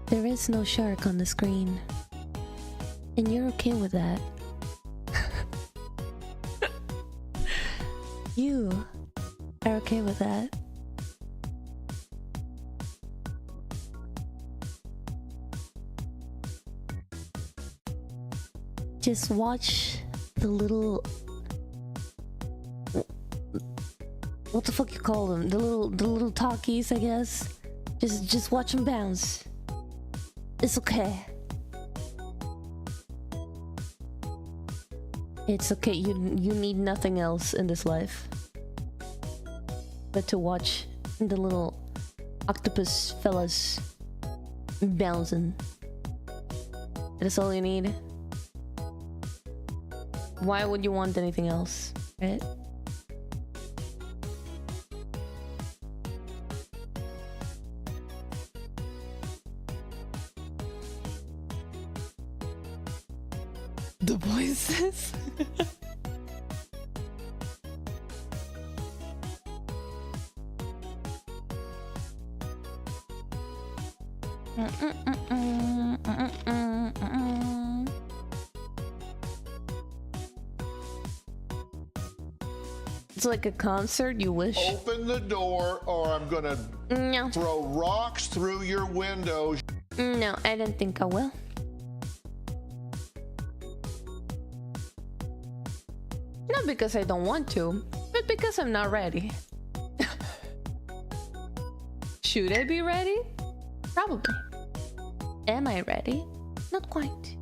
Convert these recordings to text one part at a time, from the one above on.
There is no shark on the screen. And you're okay with that. You are okay with that. Just watch the little... What the fuck you call them? The little talkies, I guess. Just watch them bounce. It's okay. It's okay. You need nothing else in this life but to watch the little octopus fellas bouncing. That's all you need. Why would you want anything else, right? The voices. It's like a concert, you wish. Open the door or I'm gonna throw rocks through your windows. No, I don't think I will. Not because I don't want to, but because I'm not ready. Should I be ready? Probably. Am I ready? Not quite.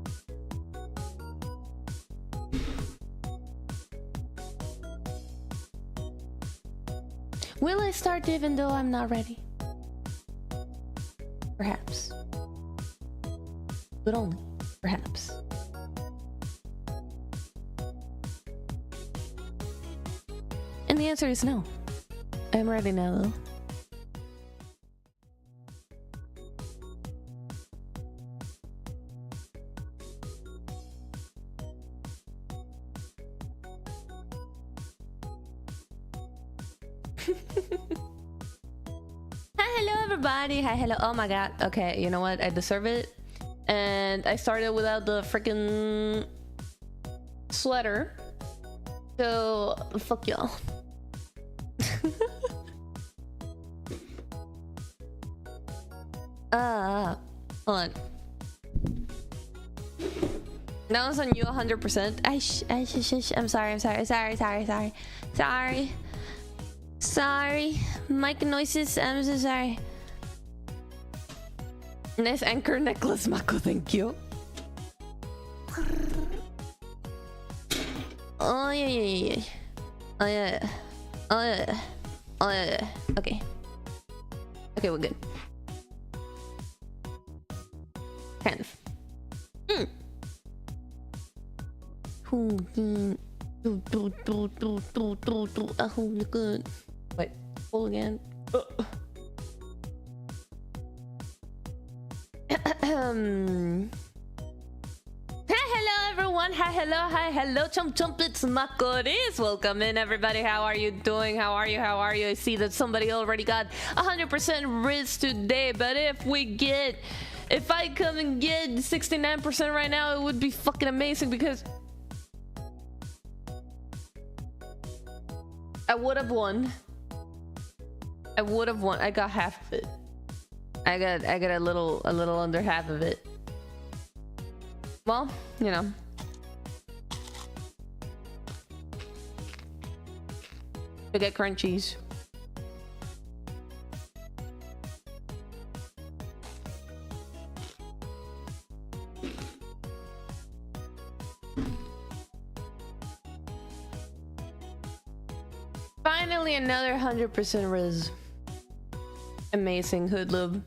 Will I start even though I'm not ready? Perhaps. But only perhaps. And the answer is no. I'm ready now though. Hi, hello everybody. Hi, hello. Oh my god. Okay, you know what? I deserve it. And I started without the freaking sweater. So, fuck y'all. Hold on. That was on you 100%. I'm sorry. Mic noises, I'm so sorry. Nice anchor necklace, Mako, thank you. Oh yeah. Okay, we're good. Kind of. Oh, you're good. Wait, pull again. Hello everyone. Hi hello chump, it's Makorice. Welcome in everybody. How are you doing? How are you? I see that somebody already got 100% Riz today, but if I come and get 69% right now, it would be fucking amazing because I would have won. I got half of it. I got a little under half of it. Well, you know. We get crunchies. Finally, another 100% Riz. Amazing hoodlub.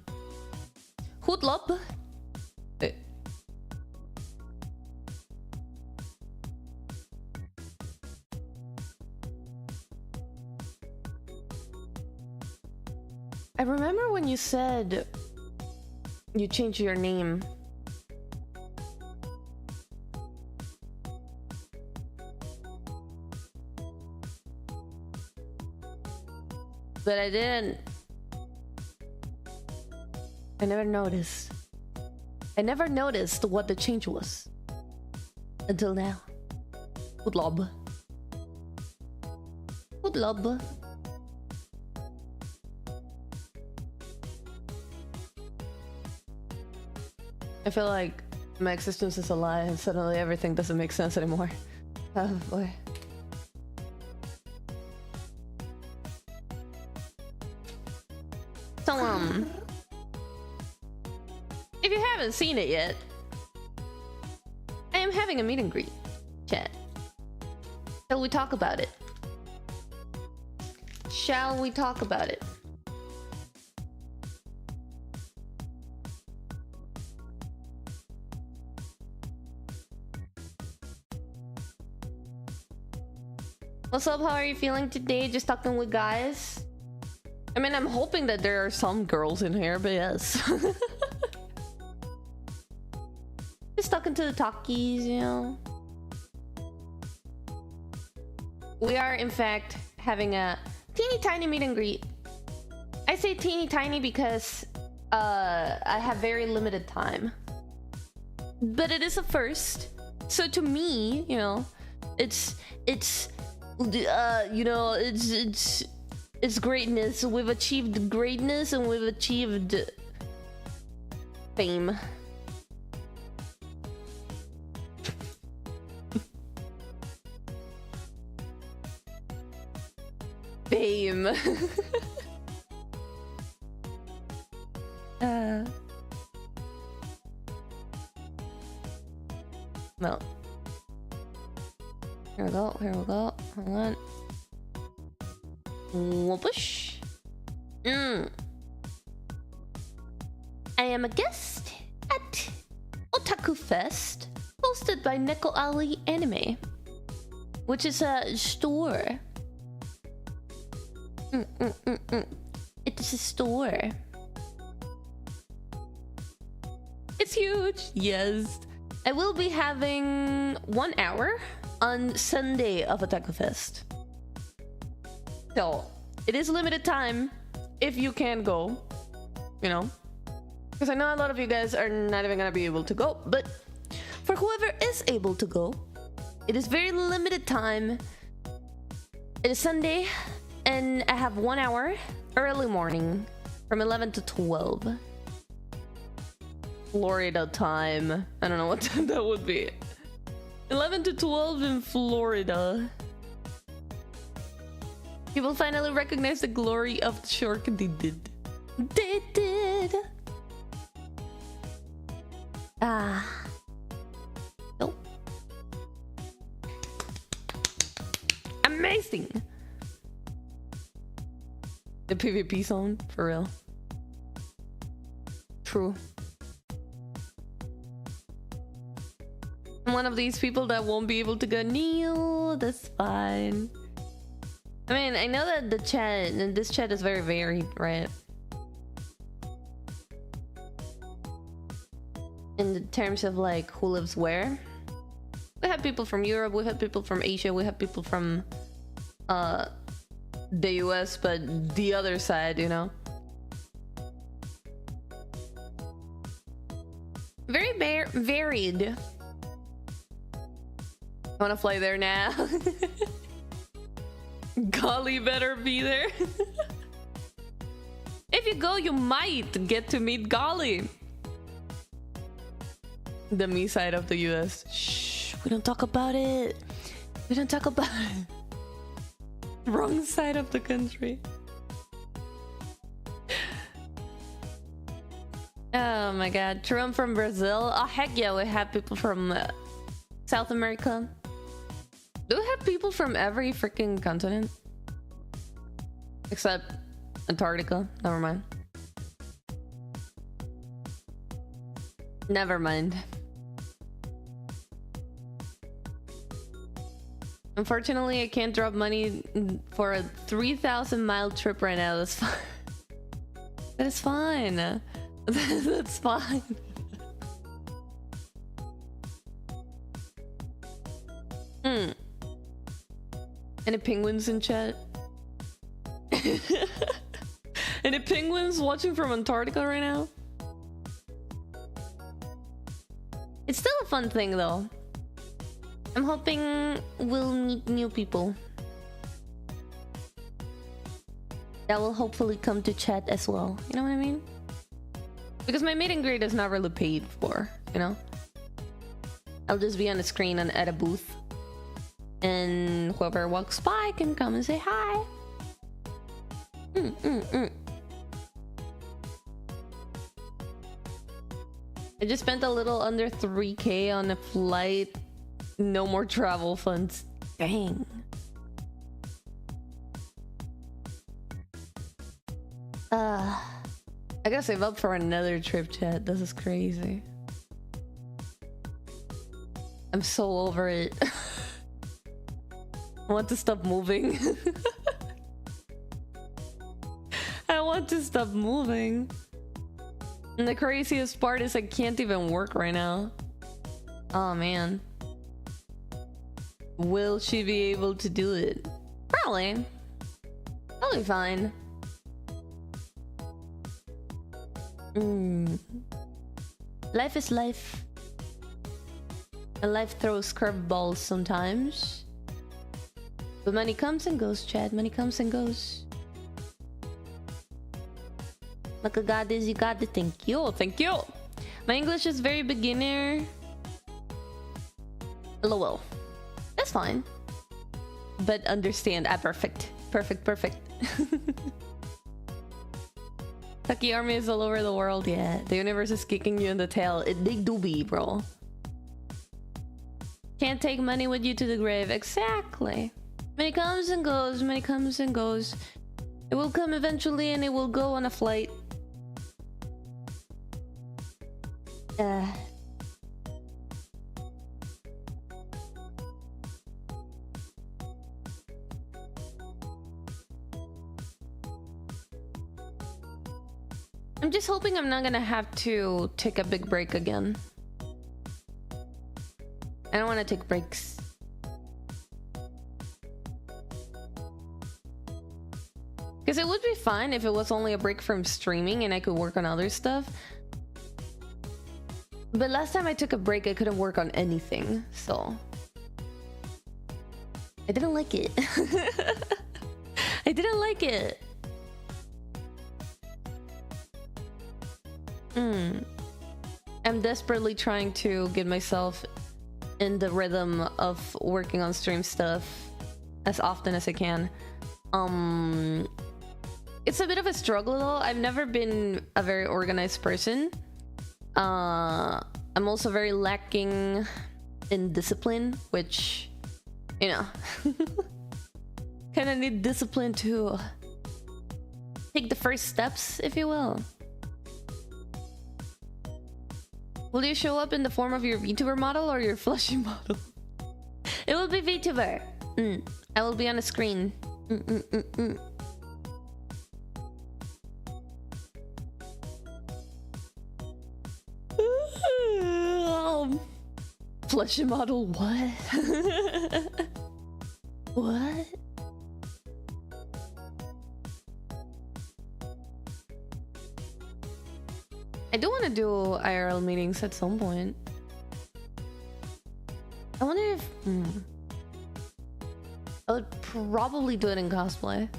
Hoodlub? I remember when you said you changed your name. But I never noticed. I never noticed what the change was until now. Good lob. Good lob. I feel like my existence is a lie and suddenly everything doesn't make sense anymore. Oh boy. So if you haven't seen it yet, I am having a meet and greet chat. Shall we talk about it? Shall we talk about it? What's up? How are you feeling today? Just talking with guys? I mean, I'm hoping that there are some girls in here, but yes. Just talking to the talkies, you know. We are, in fact, having a teeny tiny meet and greet. I say teeny tiny because I have very limited time. But it is a first. So to me, you know, it's you know, it's greatness. We've achieved greatness and we've achieved fame. Fame. No. Here we go, here we go. Hold on. Whoopish. I am a guest at Otaku Fest, hosted by Neko Ali Anime, which is a store. It's a store. It's huge. Yes. I will be having 1 hour on Sunday of Otaku Fest. So, it is limited time if you can go, you know. Because I know a lot of you guys are not even gonna be able to go. But for whoever is able to go, it is very limited time. It is Sunday, and I have 1 hour early morning from 11 to 12. Florida time. I don't know what time that would be. 11 to 12 in Florida. People finally recognize the glory of the shark. They did. They did. Nope. Amazing. The PvP zone, for real. True. I'm one of these people that won't be able to go, Neil, that's fine. I mean, I know that the chat, and this chat is very varied, right? In terms of like who lives where. We have people from Europe, we have people from Asia, we have people from the US, but the other side, you know. Very varied. I wanna fly there now. Golly better be there. If you go, you might get to meet Golly. The me side of the US. Shh, we don't talk about it. We don't talk about it. Wrong side of the country. Oh my god. True, I'm from Brazil. Oh heck yeah, we have people from South America. Do we have people from every freaking continent? Except Antarctica. Never mind. Never mind. Unfortunately, I can't drop money for a 3,000-mile trip right now. That's fine. That is fine. That's fine. Any penguins in chat? Any penguins watching from Antarctica right now? It's still a fun thing though. I'm hoping we'll meet new people that will hopefully come to chat as well. You know what I mean? Because my meet and greet is not really paid for, you know? I'll just be on the screen and at a booth. And whoever walks by can come and say hi. I just spent a little under 3K on a flight. No more travel funds. Dang. I gotta save up for another trip, chat. This is crazy. I'm so over it. I want to stop moving. I want to stop moving. And the craziest part is I can't even work right now. Oh man. Will she be able to do it? Probably. Probably fine. Life is life. And life throws curveballs sometimes. But money comes and goes, Chad. Money comes and goes. Like a goddess, you got to thank you. Thank you. My English is very beginner. LOL. That's fine. But understand. Perfect. Perfect, perfect. Taki army is all over the world, yeah. The universe is kicking you in the tail. They do be, bro. Can't take money with you to the grave. Exactly. Money comes and goes. Money comes and goes. It will come eventually and it will go on a flight. I'm just hoping I'm not gonna have to take a big break again. I don't want to take breaks. Because it would be fine if it was only a break from streaming and I could work on other stuff. But last time I took a break, I couldn't work on anything, so... I didn't like it. I didn't like it. I'm desperately trying to get myself in the rhythm of working on stream stuff as often as I can. It's a bit of a struggle though. I've never been a very organized person. I'm also very lacking in discipline, which, you know, kind of need discipline to take the first steps, if you will. Will you show up in the form of your VTuber model or your fleshy model? It will be VTuber. I will be on the screen. Fleshy model, what? What? I do want to do IRL meetings at some point. I wonder if... I would probably do it in cosplay.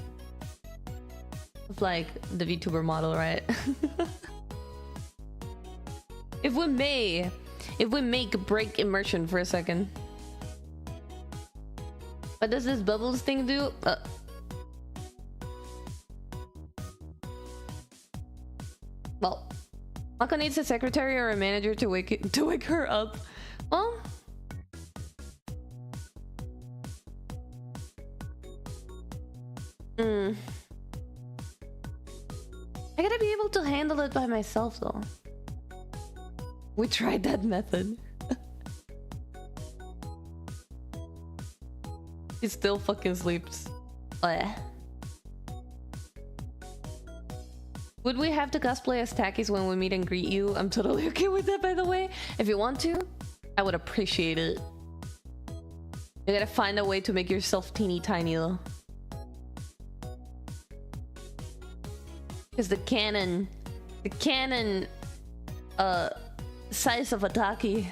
Of like the VTuber model, right? If we make break immersion for a second. What does this bubbles thing do? Well, Mako needs a secretary or a manager to wake her up. Well, I gotta be able to handle it by myself though. We tried that method. He still fucking sleeps. Would we have to cosplay as Takis when we meet and greet you? I'm totally okay with that, by the way. If you want to, I would appreciate it. You gotta find a way to make yourself teeny tiny though. Because the canon size of a Taki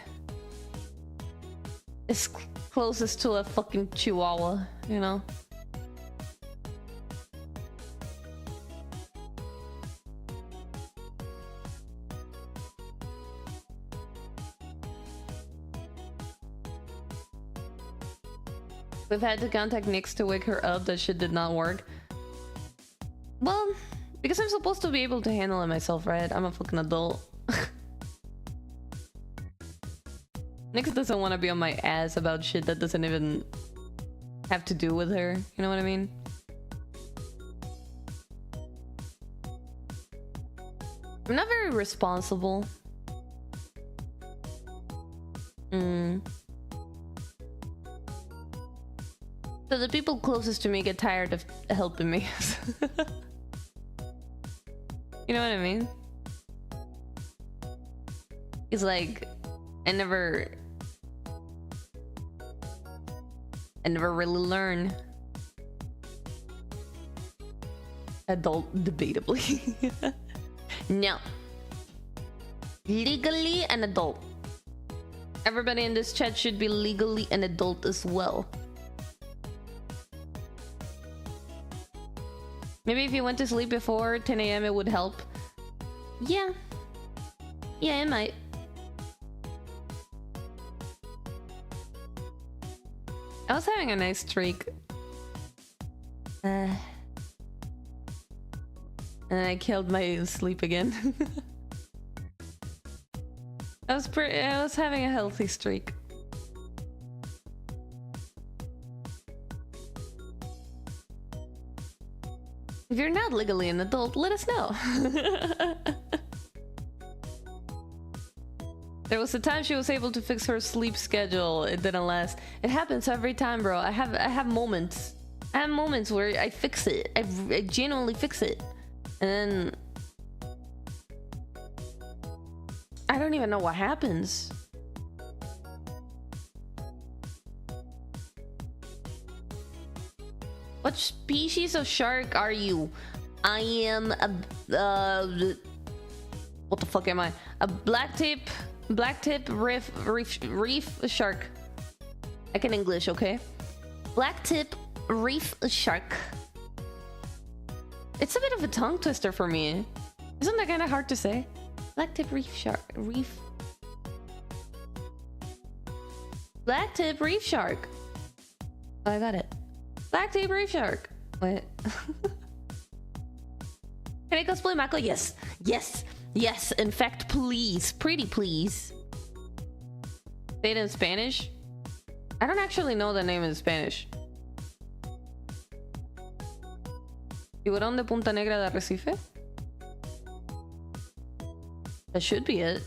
is closest to a fucking chihuahua, you know? We've had to contact Nyx to wake her up. That shit did not work. Well, because I'm supposed to be able to handle it myself, right? I'm a fucking adult. Nyx doesn't want to be on my ass about shit that doesn't even have to do with her. You know what I mean? I'm not very responsible. So the people closest to me get tired of helping me. You know what I mean? It's like I never really learn. Adult, debatably. No. Legally an adult. Everybody in this chat should be legally an adult as well. Maybe if you went to sleep before 10 a.m. it would help. Yeah. Yeah, it might. I was having a nice streak. And I killed my sleep again. I was having a healthy streak. If you're not legally an adult, let us know. There was a time she was able to fix her sleep schedule. It didn't last. It happens every time, bro. I have moments. I have moments where I fix it. I genuinely fix it. And then I don't even know what happens. What species of shark are you? I am a what the fuck am I? A blacktip reef shark. I can English, okay? Blacktip reef shark. It's a bit of a tongue twister for me. Isn't that kind of hard to say? Blacktip reef shark. Blacktip reef shark. Oh, I got it. Blacktip reef shark. What? Can I cosplay Mako? Yes. Yes. Yes. In fact, please. Pretty please. Say it in Spanish? I don't actually know the name in Spanish. Tiburón de Punta Negra de Arrecife? That should be it.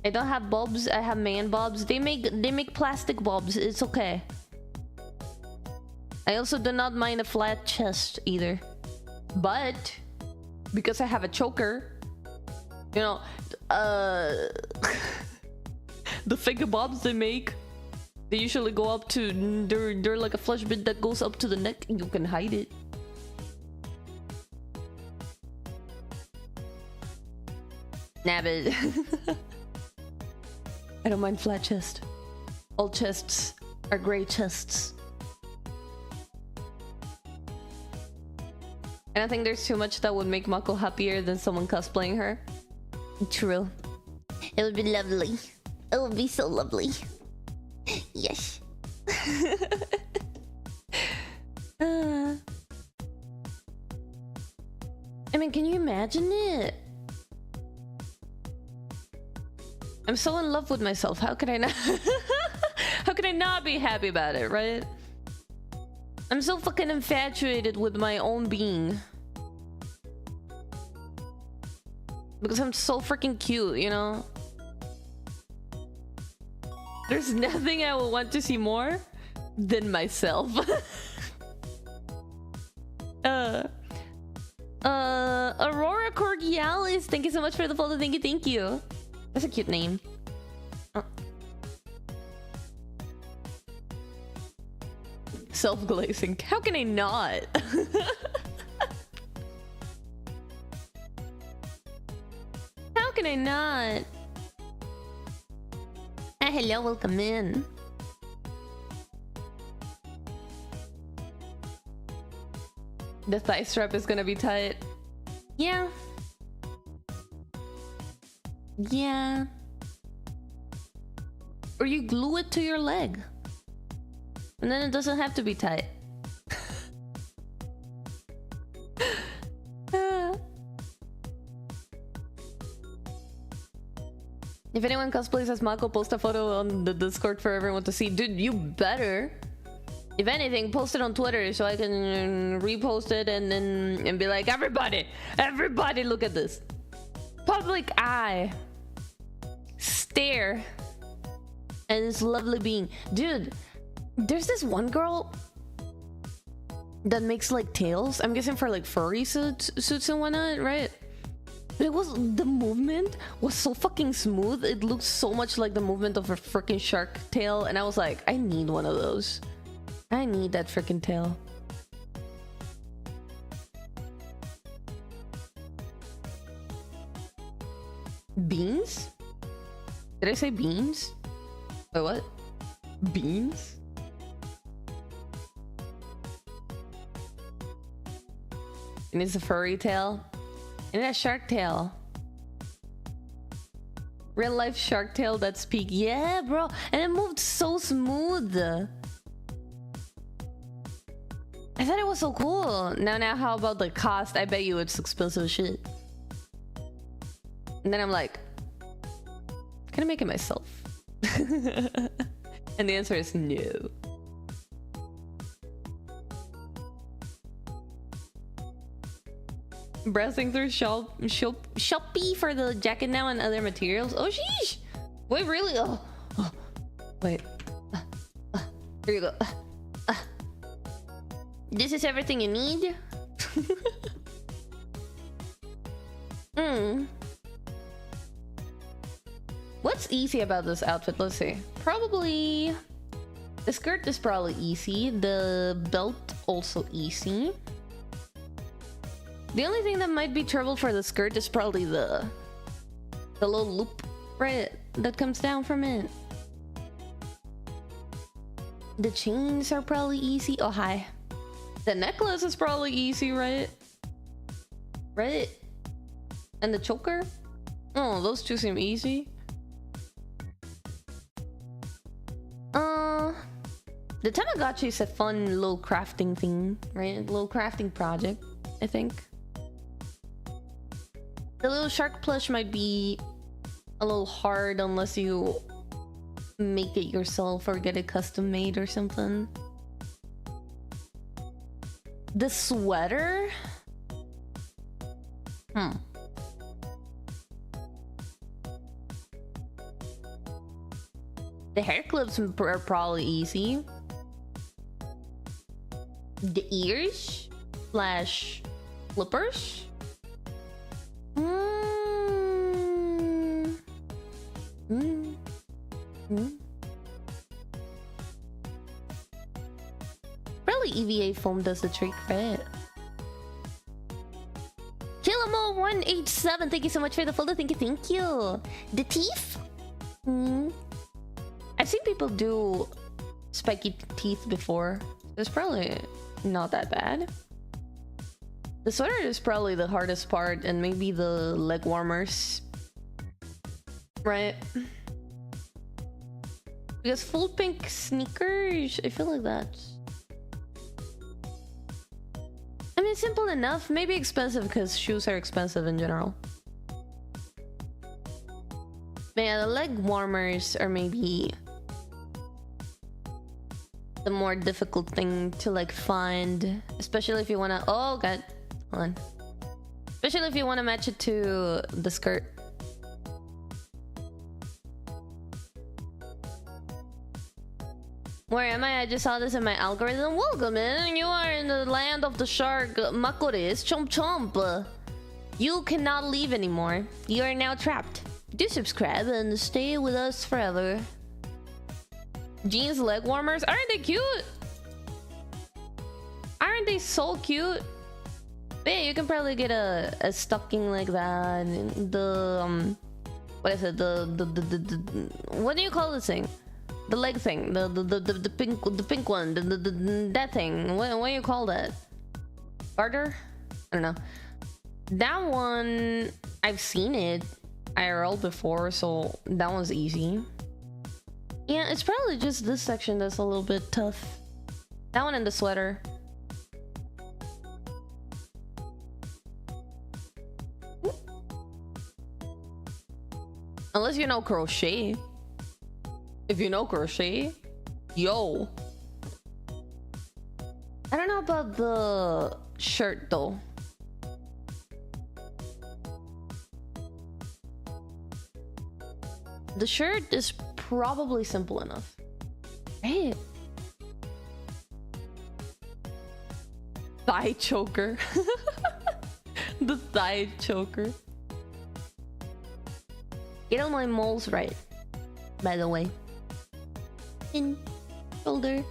I don't have bulbs, I have man bulbs. They make plastic bulbs, it's okay. I also do not mind a flat chest either. But because I have a choker, you know, the fake bulbs they make, they usually go up to, they're like a flesh bit that goes up to the neck and you can hide it. Nah, but I don't mind flat chest. All chests are great chests. I don't think there's too much that would make Mako happier than someone cosplaying her. True. It would be lovely. It would be so lovely. Yes. I mean, can you imagine it? I'm so in love with myself. How could I not? How could I not be happy about it, right? I'm so fucking infatuated with my own being. Because I'm so freaking cute, you know? There's nothing I would want to see more than myself. Aurora Cordialis, thank you so much for the follow. Thank you, thank you. That's a cute name. Oh. Self-glazing. How can I not? How can I not? hello, welcome in. The thigh strap is gonna be tight. Yeah. Yeah. Or you glue it to your leg. And then it doesn't have to be tight. If anyone cosplays as Mako, post a photo on the Discord for everyone to see. Dude, you better. If anything, post it on Twitter so I can repost it and be like, everybody, look at this. Public eye. Stare. And this lovely being. Dude, there's this one girl that makes like tails. I'm guessing for like furry suits and whatnot, right? But the movement was so fucking smooth. It looked so much like the movement of a freaking shark tail. And I was like, I need one of those. I need that freaking tail. Beans? Did I say beans? Wait, what? Beans? It needs a furry tail. It needs a shark tail. Real life shark tail that's peak. Yeah, bro. And it moved so smooth. I thought it was so cool. Now, how about the cost? I bet you it's expensive shit. And then I'm like, can I make it myself? And the answer is no. Browsing through Shopee for the jacket now and other materials. Oh, sheesh! Wait, really? Oh. Wait. Here you go. This is everything you need? What's easy about this outfit? Let's see. Probably... The skirt is probably easy. The belt also easy. The only thing that might be trouble for the skirt is probably the little loop, right, that comes down from it. The chains are probably easy. Oh, hi. The necklace is probably easy, right? Right? And the choker? Oh, those two seem easy. The Tamagotchi is a fun little crafting thing, right? A little crafting project, I think. The little shark plush might be a little hard unless you make it yourself or get it custom made or something. The sweater? The hair clips are probably easy. The ears / flippers? Probably EVA foam does the trick, right? Killamo187, thank you so much for the follow. Thank you. The teeth? I've seen people do spiky teeth before. It's probably not that bad. The sweater is probably the hardest part, and maybe the leg warmers. Right? Because full pink sneakers, I feel like that's... I mean, simple enough. Maybe expensive because shoes are expensive in general. But yeah, the leg warmers are maybe the more difficult thing to like find, especially if you want to... Oh god, hold on. Especially if you want to match it to the skirt. Where am I? I just saw this in my algorithm. Welcome in. You are in the land of the shark. Makorice. Chomp chomp. You cannot leave anymore. You are now trapped. Do subscribe and stay with us forever. Jeans leg warmers. Aren't they cute? Aren't they so cute? But yeah, you can probably get a stocking like that. what is it? The what do you call this thing? The leg thing, the pink one, that thing. What do you call that? Garter? I don't know. That one, I've seen it IRL before, so that one's easy. Yeah, it's probably just this section that's a little bit tough. That one and the sweater. Unless you know crochet. If you know crochet, yo. I don't know about the shirt though. The shirt is probably simple enough. Hey. Thigh choker. The thigh choker. Get all my moles right, by the way. Chin, shoulder,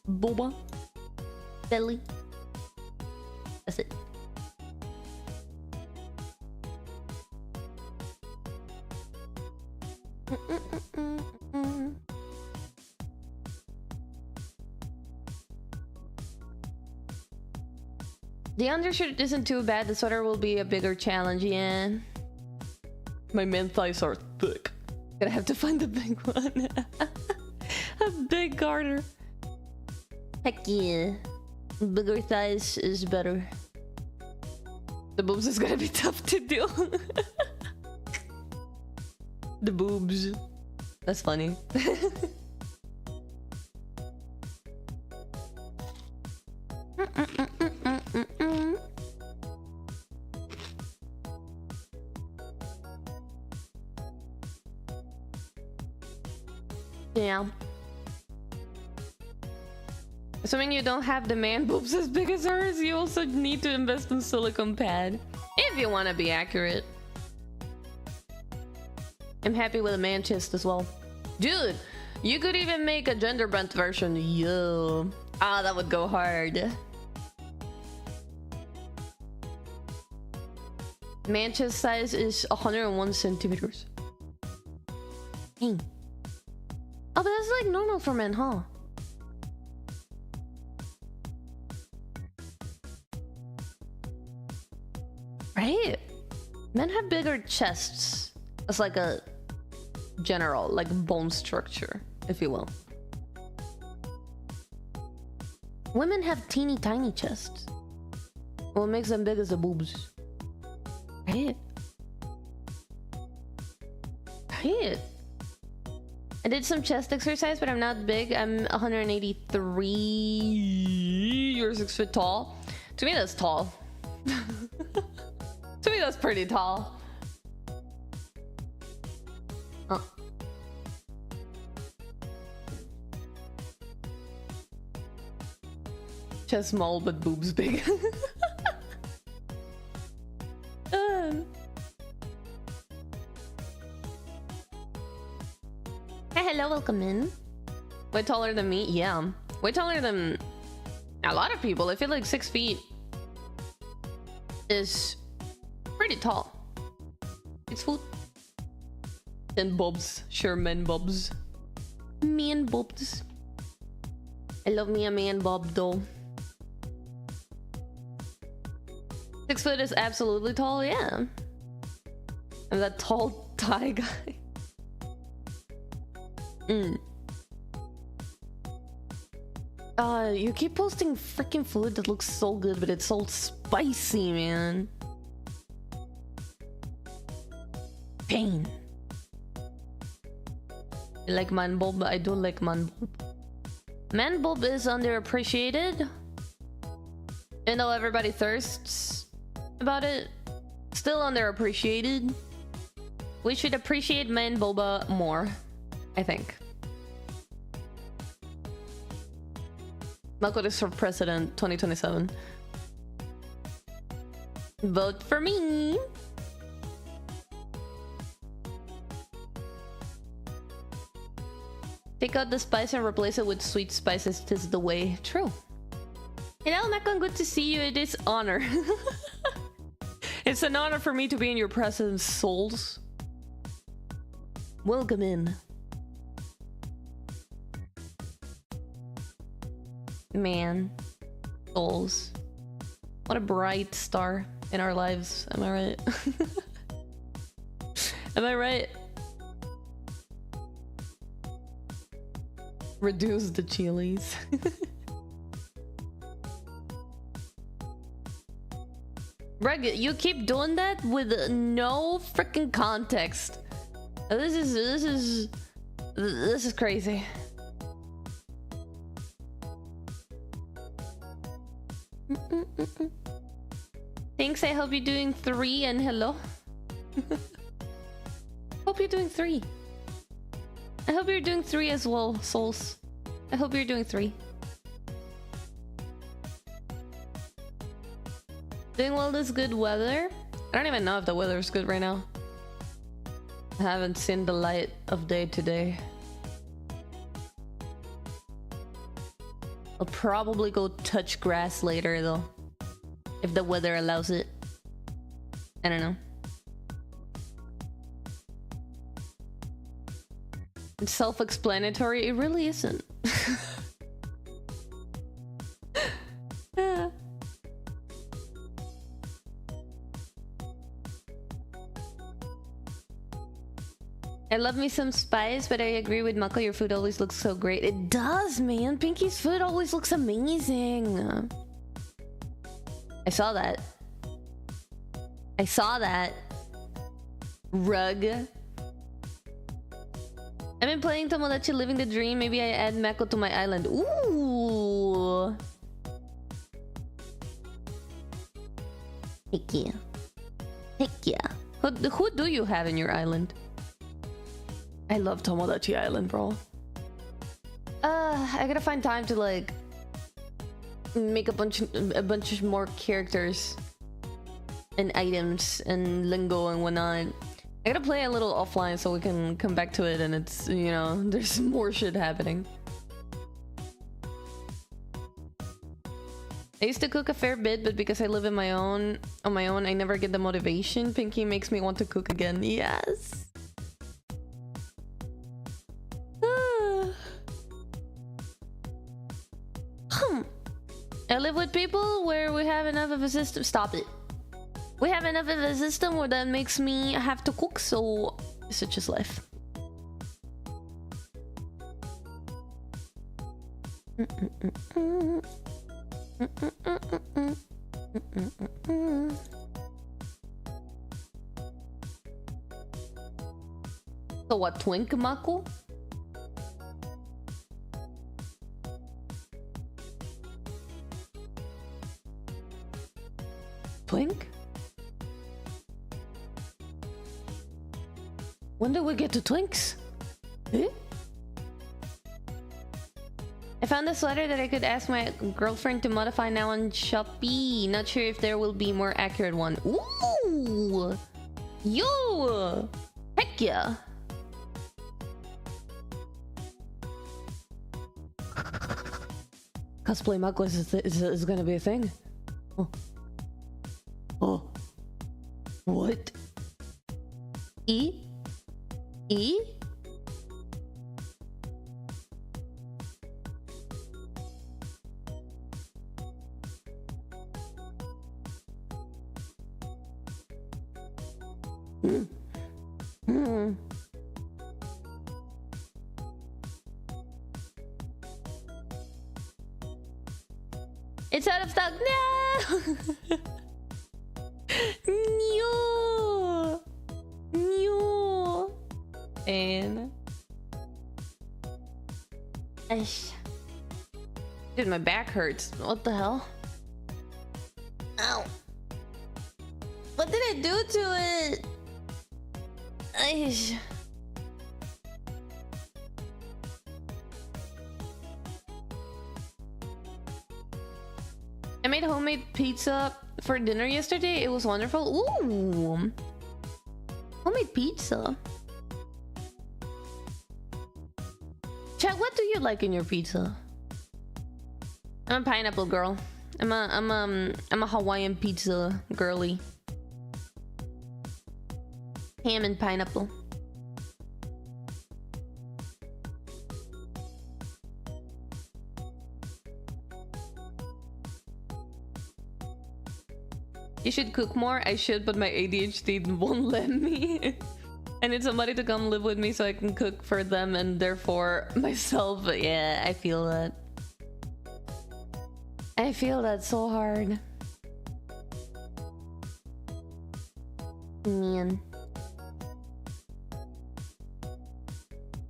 boba, belly. That's it. The undershirt isn't too bad. The sweater will be a bigger challenge, yeah. My man thighs are thick. Gonna have to find the big one. A big garter. Heck yeah. Bigger thighs is better. The boobs is gonna be tough to do. The boobs. That's funny. Yeah. Assuming you don't have the man boobs as big as hers, you also need to invest in silicone pad. If you want to be accurate. I'm happy with a man chest as well. Dude, you could even make a gender bent version. Yo. Ah, that would go hard. Man chest size is 101 centimeters. Dang. Oh, but that's like normal for men, huh? Right? Men have bigger chests. It's like a general, like bone structure, if you will. Women have teeny tiny chests. What makes them big is the boobs. Right? Right? I did some chest exercise, but I'm not big. I'm 183. You're 6 foot tall. To me, that's tall. To me, that's pretty tall. Oh. Chest small, but boobs big. Hey, hello, welcome in. Way taller than me? Yeah. Way taller than a lot of people. I feel like 6 feet is pretty tall. 6 foot. And bobs. Sure, men bobs. Man bobs. I love me a man bob though. 6 foot is absolutely tall, yeah. I'm that tall Thai guy. You keep posting freaking food that looks so good, but it's so spicy, man. Pain. You like man bob? I do like man bob. Man bob is underappreciated. You know, everybody thirsts about it. Still underappreciated. We should appreciate man boba more, I think. Makorice for president 2027. Vote for me. Take out the spice and replace it with sweet spices. 'Tis the way. True. Hello, Mako. Good to see you. It is honor. It's an honor for me to be in your presence, souls. Welcome in. Man. Souls. What a bright star in our lives. Am I right? Am I right? Reduce the chilies. Greg, you keep doing that with no freaking context. This is crazy. Thanks, I hope you're doing 3 and hello. Hope you're doing 3. I hope you're doing 3 as well, souls. I hope you're doing 3. Doing well this good weather? I don't even know if the weather is good right now. I haven't seen the light of day today. I'll probably go touch grass later though. If the weather allows it. I don't know. It's self-explanatory. It really isn't. Yeah. I love me some spice, but I agree with Mako. Your food always looks so great. It does, man. Pinky's food always looks amazing. I saw that. I saw that. Rug. I've been playing Tomodachi Living the Dream. Maybe I add Mako to my island. Ooh. Heck yeah. Heck yeah. Who do you have in your island? I love Tomodachi Island, bro. I gotta find time to like make a bunch more characters and items and lingo and whatnot. I gotta play a little offline so we can come back to it and it's, you know, there's more shit happening. I used to cook a fair bit, but because I live on my own, I never get the motivation. Pinky makes me want to cook again. Yes. I live with people where we have enough of a system. Stop it. We have enough of a system where that makes me have to cook, so it's just life. So what, twink Mako? Twink? When do we get to twinks? Eh? I found a sweater that I could ask my girlfriend to modify now on Shopee. Not sure if there will be more accurate one. Ooh! Yo! Heck yeah! Cosplay Mako is gonna be a thing. Oh. Oh. What? E? E? It's out of stock now. No. No. And dude, my back hurts. What the hell? Ow. What did I do to it? Aish. I made homemade pizza for dinner yesterday. It was wonderful. Ooh. Homemade pizza. Chat, what do you like in your pizza? I'm a pineapple girl. I'm a Hawaiian pizza girly. Ham and pineapple. should cook more. I should, but my ADHD won't let me. I need somebody to come live with me so I can cook for them and therefore myself. But yeah, I feel that. I feel that so hard. Man.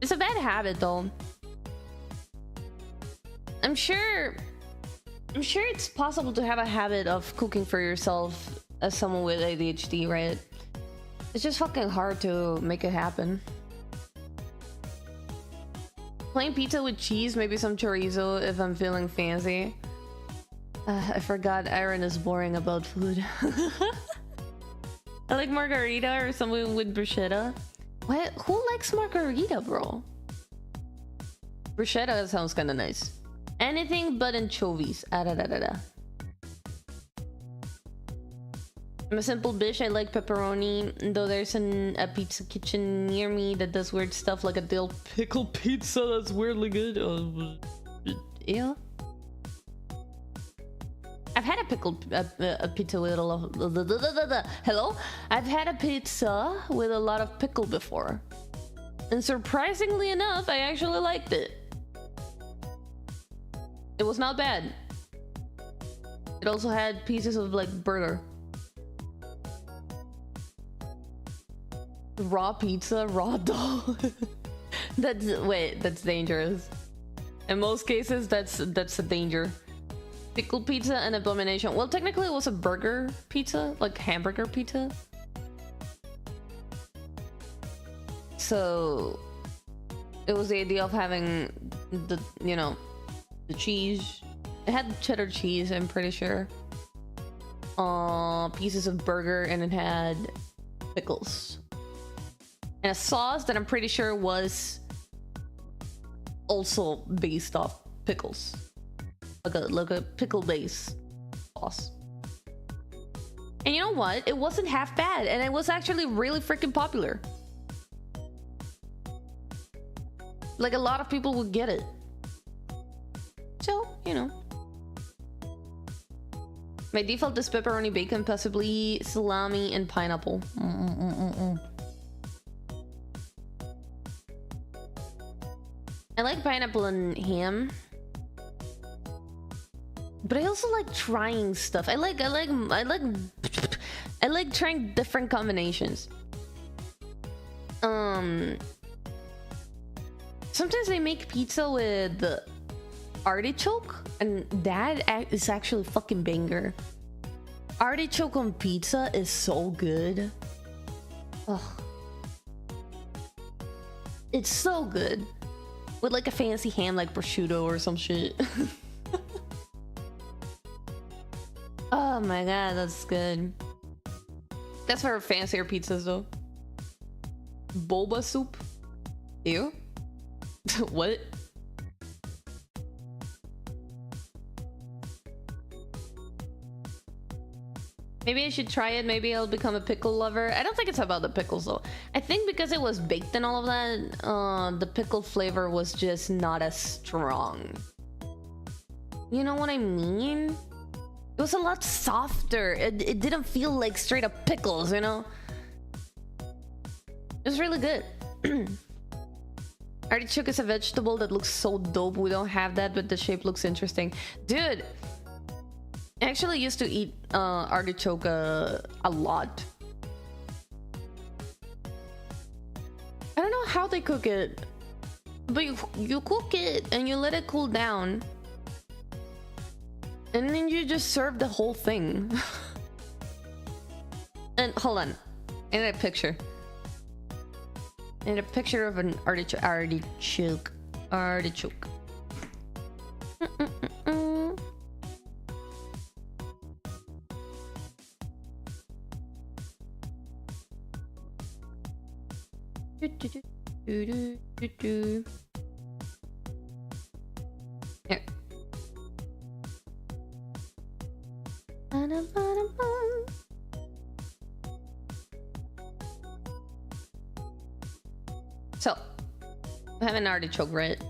It's a bad habit though. I'm sure it's possible to have a habit of cooking for yourself as someone with ADHD, right? It's just fucking hard to make it happen. Plain pizza with cheese, maybe some chorizo if I'm feeling fancy. I forgot Aaron is boring about food. I like margarita or something with bruschetta. What? Who likes margarita, bro? Bruschetta sounds kind of nice. Anything but anchovies. Ah, da, da, da, da. I'm a simple bitch. I like pepperoni, though there's a pizza kitchen near me that does weird stuff like a dill pickle pizza that's weirdly good. Yeah. I've had a pizza with a lot of... Hello? I've had a pizza with a lot of pickle before. And surprisingly enough, I actually liked it. It was not bad. It also had pieces of like burger. Raw pizza, raw dough. That's dangerous. In most cases, that's a danger. Pickle pizza, an abomination. Well, technically it was a burger pizza, like hamburger pizza. So it was the idea of having the, you know, the cheese. It had cheddar cheese, I'm pretty sure. Pieces of burger, and it had pickles. And a sauce that I'm pretty sure was also based off pickles. Like a pickle base sauce. And you know what? It wasn't half bad, and it was actually really freaking popular. Like a lot of people would get it. So, you know. My default is pepperoni, bacon, possibly salami, and pineapple. I like pineapple and ham. But I also like trying stuff. I like trying different combinations. Sometimes they make pizza with artichoke, and that is actually fucking banger. Artichoke on pizza is so good. Ugh. It's so good. With like a fancy ham like prosciutto or some shit. Oh my god, that's good. That's for fancier pizzas though. Boba soup? Ew. What? Maybe I should try it. Maybe I'll become a pickle lover. I don't think it's about the pickles though. I think because it was baked and all of that, the pickle flavor was just not as strong. You know what I mean? It was a lot softer. It didn't feel like straight up pickles, you know? It was really good. Artichoke is a vegetable that looks so dope. We don't have that, but the shape looks interesting. Dude, I actually used to eat artichoke a lot. I don't know how they cook it, but you cook it and you let it cool down. And then you just serve the whole thing. And hold on. I need a picture. I need a picture of an artichoke. Artichoke. Here. So, I have an artichoke, right?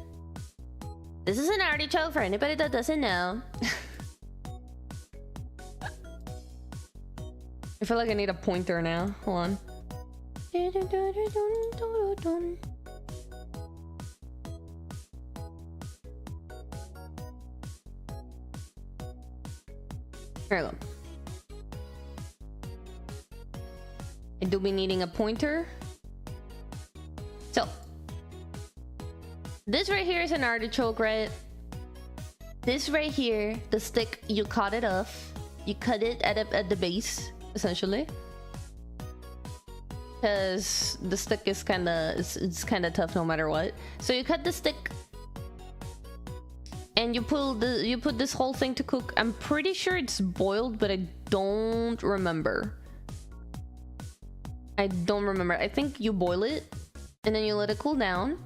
This is an artichoke for anybody that doesn't know. I feel like I need a pointer now. Hold on. Here we go. I do be needing a pointer. So, this right here is an artichoke, right? This right here, the stick, you cut it off. You cut it at the base, essentially. Because the stick is it's kind of tough no matter what. So you cut the stick. And you put this whole thing to cook. I'm pretty sure it's boiled, but I don't remember. I think you boil it, and then you let it cool down.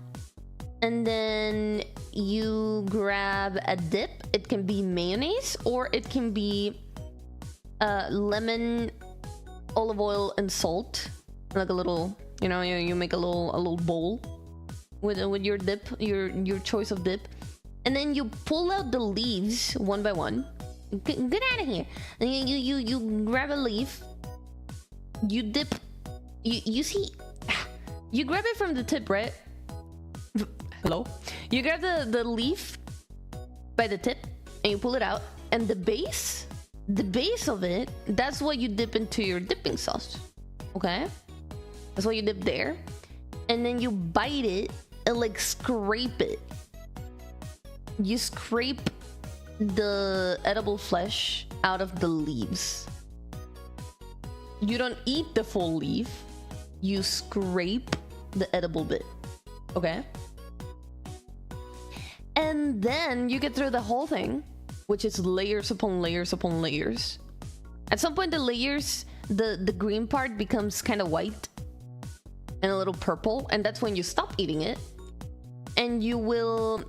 And then you grab a dip. It can be mayonnaise, or it can be lemon, olive oil, and salt. Like a little, you know, you make a little bowl with your dip, your choice of dip. And then you pull out the leaves one by one. Get out of here. And you grab a leaf. You dip. You see, you grab it from the tip, right? Hello? You grab the leaf by the tip and you pull it out. And the base of it, that's what you dip into your dipping sauce. Okay? That's what you dip there. And then you bite it and like scrape it. You scrape the edible flesh out of the leaves. You don't eat the full leaf. You scrape the edible bit. Okay? And then you get through the whole thing, which is layers upon layers upon layers. At some point, the layers, the green part becomes kind of white and a little purple, and that's when you stop eating it. And you will...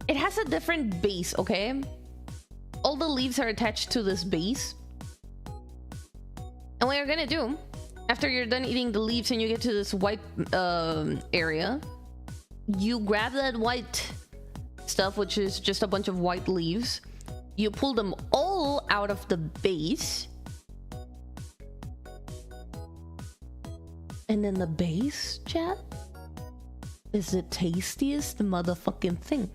It has a different base, okay? All the leaves are attached to this base. And what you're gonna do, after you're done eating the leaves and you get to this white area, you grab that white stuff, which is just a bunch of white leaves. You pull them all out of the base. And then the base, chat, is the tastiest motherfucking thing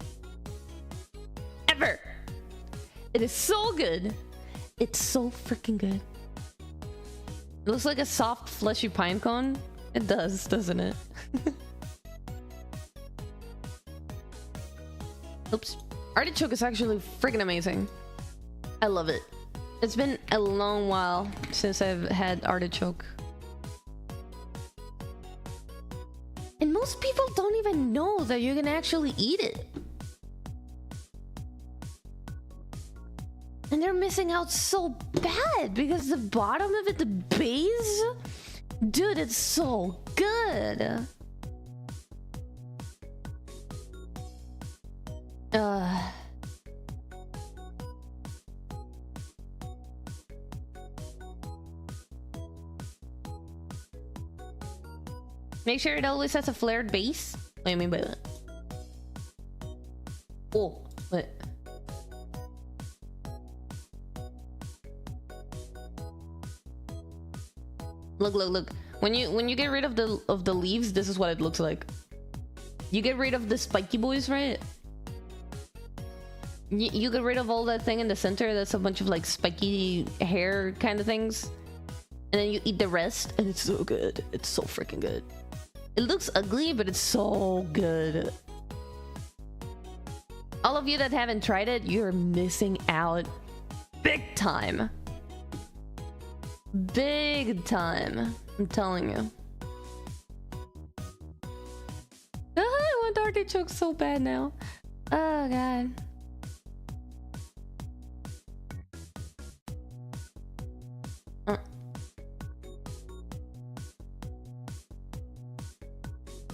ever. It is so good. It's so freaking good. It looks like a soft, fleshy pine cone. It does, doesn't it? Oops. Artichoke is actually freaking amazing. I love it. It's been a long while since I've had artichoke. And most people don't even know that you can actually eat it. And they're missing out so bad because the bottom of it, the base, dude, it's so good. Make sure it always has a flared base. What do you mean by that? Oh, what? Look. When you get rid of the leaves, this is what it looks like. You get rid of the spiky boys, right? You get rid of all that thing in the center. That's a bunch of like spiky hair kind of things. And then you eat the rest, and it's so good. It's so freaking good. It looks ugly, but it's so good. All of you that haven't tried it, you're missing out big time. Big time. I'm telling you. I want artichokes so bad now. Oh, God.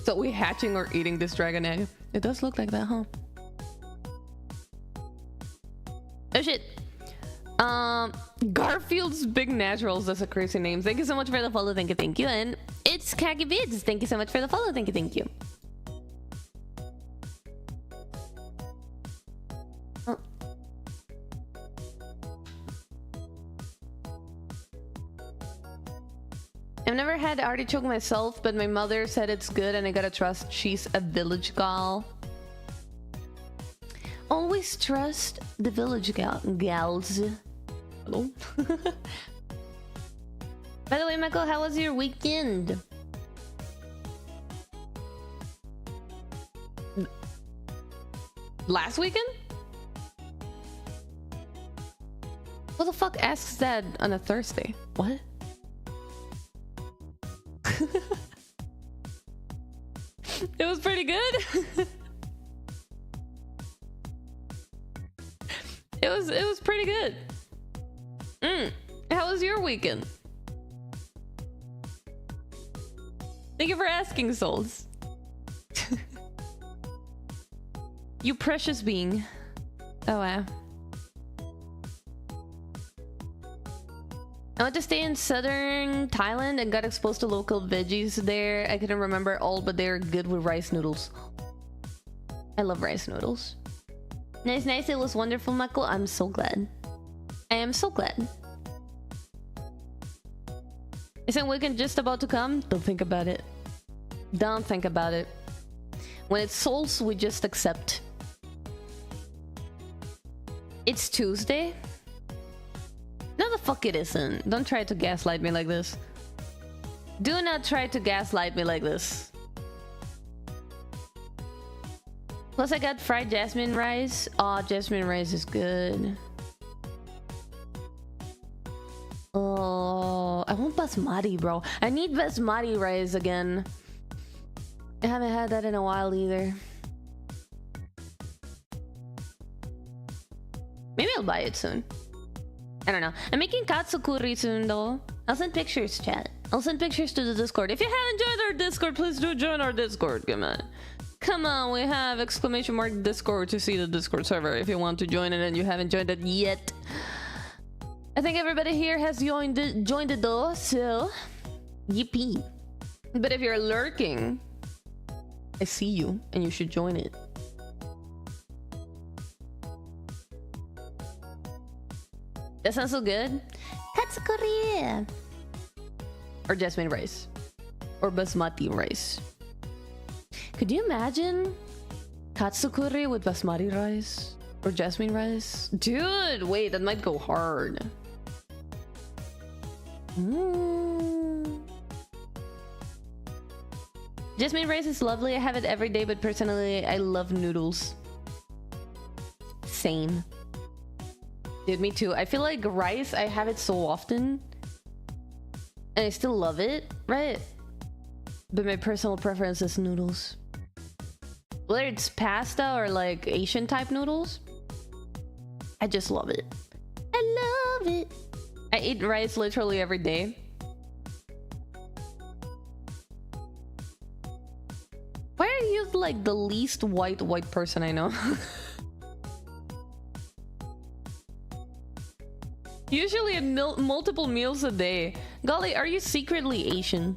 So we hatching or eating this dragon egg? It does look like that, huh? Oh shit. Garfield's Big Naturals. That's a crazy name. Thank you so much for the follow. Thank you. And it's Kagi Vids. Thank you so much for the follow. Thank you. had artichoke myself, but my mother said it's good and I gotta trust she's a village gal. Always trust the village gals. Hello? By the way, Mako, how was your weekend? Last weekend? Who the fuck asks that on a Thursday? What? It was pretty good. It was pretty good. How was your weekend? Thank you for asking, souls. You precious being. Oh wow. I went to stay in southern Thailand and got exposed to local veggies there. I couldn't remember all, but they're good with rice noodles. I love rice noodles. Nice, nice. It was wonderful, Mako. I'm so glad. I am so glad. Isn't weekend just about to come? Don't think about it. Don't think about it. When it's souls, we just accept. It's Tuesday? No, the fuck it isn't. Don't try to gaslight me like this. Do not try to gaslight me like this. Plus, I got fried jasmine rice. Oh, jasmine rice is good. Oh, I want basmati, bro. I need basmati rice again. I haven't had that in a while either. Maybe I'll buy it soon. I don't know. I'm making katsu curry soon though. I'll send pictures, chat. I'll send pictures to the Discord. If you haven't joined our Discord, please do join our Discord. Come on. Come on, we have exclamation mark Discord to see the Discord server if you want to join it and you haven't joined it yet. I think everybody here has joined it though, so yippee. But if you're lurking, I see you and you should join it. That sounds so good. Katsu curry. Or jasmine rice. Or basmati rice. Could you imagine katsu curry with basmati rice? Or jasmine rice? Dude, wait, that might go hard. Jasmine rice is lovely. I have it every day, but personally, I love noodles. Same. Dude, me too. I feel like rice, I have it so often. And I still love it, right? But my personal preference is noodles. Whether it's pasta or like Asian type noodles, I just love it. I love it. I eat rice literally every day. Why are you like the least white person I know? Usually multiple meals a day. Golly, are you secretly Asian?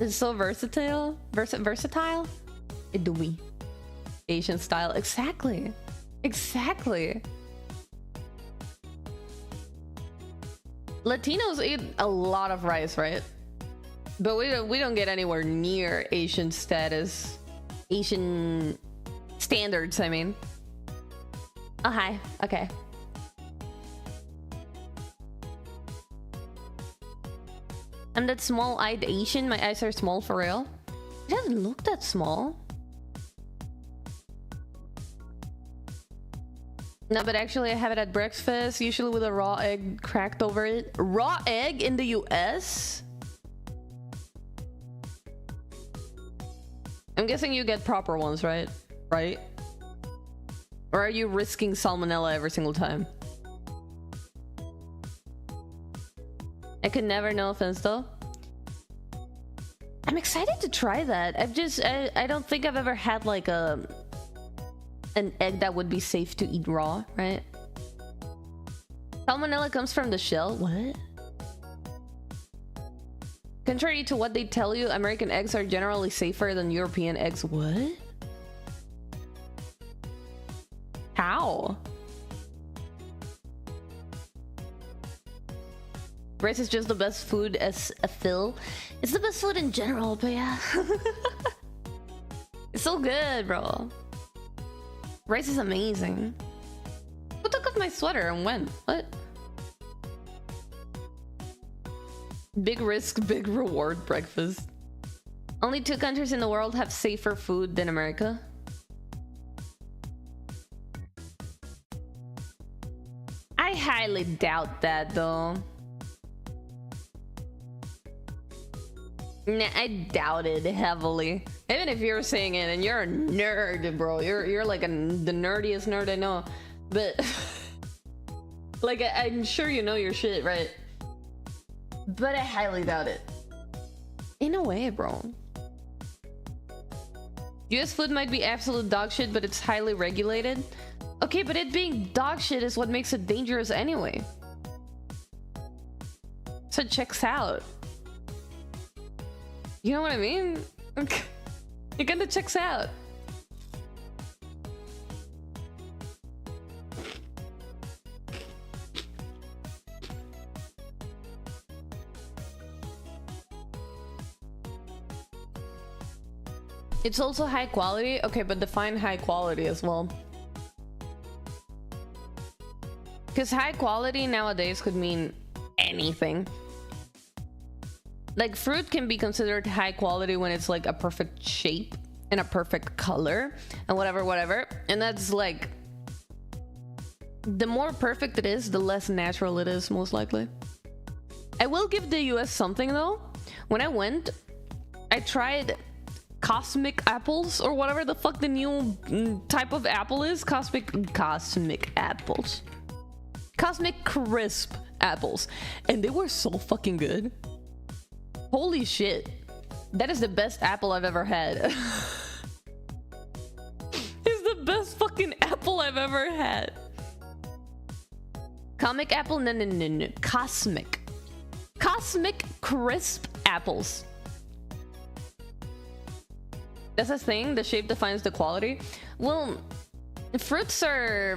It's so versatile. Versatile? It do we. Asian style. Exactly. Exactly. Latinos eat a lot of rice, right? But we don't get anywhere near Asian status. Asian standards, I mean. Oh, hi. Okay. I'm that small-eyed Asian. My eyes are small for real. It doesn't look that small. No, but actually I have it at breakfast, usually with a raw egg cracked over it. Raw egg in the US? I'm guessing you get proper ones, right? Right? Or are you risking salmonella every single time? I could never, no offense though. I'm excited to try that. I don't think I've ever had like an egg that would be safe to eat raw, right? Salmonella comes from the shell? What? Contrary to what they tell you, American eggs are generally safer than European eggs. What? How? Rice is just the best food as a fill. It's the best food in general, but yeah. It's so good, bro. Rice is amazing. Who took off my sweater and when? What? Big risk, big reward breakfast. Only 2 countries in the world have safer food than America. I highly doubt that, though. Nah, I doubt it heavily. Even if you're saying it and you're a nerd, bro. You're like the nerdiest nerd I know. But like I'm sure you know your shit, right? But I highly doubt it. In a way, bro. US food might be absolute dog shit, but it's highly regulated. Okay, but it being dog shit is what makes it dangerous anyway. So it checks out. You know what I mean? It kinda checks out. It's also high quality. Okay, but define high quality as well. Because high quality nowadays could mean anything. Like fruit can be considered high quality when it's like a perfect shape and a perfect color and whatever. And that's like, the more perfect it is, the less natural it is, most likely. I will give the US something though. When I went, I tried cosmic apples or whatever the fuck the new type of apple is. Cosmic apples. Cosmic crisp apples. And they were so fucking good. Holy shit. That is the best apple I've ever had. It's the best fucking apple I've ever had. Comic apple? No. Cosmic. Cosmic crisp apples. That's a thing. The shape defines the quality. Well, fruits are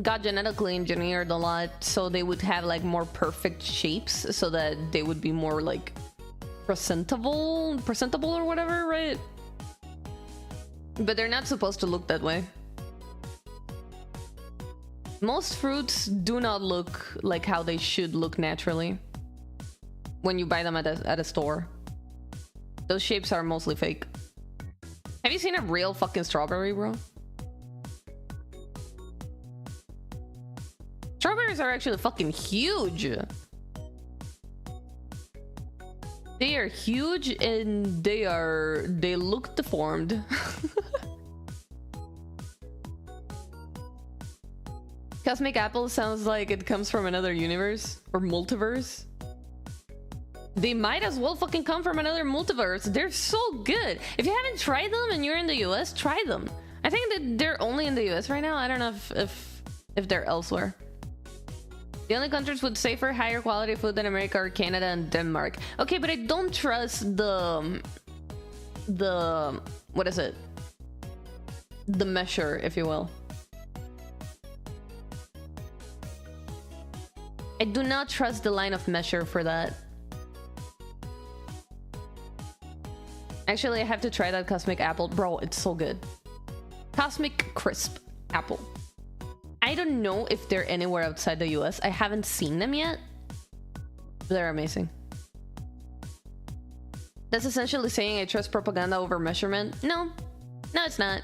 got genetically engineered a lot, so they would have like more perfect shapes, so that they would be more like presentable or whatever, right? But they're not supposed to look that way. Most fruits do not look like how they should look naturally when you buy them at a store. Those shapes are mostly fake. Have you seen a real fucking strawberry, bro? Strawberries are actually fucking huge. They are huge and they look deformed. Cosmic apple sounds like it comes from another universe or multiverse. They might as well fucking come from another multiverse. They're so good. If you haven't tried them and you're in the US, try them. I think that they're only in the US right now. I don't know if they're elsewhere. The only countries with safer, higher quality food than America are Canada and Denmark. Okay, but I don't trust the what is it? The measure, if you will. I do not trust the line of measure for that. Actually, I have to try that cosmic apple. Bro, it's so good. Cosmic crisp apple. I don't know if they're anywhere outside the US. I haven't seen them yet. They're amazing. That's essentially saying I trust propaganda over measurement. No. No, it's not.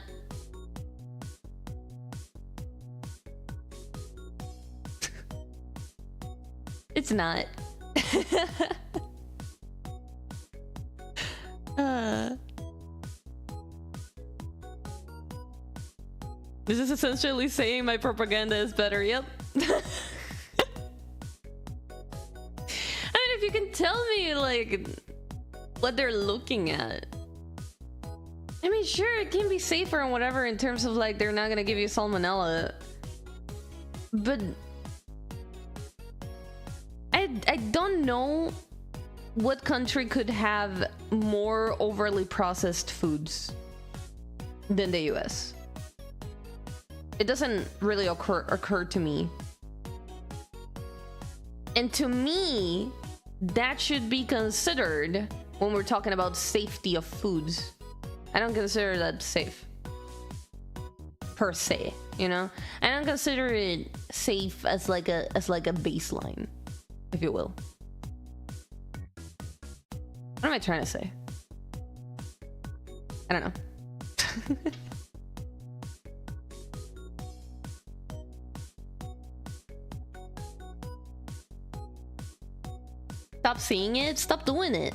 It's not. This is essentially saying my propaganda is better. Yep. I mean, if you can tell me like what they're looking at. I mean, sure, it can be safer and whatever in terms of like they're not gonna give you salmonella, but I don't know what country could have more overly processed foods than the US. It doesn't really occur to me. And to me, that should be considered when we're talking about safety of foods. I don't consider that safe per se, you know. I don't consider it safe as like a baseline, if you will. What am I trying to say? I don't know. Stop seeing it. Stop doing it.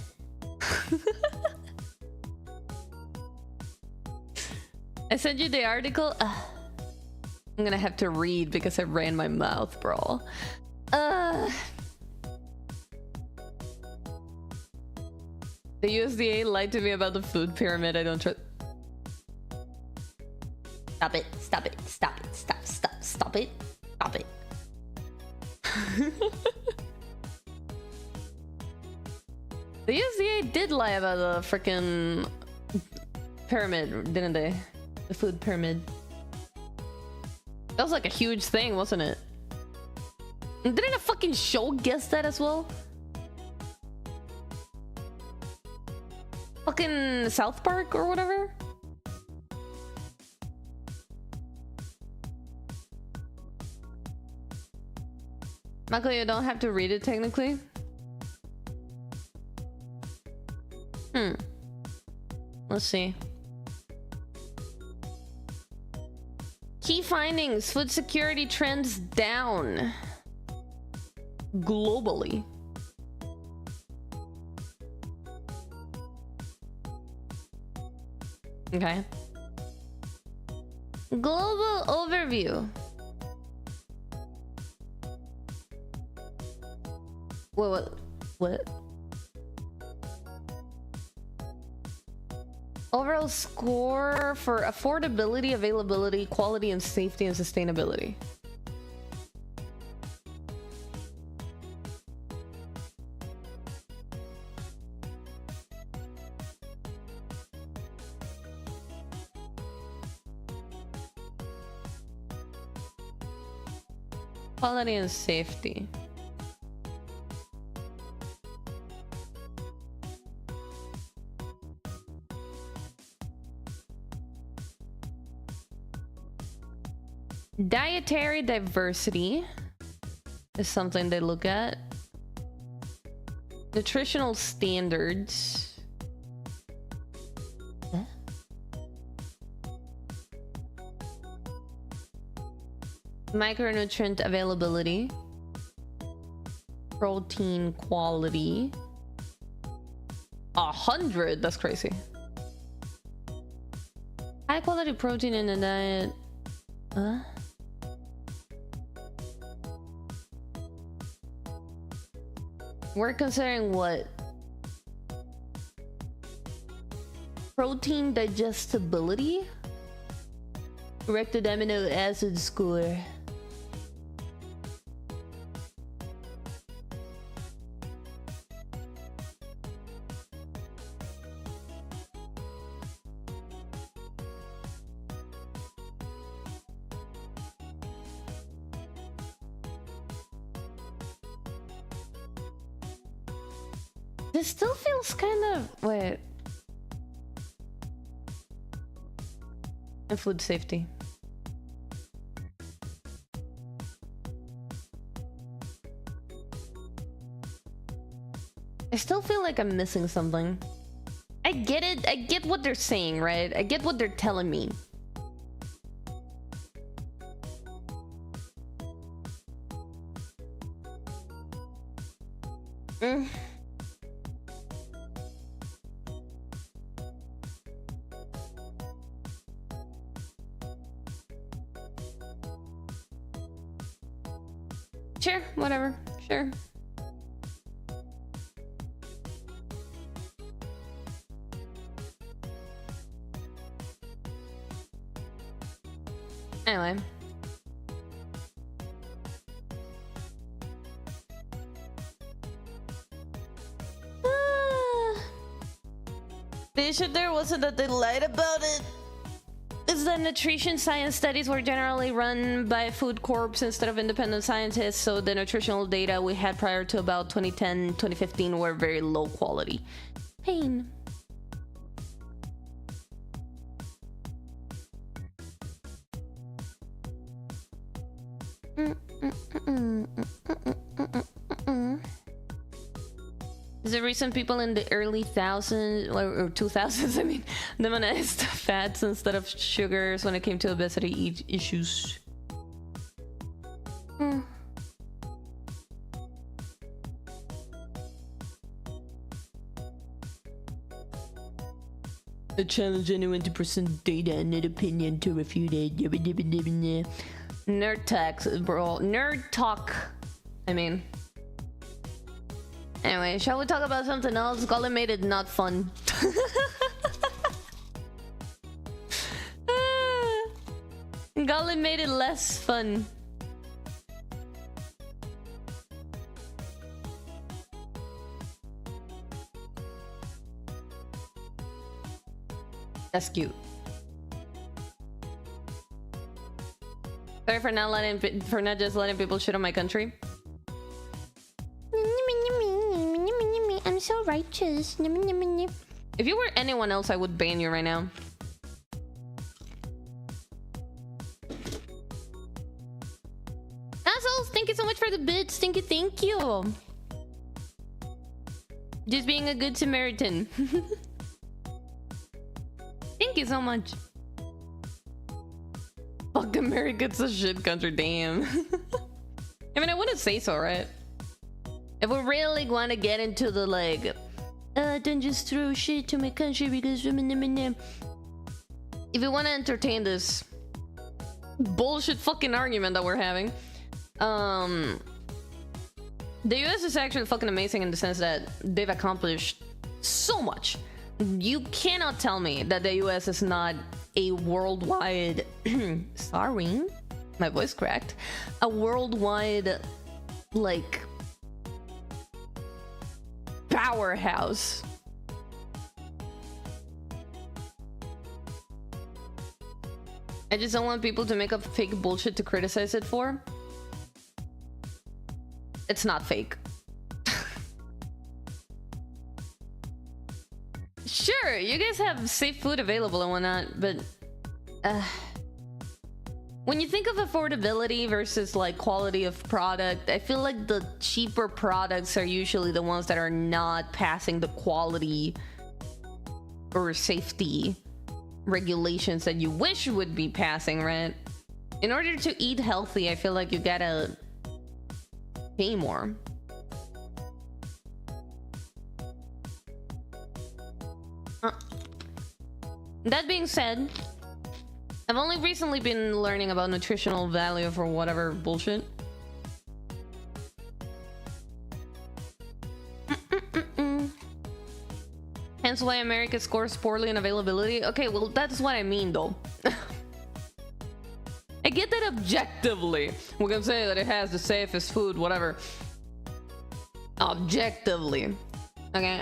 I sent you the article. I'm gonna have to read because I ran my mouth, bro. The USDA lied to me about the food pyramid. I don't trust. Stop it. Stop it. Stop it. Stop. Stop. Stop it. Stop it. The USDA did lie about the freaking pyramid, didn't they? The food pyramid. That was like a huge thing, wasn't it? And didn't a fucking show guess that as well? Fucking South Park or whatever? Mako, you don't have to read it technically. Let's see. Key findings: food security trends down globally. Okay. Global overview. What? Overall score for affordability, availability, quality, and safety and sustainability. Quality and safety. Dietary diversity is something they look at. Nutritional standards. Micronutrient availability. Protein quality. 100, that's crazy. High quality protein in the diet. We're considering what? Protein digestibility? Corrected amino acid score. This still feels kind of... Wait. And food safety. I still feel like I'm missing something. I get it. I get what they're saying, right? I get what they're telling me. Sure, whatever. Sure. Anyway. The issue there wasn't that they lied about it. It is that nutrition science studies were generally run by food corps instead of independent scientists, so the nutritional data we had prior to about 2010, 2015 were very low quality. Pain. Is the reason people in the early thousands or 2000s, I mean, demonized fats instead of sugars when it came to obesity issues? I challenge anyone to present data and not opinion to refute it. Nerd talk, bro. Nerd talk. I mean. Anyway, shall we talk about something else? Golem made it not fun. Golem made it less fun. That's cute. Sorry for not just letting people shit on my country. I'm so righteous. If you were anyone else, I would ban you right now. Assholes, thank you so much for the bits. Thank you. Just being a good Samaritan. Thank you so much. Fuck, America's a shit country, damn. I mean, I wouldn't say so, right? If we really want to get into the like, don't just throw shit to my country because... If you want to entertain this bullshit fucking argument that we're having, the US is actually fucking amazing in the sense that they've accomplished so much. You cannot tell me that the US is not a worldwide... Sorry, my voice cracked. A worldwide, like... powerhouse. I just don't want people to make up fake bullshit to criticize it for. It's not fake. Sure, you guys have safe food available and whatnot, but when you think of affordability versus like quality of product, I feel like the cheaper products are usually the ones that are not passing the quality or safety regulations that you wish would be passing, right? In order to eat healthy, I feel like you gotta pay more. That being said, I've only recently been learning about nutritional value for whatever bullshit. Hence why America scores poorly in availability. Okay, well, that's what I mean, though. I get that objectively. We can say that it has the safest food, whatever. Objectively. Okay.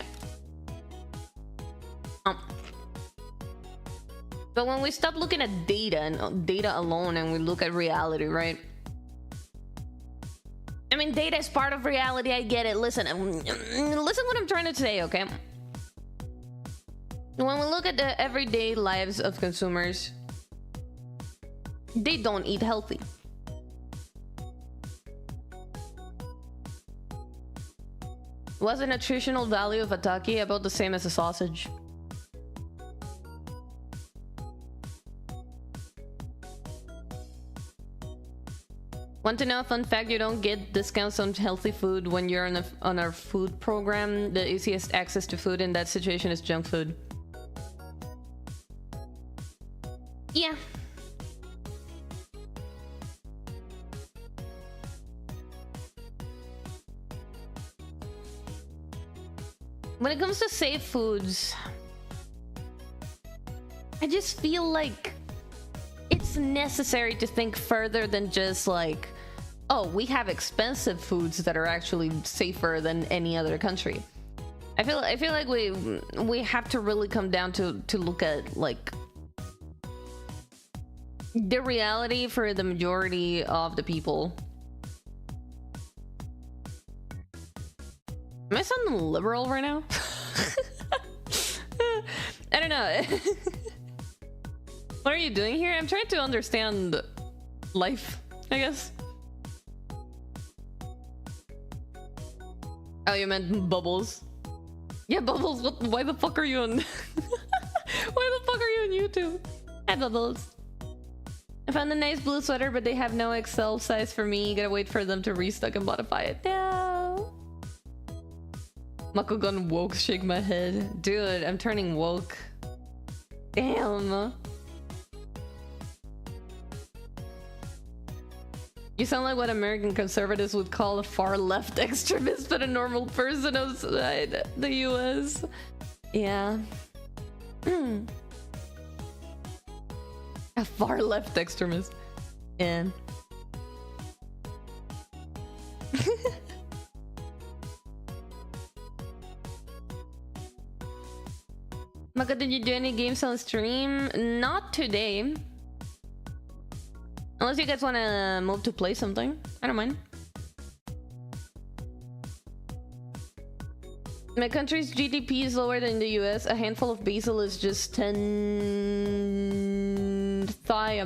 But when we stop looking at data and data alone and we look at reality, right? I mean, data is part of reality. I get it. Listen what I'm trying to say, okay? When we look at the everyday lives of consumers, they don't eat healthy. Was the nutritional value of a taki about the same as a sausage? Want to know a fun fact? You don't get discounts on healthy food when you're on our food program. The easiest access to food in that situation is junk food. Yeah. When it comes to safe foods, I just feel like it's necessary to think further than just like, oh, we have expensive foods that are actually safer than any other country. I feel like we have to really come down to look at like the reality for the majority of the people. Am I sounding liberal right now? I don't know. What are you doing here? I'm trying to understand life, I guess. Oh, you meant Bubbles? Yeah, Bubbles, why the fuck are you on... Why the fuck are you on YouTube? Hi, Bubbles. I found a nice blue sweater, but they have no XL size for me. Gotta wait for them to restock and modify it. No. Mako gone woke, shake my head. Dude, I'm turning woke. Damn. You sound like what American conservatives would call a far-left extremist, but a normal person outside the US. Yeah. A far-left extremist. Yeah. Mako, did you do any games on stream? Not today. Unless you guys want to move to play something. I don't mind. My country's GDP is lower than the US. A handful of basil is just 10 Thai,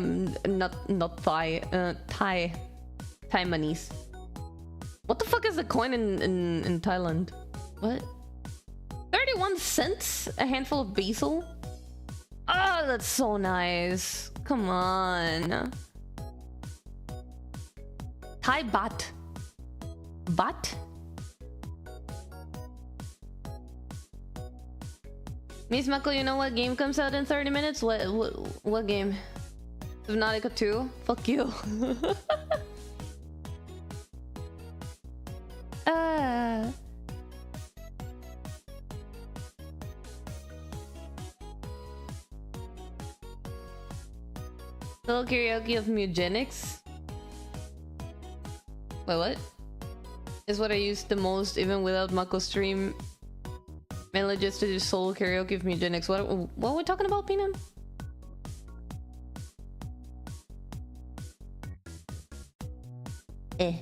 Thai monies. What the fuck is the coin in Thailand? What? 31 cents? A handful of basil? Oh, that's so nice. Come on. Thai baht. Baht? Miss Mako, you know what game comes out in 30 minutes? What game? Subnautica 2? Fuck you. Little karaoke of eugenics? Wait, what? Is what I use the most even without Mako stream. Mainly just to do solo karaoke of eugenics. What are we talking about, Pina? I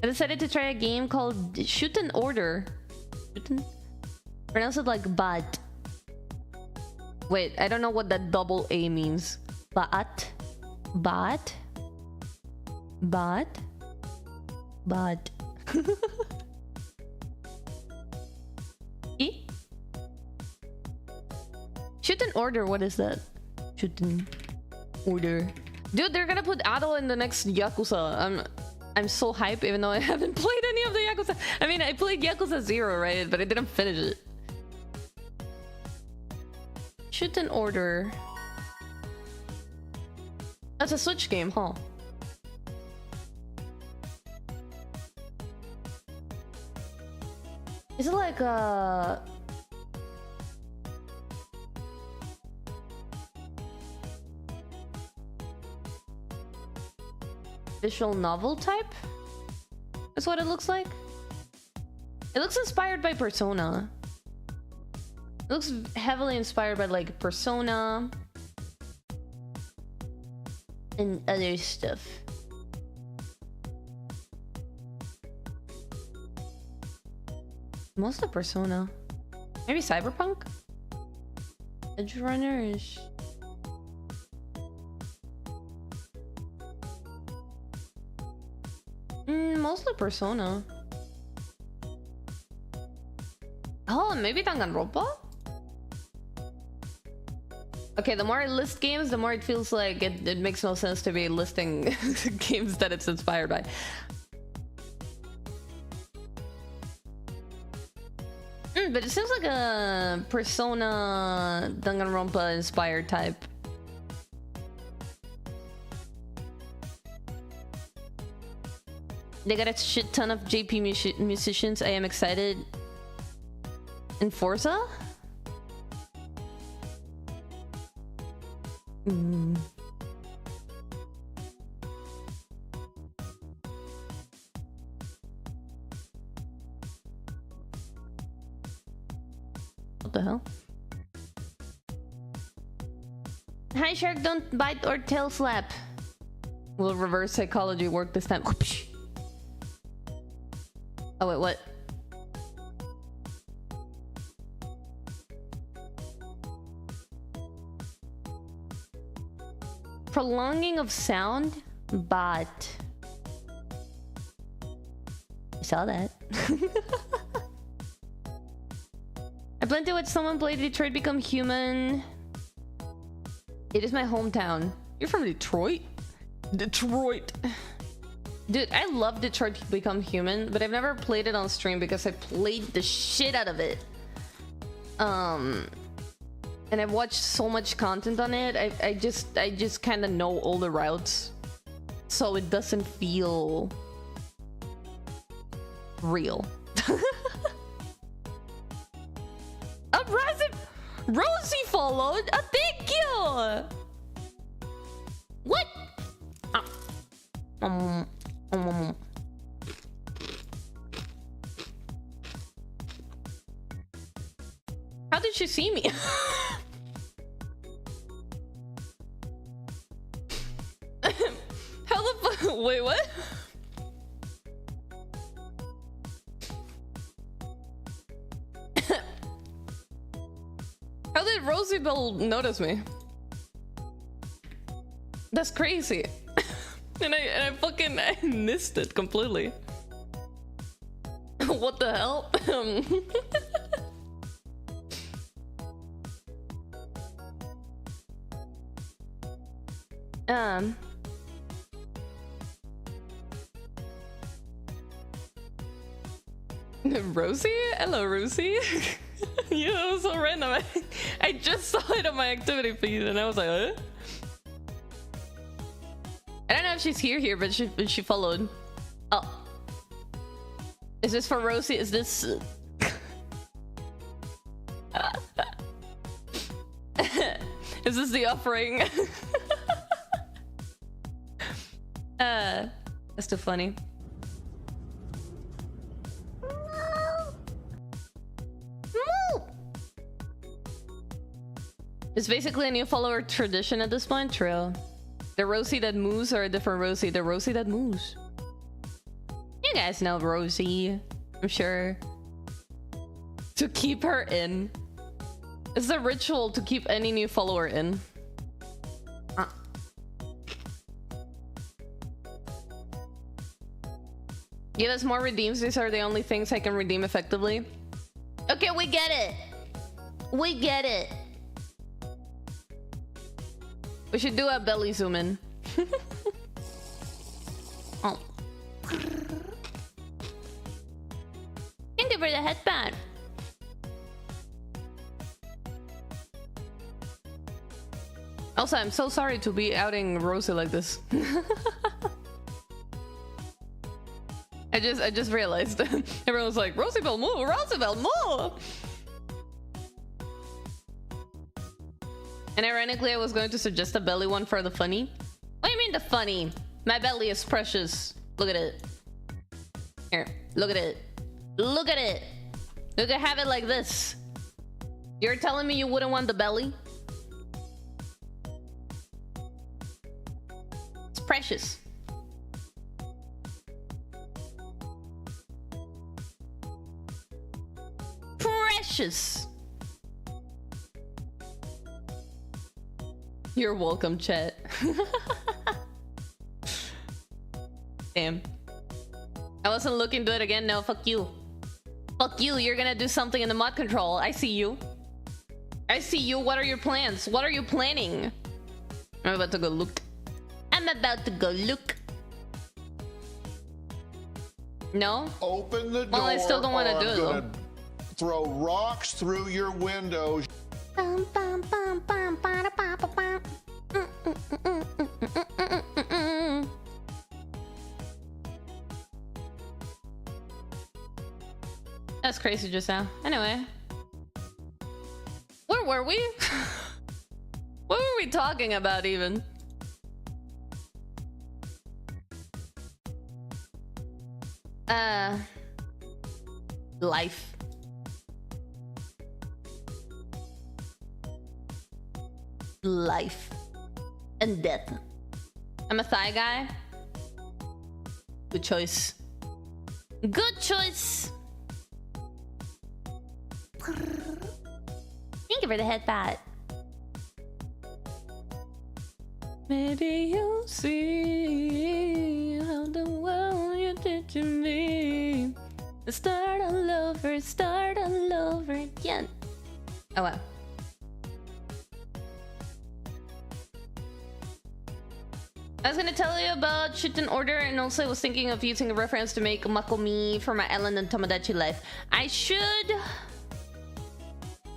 decided to try a game called Shoot and Order. Pronounce it like bat. Wait, I don't know what that double A means. Bat? Bat? Bat? Bat? E? Shoot and Order, what is that? Shoot and Order. Dude, they're gonna put Ado in the next Yakuza. I'm so hyped, even though I haven't played any of the Yakuza. I mean, I played Yakuza 0, right? But I didn't finish it. Shoot and Order. That's a Switch game, huh? Is it like a... visual novel type? That's what it looks like. It looks inspired by Persona. It looks heavily inspired by like Persona and other stuff. Mostly Persona. Maybe Cyberpunk? Edge Runners. Mostly Persona. Oh, maybe Danganronpa? Okay, the more I list games, the more it feels like it makes no sense to be listing games that it's inspired by. But it seems like a Persona Danganronpa inspired type. They got a shit ton of JP musicians. I am excited. And Forza? What the hell? Hi, shark, don't bite or tail slap. Will reverse psychology work this time? Oh, wait, what? Prolonging of sound, but... I saw that. I plan to watch someone play Detroit Become Human. It is my hometown. You're from Detroit? Detroit. Dude, I love Detroit Become Human, but I've never played it on stream because I played the shit out of it. And I've watched so much content on it. I just kind of know all the routes, so it doesn't feel real. Rosie followed. Thank you. What? How did she see me? How the fuck? Wait, what? How did Rosie Bell notice me? That's crazy. and I fucking missed it completely. What the hell? Rosie? Hello, Rosie. Yeah, it was so random. I just saw it on my activity feed and I was like, huh? I don't know if she's here, but she followed. Oh. Is this for Rosie? Is this... Is this the offering? That's too funny. It's basically a new follower tradition at this point. True. The Rosie that moves or a different Rosie? The Rosie that moves. You guys know Rosie, I'm sure. To keep her in. It's a ritual to keep any new follower in. Give us more redeems. These are the only things I can redeem effectively. Okay, we get it. We get it. We should do a belly zoom in. Oh. Thank you for the headband. Also, I'm so sorry to be outing Rosie like this. I just realized. Everyone was like, Roosevelt move, Roosevelt move. And ironically, I was going to suggest a belly one for the funny. What do you mean the funny? My belly is precious. Look at it. Here, look at it. Look at it. You can have it like this. You're telling me you wouldn't want the belly? It's precious. Precious. You're welcome, chat. Damn. I wasn't looking to it again. No, fuck you. Fuck you. You're gonna do something in the mod control. I see you. I see you. What are your plans? What are you planning? I'm about to go look. I'm about to go look. No? Open the door. Well, I still don't want to do it though. Throw rocks through your windows. That's crazy just now. Anyway. Where were we? What were we talking about even? Life. Life. and death. I'm a thigh guy. Good choice. Good choice. Thank you for the headbutt. Maybe you'll see how the world you did to me. Start all over again. Oh wow. I was gonna tell you about Shitten Order, and also I was thinking of using a reference to make Mako me for my Ellen and Tomodachi life. I should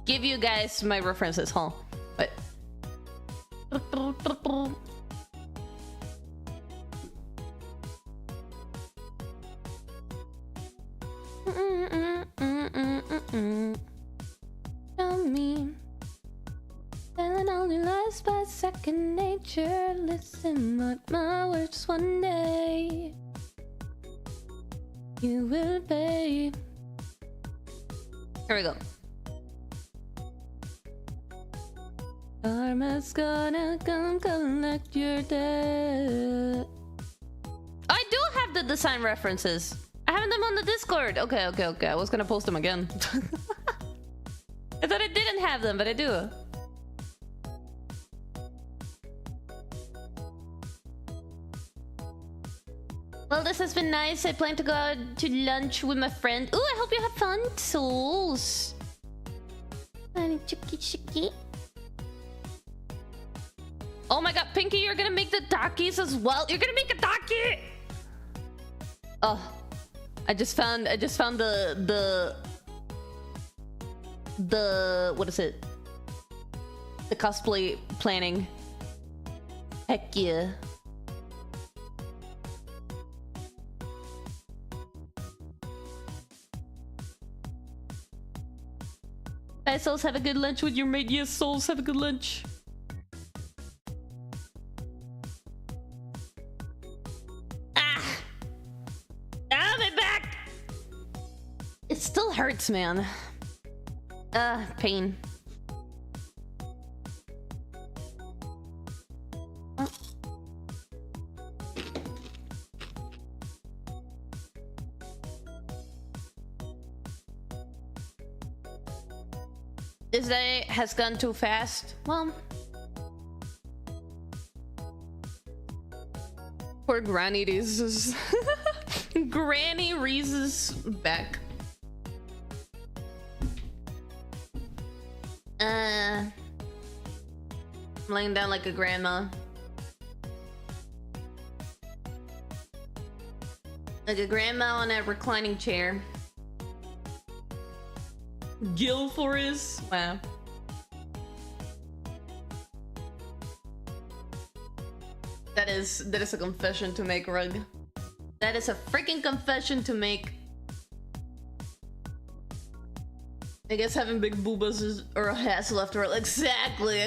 give you guys my references, huh? But tell me, and only lies by second nature. Listen, mark my words, one day you will pay. Here we go. Karma's gonna come collect your debt. I do have the design references. I have them on the Discord. Okay. I was gonna post them again. I thought I didn't have them, but I do. Well, this has been nice. I plan to go out to lunch with my friend. Ooh, I hope you have fun, souls. Oh my god, Pinky, you're gonna make the Takis as well. You're gonna make a Taki! Oh, I just found the what is it? The cosplay planning. Heck yeah. Bye, souls. Have a good lunch with your mate. Yes, souls. Have a good lunch. My back! It still hurts, man. Pain. This day has gone too fast. Well, poor Granny Reese's. Granny Reese's back. I'm laying down like a grandma. Like a grandma on a reclining chair. Gilforest. Wow. That is a confession to make, Rug. That is a freaking confession to make. I guess having big boobas is or a hassle after all. Exactly.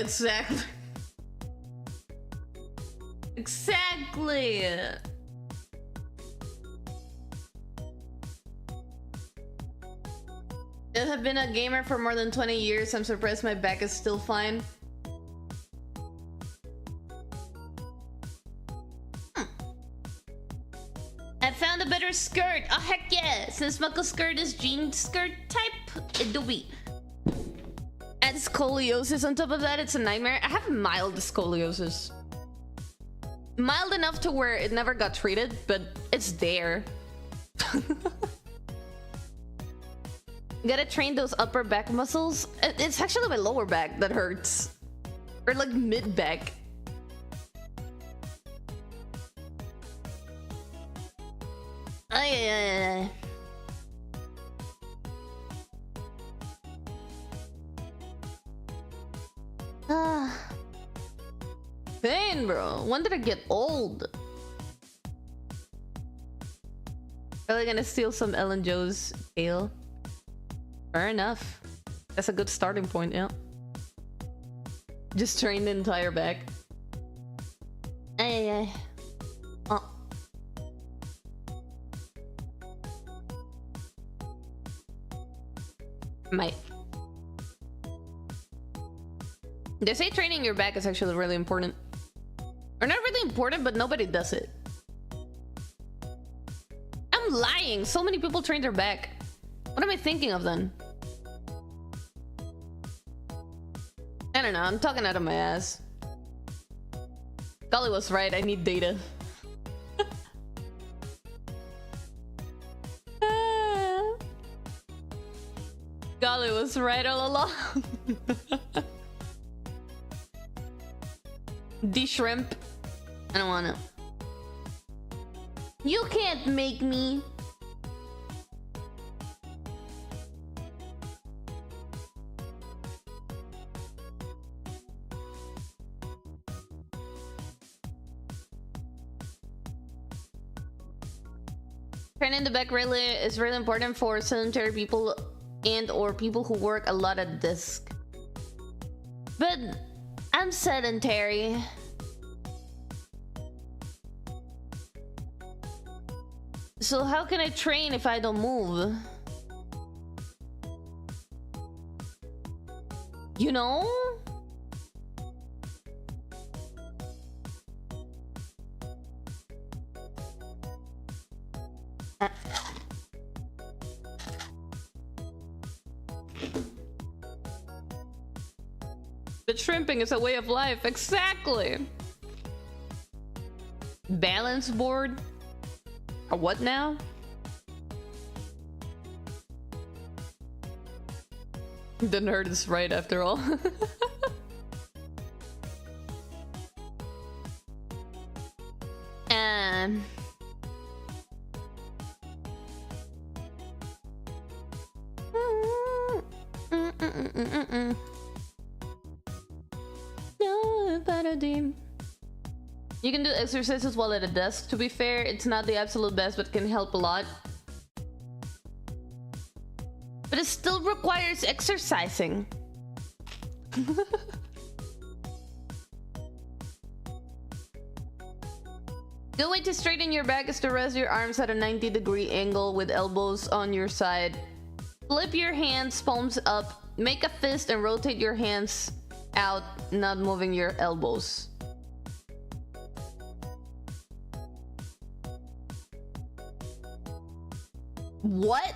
I have been a gamer for more than 20 years. I'm surprised my back is still fine. I found a better skirt. Oh heck yeah! Since Mako's skirt is jean skirt type, it do be. Add scoliosis on top of that, it's a nightmare. I have mild scoliosis. Mild enough to where it never got treated, but it's there. Gotta train those upper back muscles. It's actually my lower back that hurts. Or like mid back. Ay. Pain, bro. When did I get old? Probably gonna steal some Ellen Joe's tail. Fair enough. That's a good starting point, yeah. Just train the entire back. Ay. Might. They say training your back is actually really important. important, but nobody does it. I'm lying. So many people train their back. What am I thinking of then? I don't know. I'm talking out of my ass. Golly was right. I need data. Golly was right all along. The shrimp. I don't want it. You can't make me. Training the back really is really important for sedentary people and or people who work a lot at desk. But I'm sedentary. So how can I train if I don't move? You know? But shrimping is a way of life. Exactly. Balance board? A what now? The nerd is right after all. And you can do exercises while at a desk. To be fair, it's not the absolute best, but can help a lot. But it still requires exercising. Good way to straighten your back is to rest your arms at a 90-degree angle with elbows on your side. Flip your hands, palms up, make a fist and rotate your hands out, not moving your elbows. What?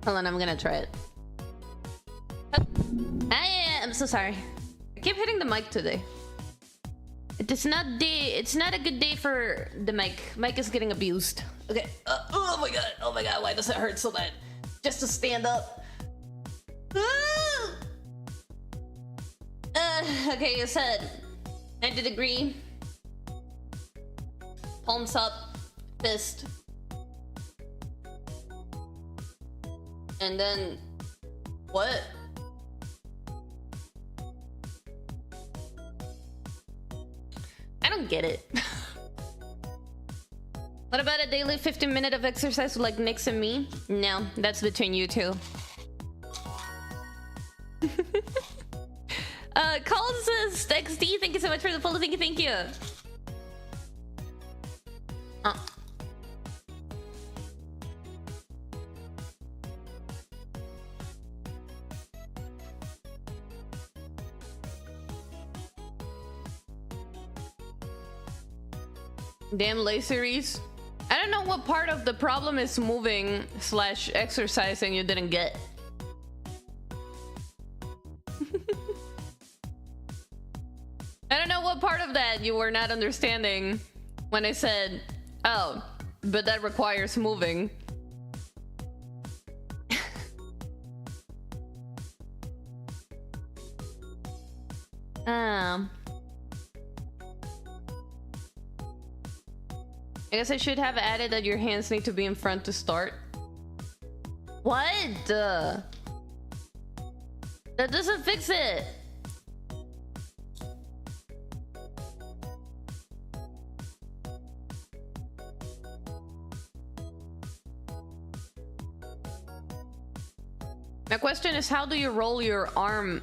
Hold on, I'm gonna try it. I'm so sorry. I keep hitting the mic today. It's not a good day for the mic. Mic is getting abused. Okay. Oh my god, why does it hurt so bad? Just to stand up. Okay, you said 90-degree. Palms up, fist. And then what? I don't get it. What about a daily 15-minute of exercise like Nix and me? No, that's between you two. Calls says XD, thank you so much for the follow. Thank you. Damn laceries. I don't know what part of the problem is moving / exercising you didn't get. I don't know what part of that you were not understanding when I said, oh, but that requires moving. I guess I should have added that your hands need to be in front to start. What? That doesn't fix it. My question is, how do you roll your arm,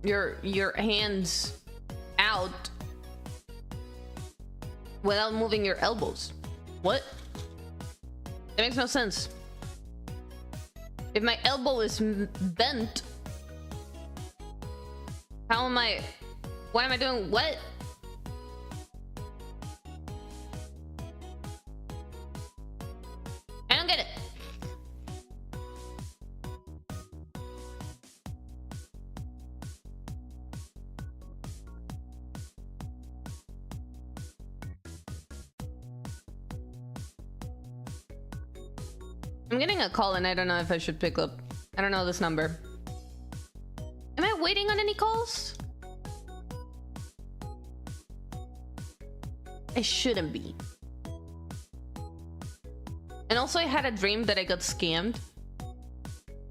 your hands out without moving your elbows? What? It makes no sense. If my elbow is bent, how am I... Why am I doing what? I don't get it. I'm getting a call and I don't know if I should pick up. I don't know this number. Am I waiting on any calls? I shouldn't be. And also I had a dream that I got scammed.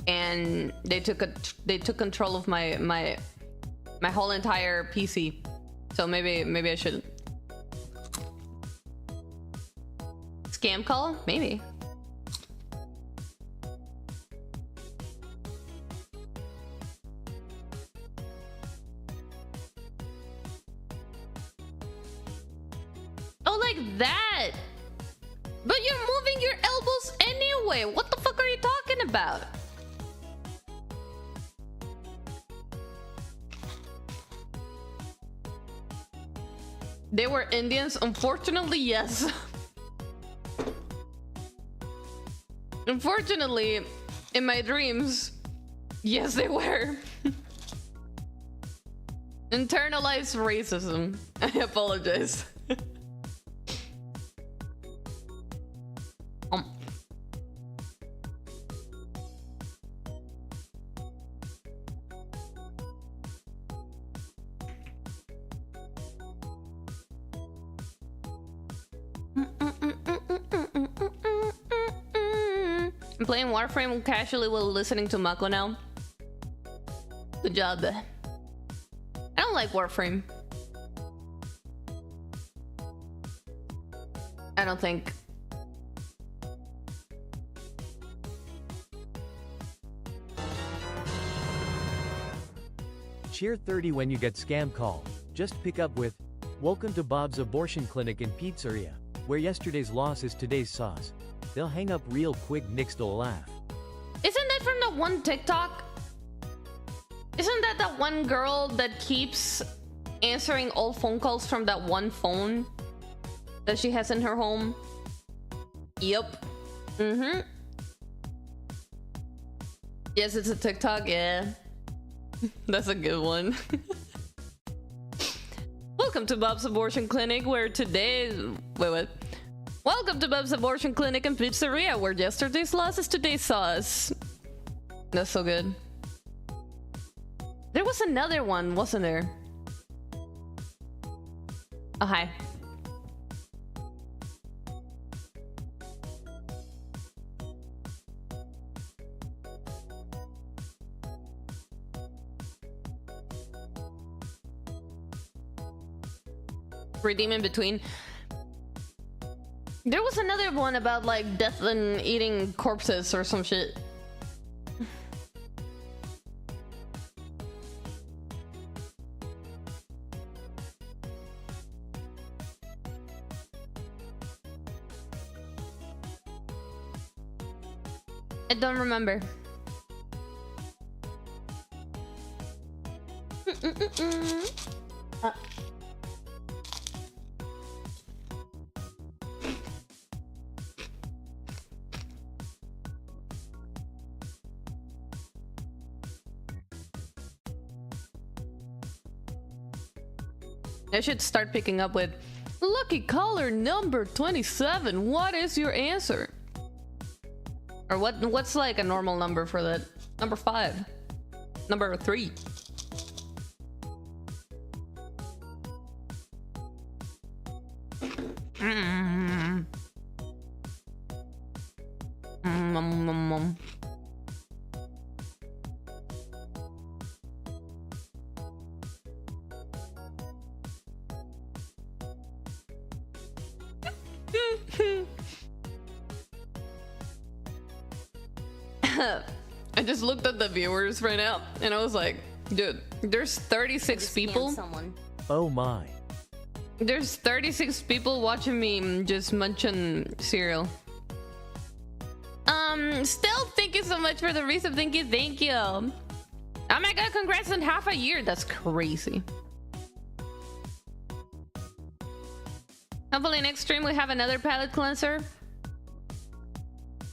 And they took control of my whole entire PC. So maybe I shouldn't. Scam call? Maybe. Oh, like that. But you're moving your elbows anyway. What the fuck are you talking about? They were Indians? Unfortunately, yes. Unfortunately, in my dreams, yes, they were. Internalized racism. I apologize. I'm playing Warframe casually while listening to Mako now. Good job. I don't like Warframe. I don't think. Cheer 30 when you get scam call. Just pick up with, "Welcome to Bob's Abortion Clinic and Pizzeria, where yesterday's loss is today's sauce." They'll hang up real quick. Next they'll laugh. Isn't that from that one TikTok? Isn't that that one girl that keeps answering all phone calls from that one phone that she has in her home? Yep. Mm-hmm. Yes, it's a TikTok, yeah. That's a good one. Welcome to Bob's Abortion Clinic, where today... Wait. Welcome to Bob's Abortion Clinic and Pizzeria, where yesterday's loss is today's sauce. That's so good. There was another one, wasn't there? Oh, hi. Redeem in between. There was another one about like death and eating corpses or some shit. I don't remember. I should start picking up with lucky caller number 27. What is your answer? Or what's like a normal number for that? Number 5. Number 3. I just looked at the viewers right now and I was like, dude, there's 36 people. Oh my. There's 36 people watching me just munching cereal. Still, thank you so much for the resub. Thank you, thank you. Oh my god, congrats on half a year. That's crazy. Hopefully next stream we have another palette cleanser.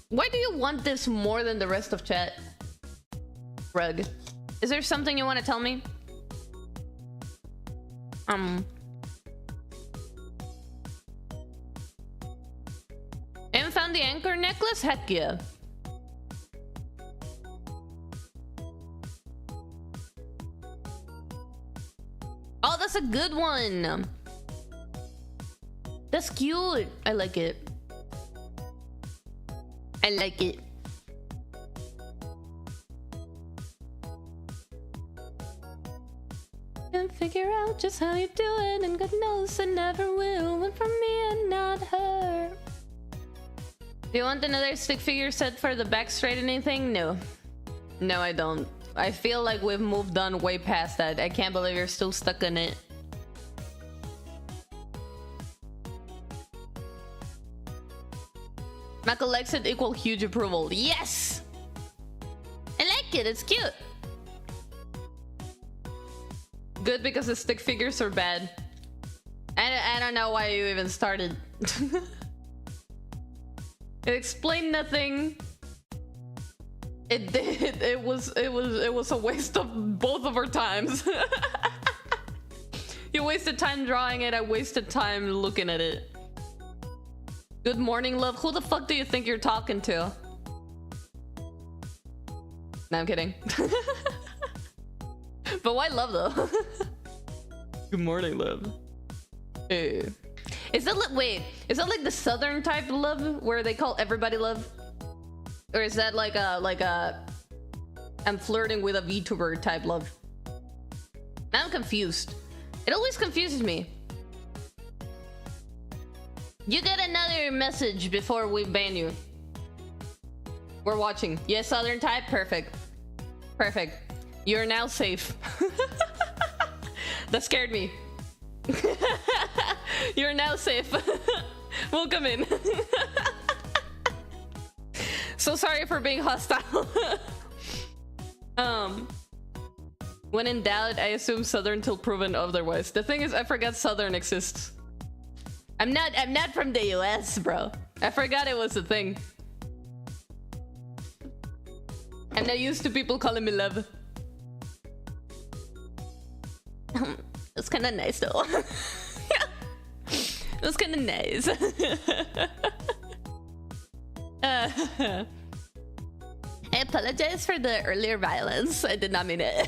Why do you want this more than the rest of chat? Rug. Is there something you want to tell me? Haven't found the anchor necklace? Heck yeah. Oh, that's a good one. That's cute. I like it. I like it. Can't figure out just how you do it, and God knows I never will. One from me and not her. Do you want another stick figure set for the back straightening thing? No. No, I don't. I feel like we've moved on way past that. I can't believe you're still stuck in it. Mako likes it equal huge approval. Yes! I like it, it's cute. Good because the stick figures are bad. I don't know why you even started. It explained nothing. It did. It was a waste of both of our times. You wasted time drawing it, I wasted time looking at it. Good morning, love. Who the fuck do you think you're talking to? No, I'm kidding. But why love though? Good morning, love. Hey. Is that wait? Is that like the southern type love where they call everybody love, or is that like a I'm flirting with a VTuber type love? I'm confused. It always confuses me. You get another message before we ban you. We're watching. Yes, southern type. Perfect. Perfect. You're now safe. That scared me. You're now safe. Welcome in. So sorry for being hostile. When in doubt, I assume southern till proven otherwise. The thing is, I forgot southern exists. I'm not from the US, bro. I forgot it was a thing. I'm not used to people calling me love. It's kind of nice though. It was kind of nice. I apologize for the earlier violence. I did not mean it.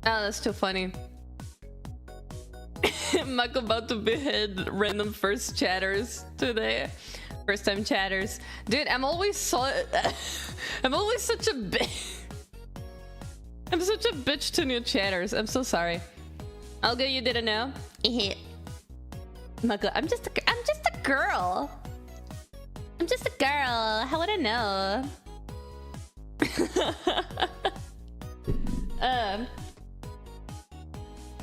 Oh, that's too funny. Mako about to behead random first chatters today. First time chatters. Dude, I'm always such a bitch. I'm such a bitch to new chatters. I'm so sorry. Olga, you didn't know? Mako, I'm just a girl. I'm just a girl. How would I know?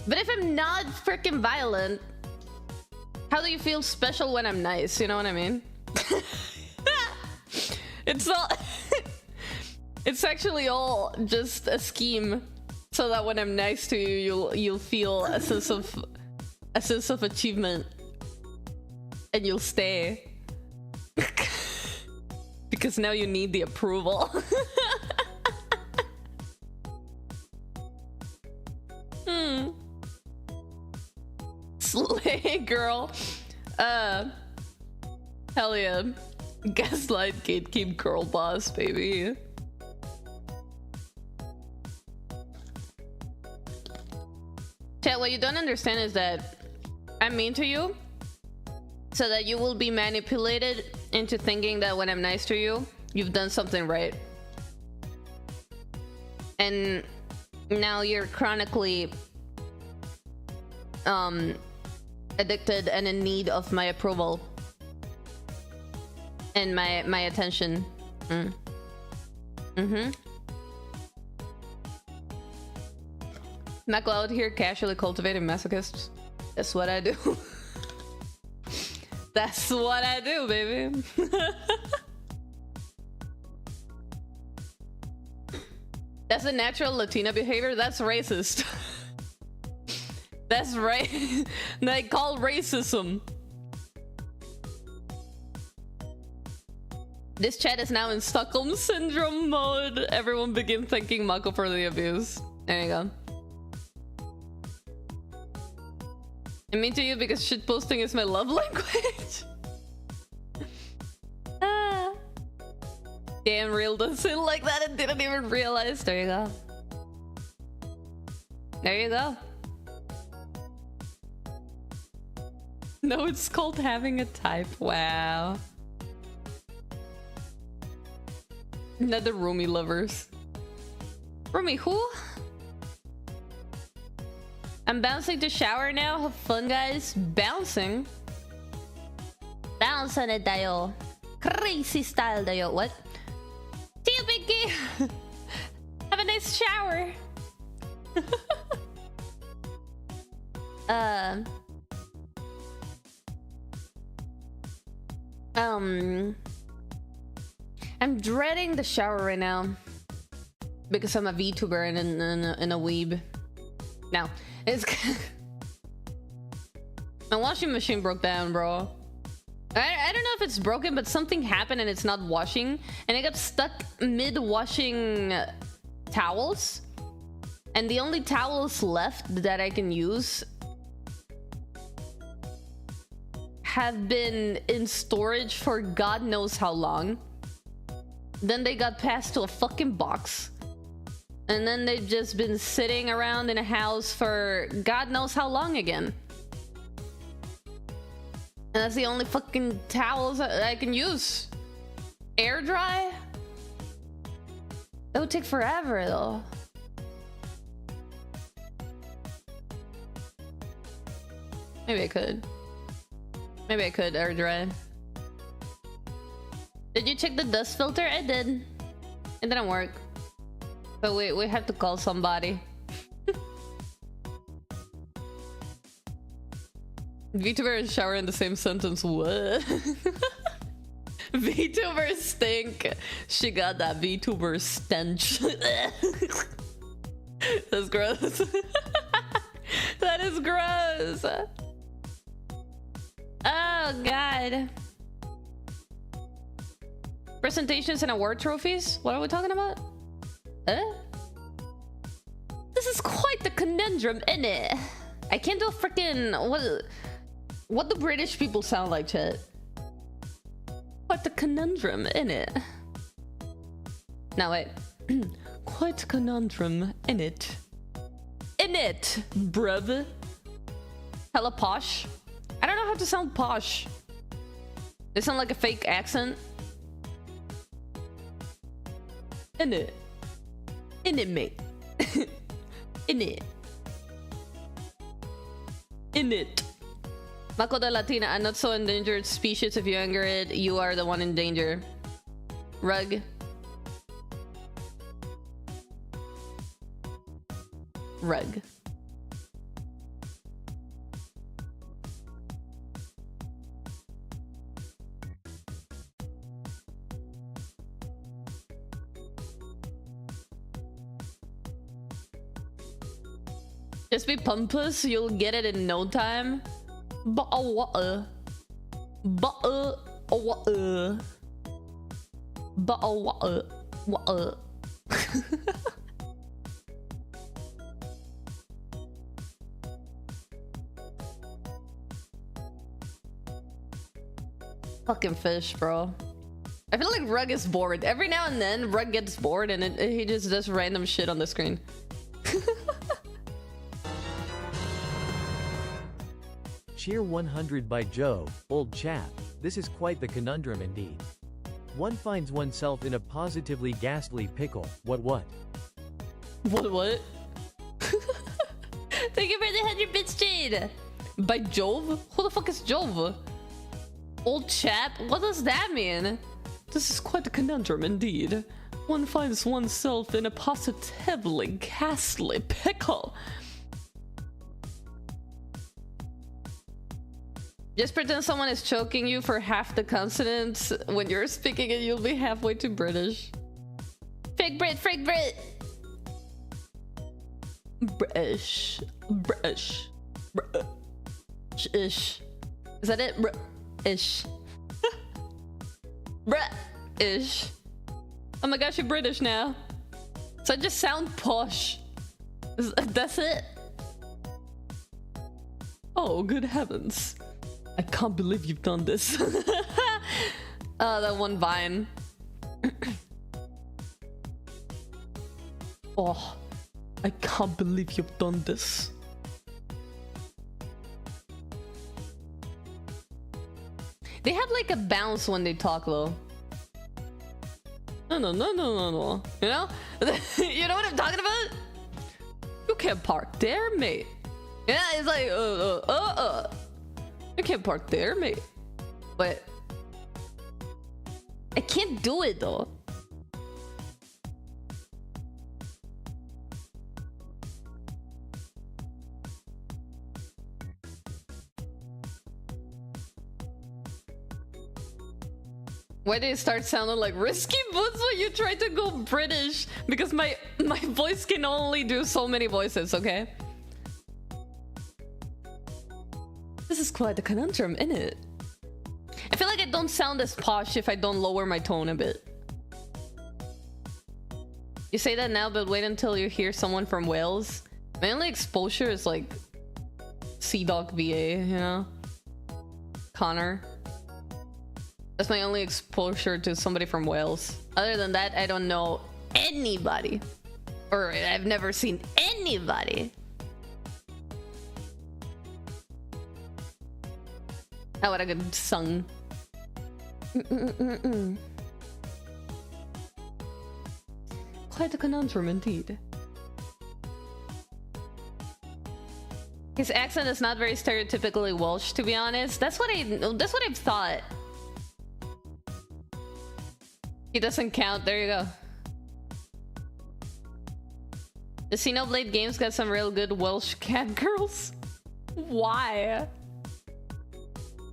But if I'm not freaking violent, how do you feel special when I'm nice? You know what I mean? It's all it's actually all just a scheme so that when I'm nice to you, you'll feel a sense of achievement and you'll stay. Because now you need the approval. Slay, girl. Hell yeah. Gaslight, gatekeep, girl boss, baby. Chat, what you don't understand is that I'm mean to you so that you will be manipulated into thinking that when I'm nice to you, you've done something right. And now you're chronically addicted and in need of my approval. and my attention. Mako out here casually cultivating masochists. That's what I do. That's what I do, baby. That's a natural Latina behavior. That's racist. That's right. They call racism. This chat is now in Stockholm Syndrome mode. Everyone begin thanking Mako for the abuse. There you go. I mean to you because shitposting is my love language. Ah. Damn, real doesn't like that and didn't even realize. There you go. There you go. No, it's called having a type. Wow. Another Rumi lovers. Rumi who? I'm bouncing to shower now. Have fun, guys. Bouncing. Bouncing it, dayo. Crazy style, dayo. What? See you, Pinky. Have a nice shower. I'm dreading the shower right now because I'm a VTuber and a weeb. Now, it's my washing machine broke down, bro. I don't know if it's broken, but something happened and it's not washing, and it got stuck mid washing towels, and the only towels left that I can use have been in storage for God knows how long. Then they got passed to a fucking box. And then they've just been sitting around in a house for God knows how long again. And that's the only fucking towels I can use. Air dry? That would take forever though. Maybe I could. Maybe I could air dry. Did you check the dust filter? I did. It didn't work. But we have to call somebody. VTuber and shower in the same sentence. What? VTubers stink. She got that VTuber stench. That's gross. That is gross. Oh god. Presentations and award trophies? What are we talking about? This is quite the conundrum, innit? I can't do a freaking what do British people sound like, chat? Quite the conundrum, innit? Now wait. Quite a conundrum, innit? Innit, bruv. Hella posh. I don't know how to sound posh. They sound like a fake accent. Innit. Innit, mate. Innit. Innit. Mako de Latina, I'm not so endangered species. If you anger it, you are the one in danger. Rug. Rug. Just be pompous, you'll get it in no time. Fucking fish, bro. I feel like Rug is bored. Every now and then, Rug gets bored and he just does random shit on the screen. Cheer 100 by Joe, old chap. This is quite the conundrum indeed. One finds oneself in a positively ghastly pickle. What? What? Thank you for the 100 bits, Jade. By Jove? Who the fuck is Jove? Old chap? What does that mean? This is quite a conundrum indeed. One finds oneself in a positively ghastly pickle. Just pretend someone is choking you for half the consonants when you're speaking and you'll be halfway to British. Fake Brit, fake Brit! British. British. British. Is that it? British. British. Oh my gosh, you're British now. So I just sound posh. That's it. Oh, good heavens. I can't believe you've done this. That one vine. Oh, I can't believe you've done this. They have like a bounce when they talk though. No. You know? You know what I'm talking about? You can't park there, mate. Yeah, it's like, You can't park there, mate. But I can't do it though. Why did it start sounding like Risky Boots when you try to go British? Because my voice can only do so many voices, okay? This is quite a conundrum, isn't it? I feel like I don't sound as posh if I don't lower my tone a bit. You say that now, but wait until you hear someone from Wales. My only exposure is like Sea-Dog VA, you know? Connor. That's my only exposure to somebody from Wales. Other than that, I don't know anybody. Or I've never seen anybody. How would I get sung? Quite a conundrum indeed. His accent is not very stereotypically Welsh, to be honest. That's what I've thought. He doesn't count. There you go. The Xenoblade games got some real good Welsh cat girls. Why?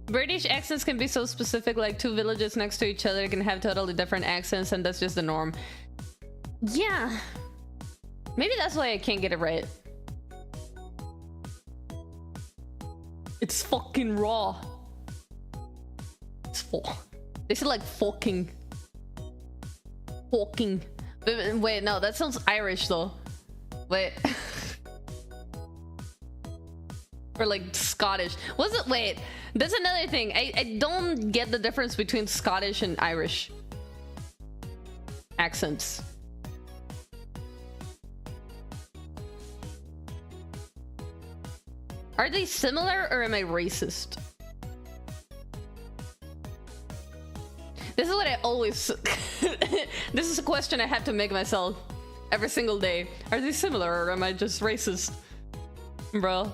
British accents can be so specific, like two villages next to each other can have totally different accents, and that's just the norm. Yeah. Maybe that's why I can't get it right. It's fucking raw. It's full. They say like fucking. Fucking. Wait, no, that sounds Irish though. Wait. Or like Scottish. Was it? Wait, that's another thing. I don't get the difference between Scottish and Irish accents. Are they similar or am I racist? This is what I always... This is a question I have to make myself every single day. Are they similar or am I just racist? Bro.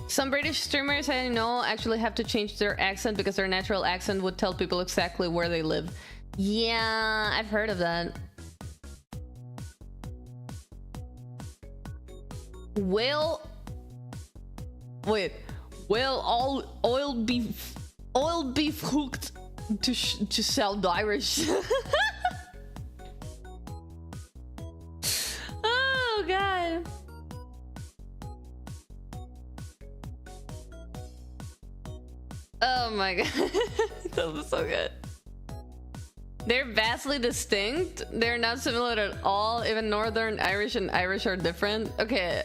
Some British streamers I know actually have to change their accent because their natural accent would tell people exactly where they live. Yeah, I've heard of that. Will... Wait. Will all oil beef hooked to sound Irish? Oh god. Oh my god. That was so good. They're vastly distinct. They're not similar at all. Even Northern Irish and Irish are different. Okay,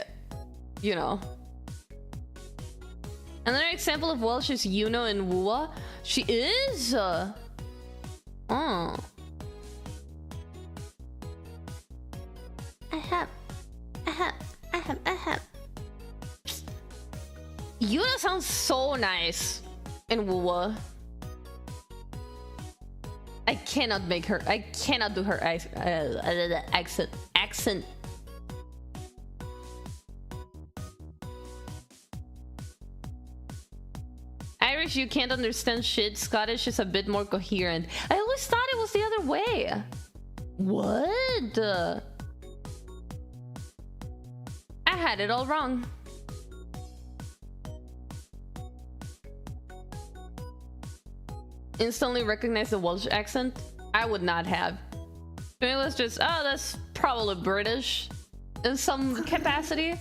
you know. Another example of Welsh is Yuno and Wua. She is? Oh. I have. Yuna sounds so nice in Wua. I cannot make her. I cannot do her accent. Irish, you can't understand shit. Scottish is a bit more coherent. I always thought it was the other way. What? I had it all wrong. Instantly recognize the Welsh accent? I would not have. It was just, oh, that's probably British in some capacity.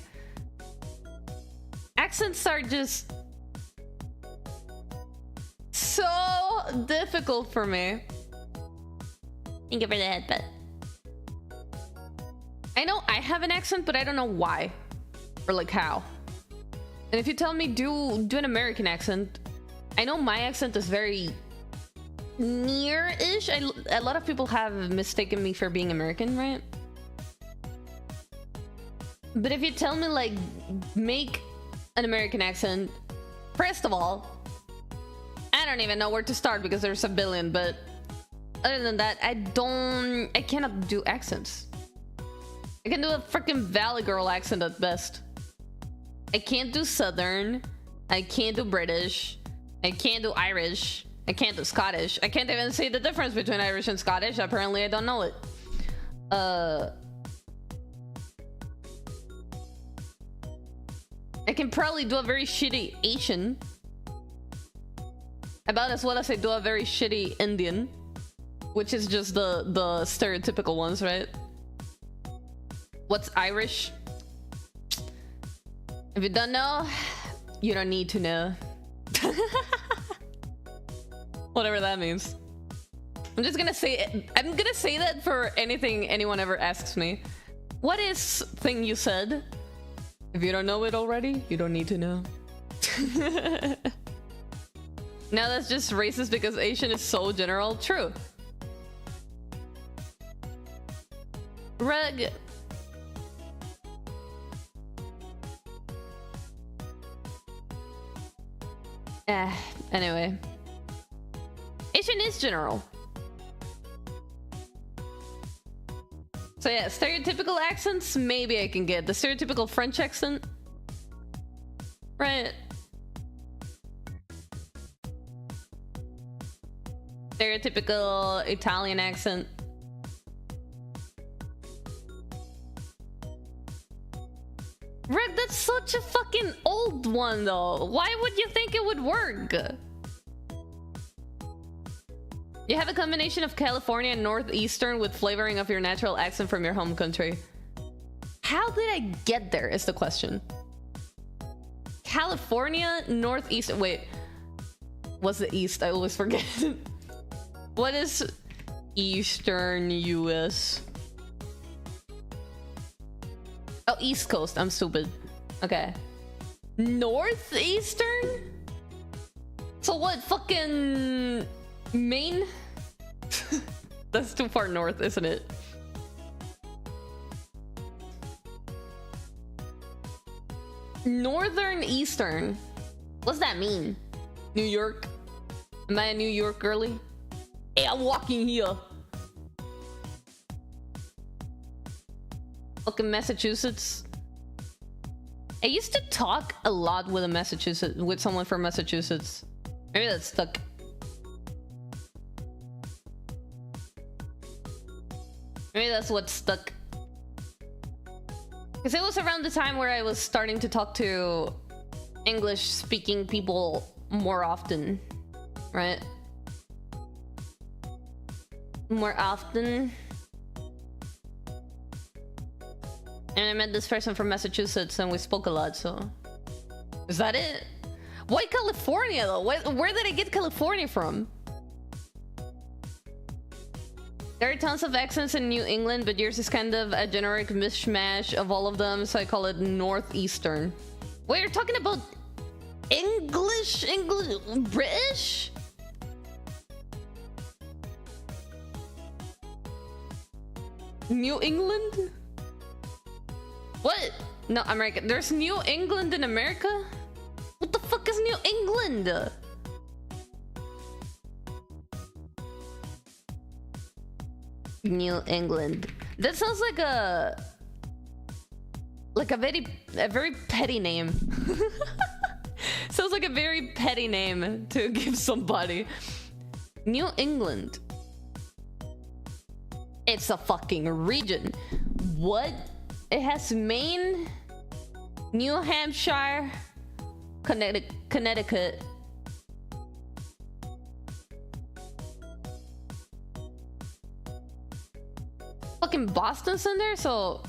Accents are just so difficult for me. Thank you for the headbutt. I know I have an accent, but I don't know why or like how. And if you tell me do an American accent, I know my accent is very near-ish. A lot of people have mistaken me for being American, right? But if you tell me like make an American accent, first of all, I don't even know where to start because there's a billion, but other than that, I cannot do accents. I can do a freaking Valley Girl accent at best. I can't do Southern. I can't do British. I can't do Irish. I can't do Scottish. I can't even see the difference between Irish and Scottish. Apparently, I don't know it. I can probably do a very shitty Asian. About as well as I do a very shitty Indian. Which is just the stereotypical ones, right? What's Irish? If you don't know, you don't need to know. Whatever that means. I'm just gonna say it. I'm gonna say that for anything anyone ever asks me. What is thing you said? If you don't know it already, you don't need to know. Now that's just racist because Asian is so general. True. Reg. Anyway. Asian is general. So yeah, stereotypical accents, maybe I can get. The stereotypical French accent. Right. Stereotypical Italian accent. Rick, that's such a fucking old one though. Why would you think it would work? You have a combination of California and Northeastern with flavoring of your natural accent from your home country. How did I get there is the question. California, Northeast. Wait. What's the East? I always forget. What is Eastern US? Oh, East Coast. I'm stupid. Okay. Northeastern? So what? Fucking Maine? That's too far north, isn't it? Northern Eastern. What's that mean? New York? Am I a New York girly? Hey, I'm walking here. Fucking Massachusetts. I used to talk a lot with someone from Massachusetts. Maybe that's stuck. Maybe that's what's stuck. Because it was around the time where I was starting to talk to English-speaking people more often, right? More often. And I met this person from Massachusetts and we spoke a lot, so... Is that it? Why California, though? Where did I get California from? There are tons of accents in New England, but yours is kind of a generic mishmash of all of them, so I call it Northeastern. Wait, you're talking about English? British? New England? What? No, America. There's New England in America? What the fuck is New England? New England. That sounds like a very petty name. Sounds like a very petty name to give somebody. New England. It's a fucking region. What? It has Maine, New Hampshire, Connecticut. Fucking Boston's in there, so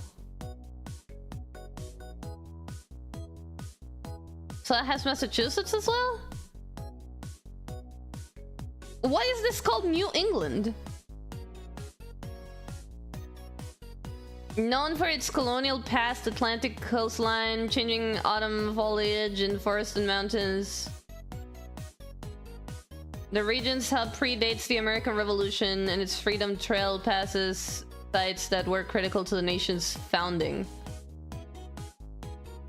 that has Massachusetts as well? Why is this called New England? Known for its colonial past, Atlantic coastline, changing autumn foliage, and forests and mountains. The region's hub predates the American Revolution, and its Freedom Trail passes sites that were critical to the nation's founding.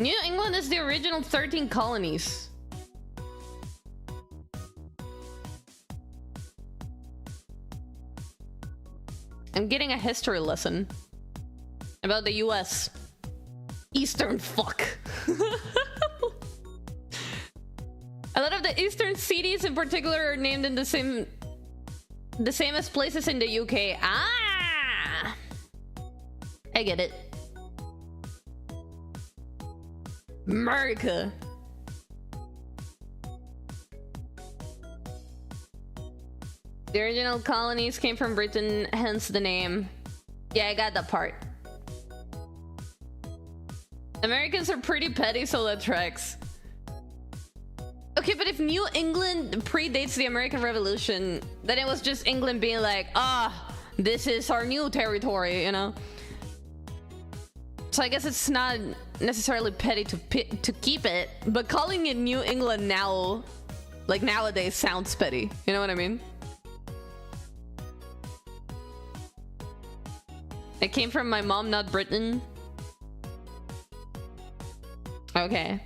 New England is the original 13 colonies. I'm getting a history lesson about the US. Eastern fuck. A lot of the eastern cities in particular are named in the same as places in the UK. Ah! I get it. America. The original colonies came from Britain, hence the name. Yeah, I got that part. Americans are pretty petty, so that tracks. Okay, but if New England predates the American Revolution, then it was just England being like, this is our new territory, you know? So I guess it's not necessarily petty to keep it, but calling it New England now, like nowadays, sounds petty. You know what I mean? It came from my mom, not Britain. Okay.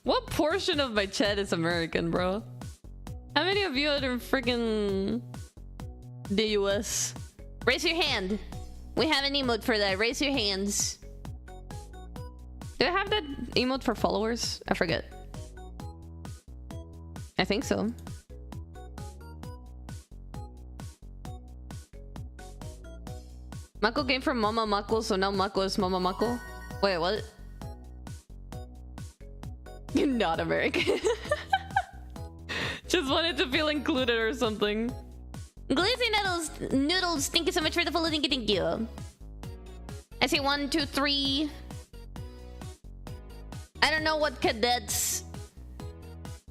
What portion of my chat is American, bro? How many of you are in freaking the US? Raise your hand. We have an emote for that. Raise your hands. Do I have that emote for followers? I forget. I think so. Mako came from Mama Mako, so now Mako is Mama Mako. Wait, what? You're not American. Just wanted to feel included or something. Glizzy noodles, thank you so much for the follow. Thank you. I say 1, 2, 3. I don't know what cadets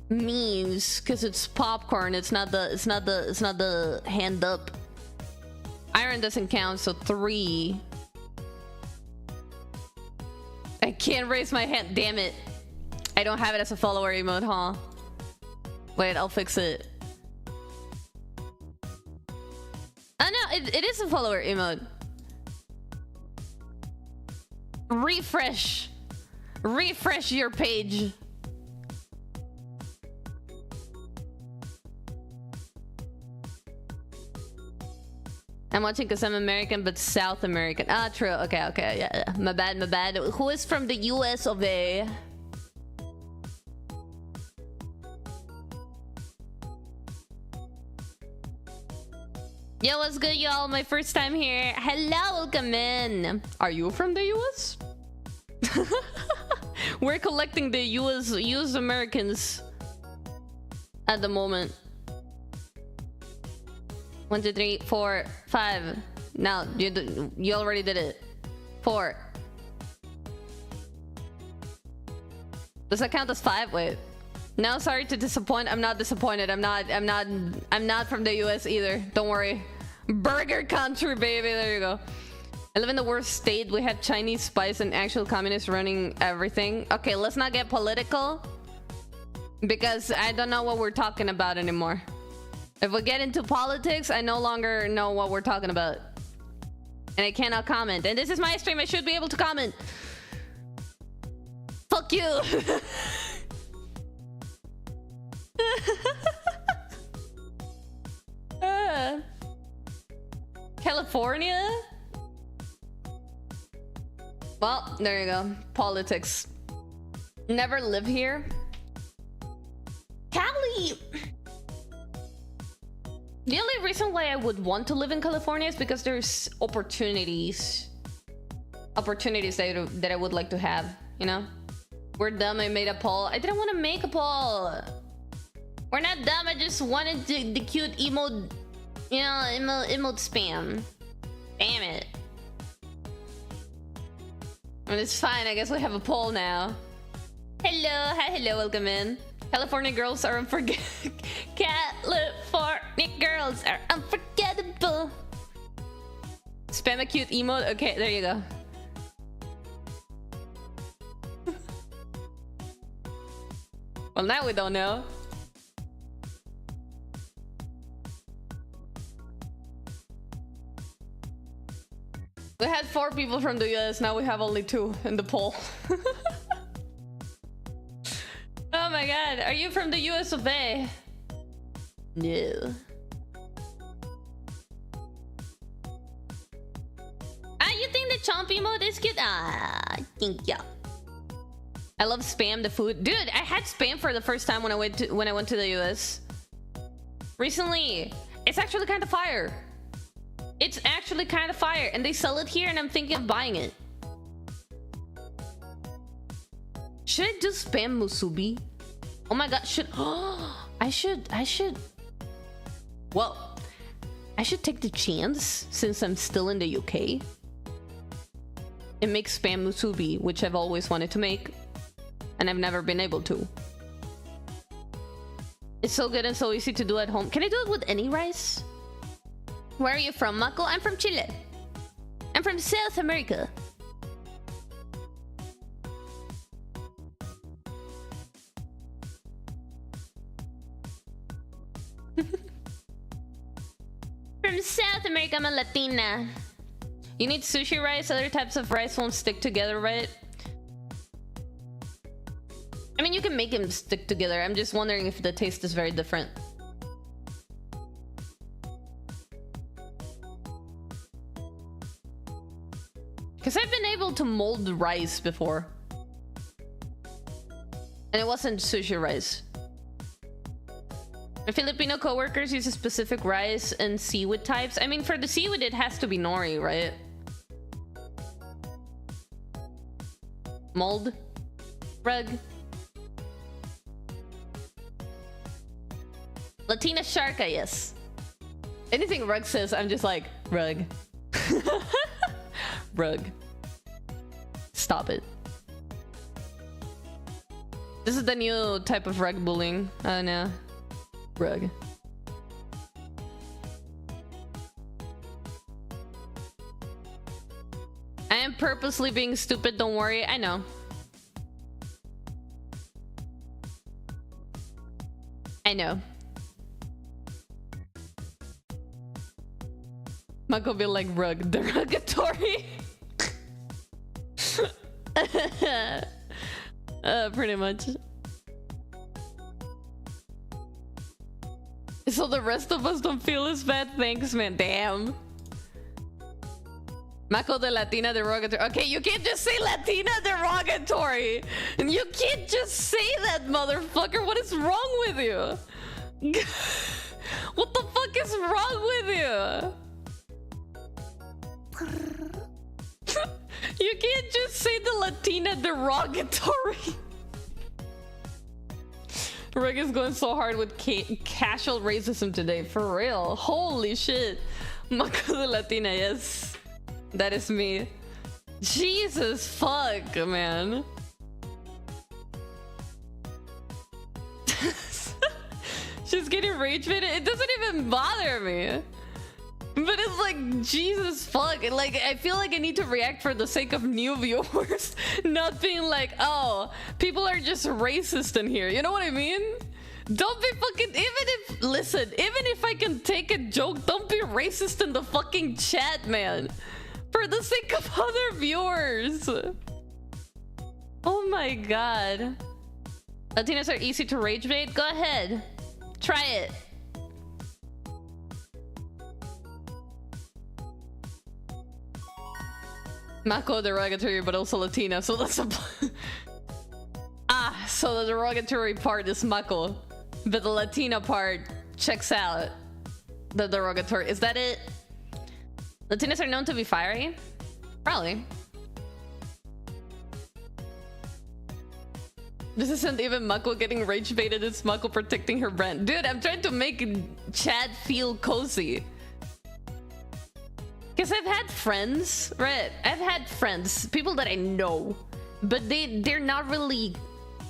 means because it's popcorn. It's not the hand up. Iron doesn't count, so 3. I can't raise my hand. Damn it. I don't have it as a follower emote, huh? Wait, I'll fix it. Oh no, it is a follower emote. Refresh. Refresh your page. I'm watching because I'm American, but South American. Ah, true. Okay, yeah. My bad. Who is from the US of A? Yo, what's good, y'all? My first time here. Hello, welcome in. Are you from the US? We're collecting the US Americans at the moment. 1, 2, 3, 4, 5. Now you already did it. 4. Does that count as 5? Wait. No, sorry to disappoint. I'm not disappointed. I'm not from the US either. Don't worry. Burger country, baby. There you go. I live in the worst state. We have Chinese spies and actual communists running everything. Okay, let's not get political, because I don't know what we're talking about anymore. If we get into politics, I no longer know what we're talking about. And I cannot comment. And this is my stream. I should be able to comment. Fuck you. California? Well, there you go. Politics. Never live here. Cali. The only reason why I would want to live in California is because there's opportunities that I would like to have, you know? We're dumb. I made a poll. I didn't want to make a poll. We're not dumb. I just wanted the cute emote, you know, emote spam. Damn it. And it's fine. I guess we have a poll now. Hello. Hi, hello. Welcome in. California girls are unforgettable. California girls are unforgettable. Spam a cute emote. Okay, there you go. Well, now we don't know. We had 4 people from the US. Now we have only 2 in the poll. Oh my god, are you from the US of A? No. Ah, you think the chomp emote is cute? Ah, thank you. I love spam, the food. Dude, I had spam for the first time when I went to the US. Recently. It's actually kind of fire. It's actually kind of fire. And they sell it here and I'm thinking of buying it. Should I do spam musubi? Oh my god, I should. Well, I should take the chance since I'm still in the UK and make spam musubi, which I've always wanted to make and I've never been able to. It's so good and so easy to do at home. Can I do it with any rice? Where are you from, Mako? I'm from Chile. I'm from South America. From South America, I'm a Latina. You need sushi rice. Other types of rice won't stick together, right? I mean, you can make them stick together. I'm just wondering if the taste is very different. Because I've been able to mold rice before. And it wasn't sushi rice. My Filipino coworkers use a specific rice and seaweed types. I mean, for the seaweed, it has to be nori, right? Mold. Rug. Latina Sharka, yes. Anything Rug says, I'm just like, Rug. Rug. Stop it. This is the new type of rug bullying. Oh no. Rug. I am purposely being stupid, don't worry. I know. I know. Mako be like rug, derogatory. Pretty much. So the rest of us don't feel as bad. Thanks, man. Damn. Mako de Latina derogatory. Okay, you can't just say Latina derogatory. And you can't just say that, motherfucker. What is wrong with you? What the fuck is wrong with you? You can't just say the Latina derogatory. Rick is going so hard with casual racism today. For real. Holy shit. Mako de Latina, yes. That is me. Jesus fuck, man. She's getting rage baited. It doesn't even bother me. But it's like, Jesus fuck. Like, I feel like I need to react for the sake of new viewers. Not being like, oh, people are just racist in here. You know what I mean? Don't be fucking, listen, even if I can take a joke, don't be racist in the fucking chat, man. For the sake of other viewers. Oh my god. Latinos are easy to rage bait? Go ahead. Try it. Mako derogatory, but also Latina, so that's a... so the derogatory part is Mako, but the Latina part checks out the derogatory. Is that it? Latinas are known to be fiery? Probably. This isn't even Mako getting rage baited, it's Mako protecting her brand. Dude, I'm trying to make Chad feel cozy. Because I've had friends, right? I've had friends, people that I know, but they're not really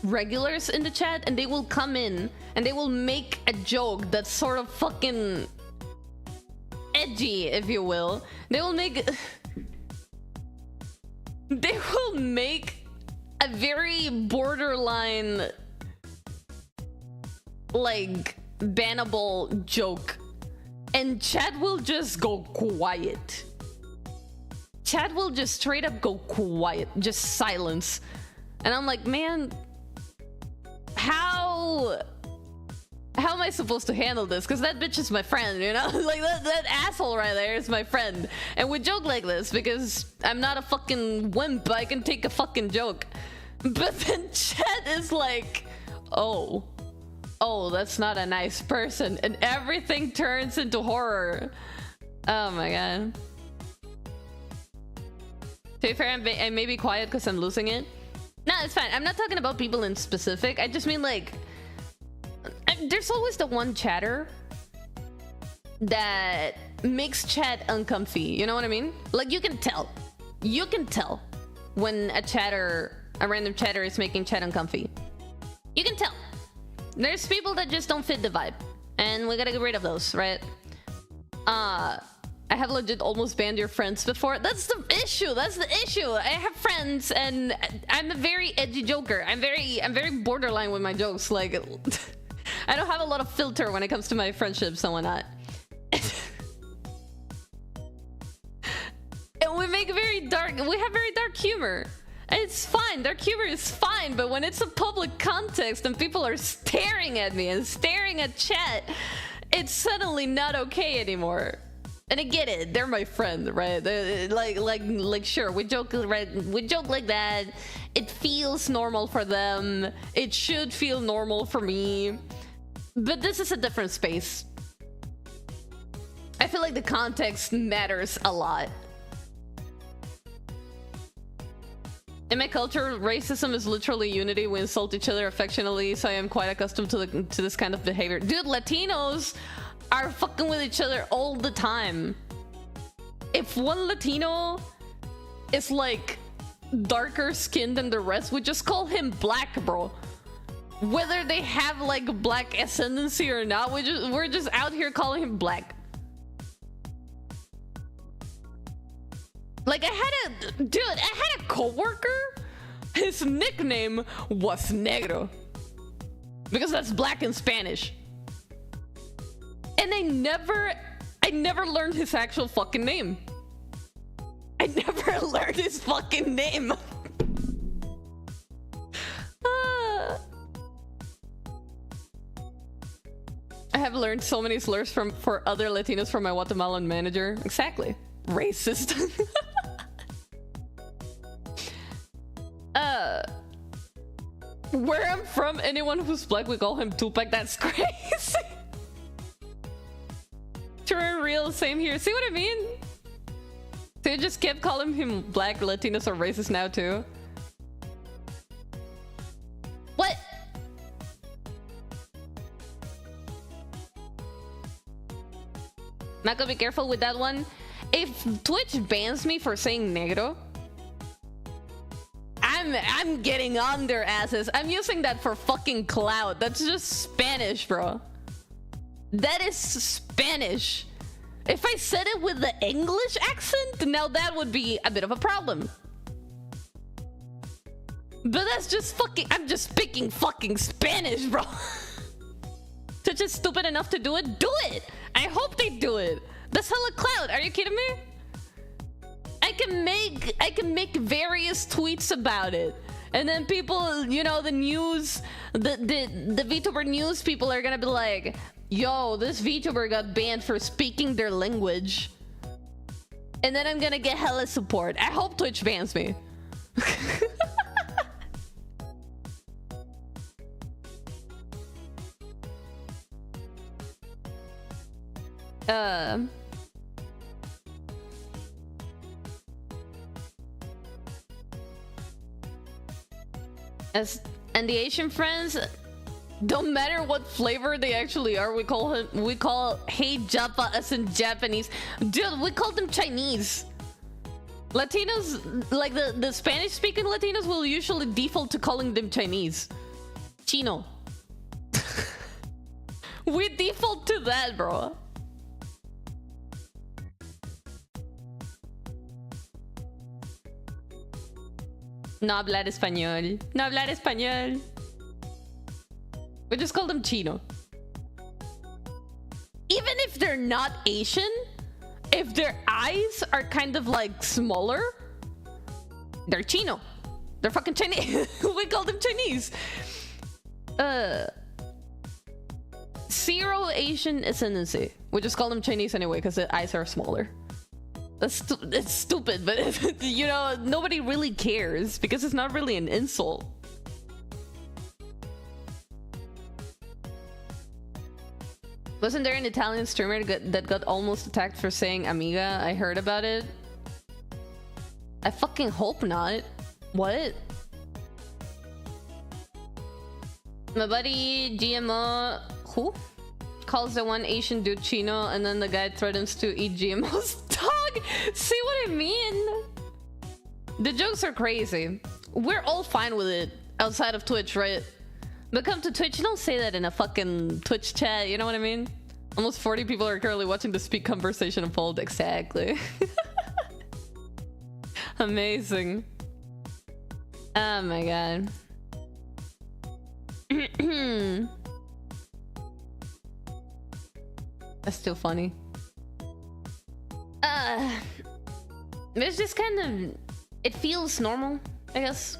regulars in the chat, and they will come in and they will make a joke that's sort of fucking edgy, if you will. They will make a very borderline, like, bannable joke, and Chad will just go quiet. Chad will just straight up go quiet, just silence. And I'm like, man, how am I supposed to handle this? Because that bitch is my friend, you know? Like, that asshole right there is my friend. And we joke like this because I'm not a fucking wimp. I can take a fucking joke. But then Chad is like, oh, that's not a nice person. And everything turns into horror. Oh my god. To be fair, I may be quiet because I'm losing it. No, it's fine. I'm not talking about people in specific. I just mean, like, there's always the one chatter that makes chat uncomfy. You know what I mean? Like, you can tell when a random chatter is making chat uncomfy. You can tell. There's people that just don't fit the vibe, and we gotta get rid of those, right? I have legit almost banned your friends before. That's the issue. I have friends, and I'm a very edgy joker. I'm very borderline with my jokes. Like, I don't have a lot of filter when it comes to my friendships and whatnot. And we have very dark humor. It's fine, dark humor is fine, but when it's a public context and people are staring at me and staring at chat, it's suddenly not okay anymore. And I get it, they're my friend, right? Like sure, we joke like that. It feels normal for them. It should feel normal for me. But this is a different space. I feel like the context matters a lot. In my culture, racism is literally unity. We insult each other affectionately, so I am quite accustomed to this kind of behavior. Dude, Latinos are fucking with each other all the time. If one Latino is like darker skinned than the rest, we just call him black, bro. Whether they have like black ascendancy or not, we're just out here calling him black. Like, I had a coworker, his nickname was Negro, because that's black in Spanish. And I never learned his actual fucking name. I never learned his fucking name. I have learned so many slurs for other Latinos from my Guatemalan manager. Exactly. Racist. Where I'm from, anyone who's black, we call him Tupac. That's crazy. True and real, same here. See what I mean? So you just kept calling him black. Latinos are racist now too. What? Mako, be careful with that one. If Twitch bans me for saying negro, I'm getting on their asses. I'm using that for fucking clout. That's just Spanish, bro. That is Spanish. If I said it with the English accent, now that would be a bit of a problem. But that's just fucking... I'm just speaking fucking Spanish, bro. Twitch is stupid enough to do it? Do it! I hope they do it. That's hella clout. Are you kidding me? I can make various tweets about it, and then people, you know, the news, the VTuber news people are gonna be like, yo, this VTuber got banned for speaking their language. And then I'm gonna get hella support. I hope Twitch bans me. And the Asian friends, don't matter what flavor they actually are, we call hey Japa as in Japanese. Dude, we call them Chinese. Latinos, like the Spanish speaking Latinos will usually default to calling them Chinese. Chino. We default to that, bro. No hablar español. No hablar español. We just call them Chino. Even if they're not Asian, if their eyes are kind of like smaller, they're Chino. They're fucking Chinese. We call them Chinese. Zero Asian ascendancy. We just call them Chinese anyway because their eyes are smaller. It's stupid, but you know, nobody really cares because it's not really an insult. Wasn't there an Italian streamer that got almost attacked for saying amiga? I heard about it. I fucking hope not. What? My buddy GMO, who? Calls the one Asian dude Chino, and then the guy threatens to eat GMO's dog. See what I mean? The jokes are crazy. We're all fine with it outside of Twitch, right? But come to Twitch, you don't say that in a fucking Twitch chat, you know what I mean? Almost 40 people are currently watching the speak conversation unfold. Exactly. Amazing. Oh my god. That's still funny. It's just kind of... It feels normal, I guess.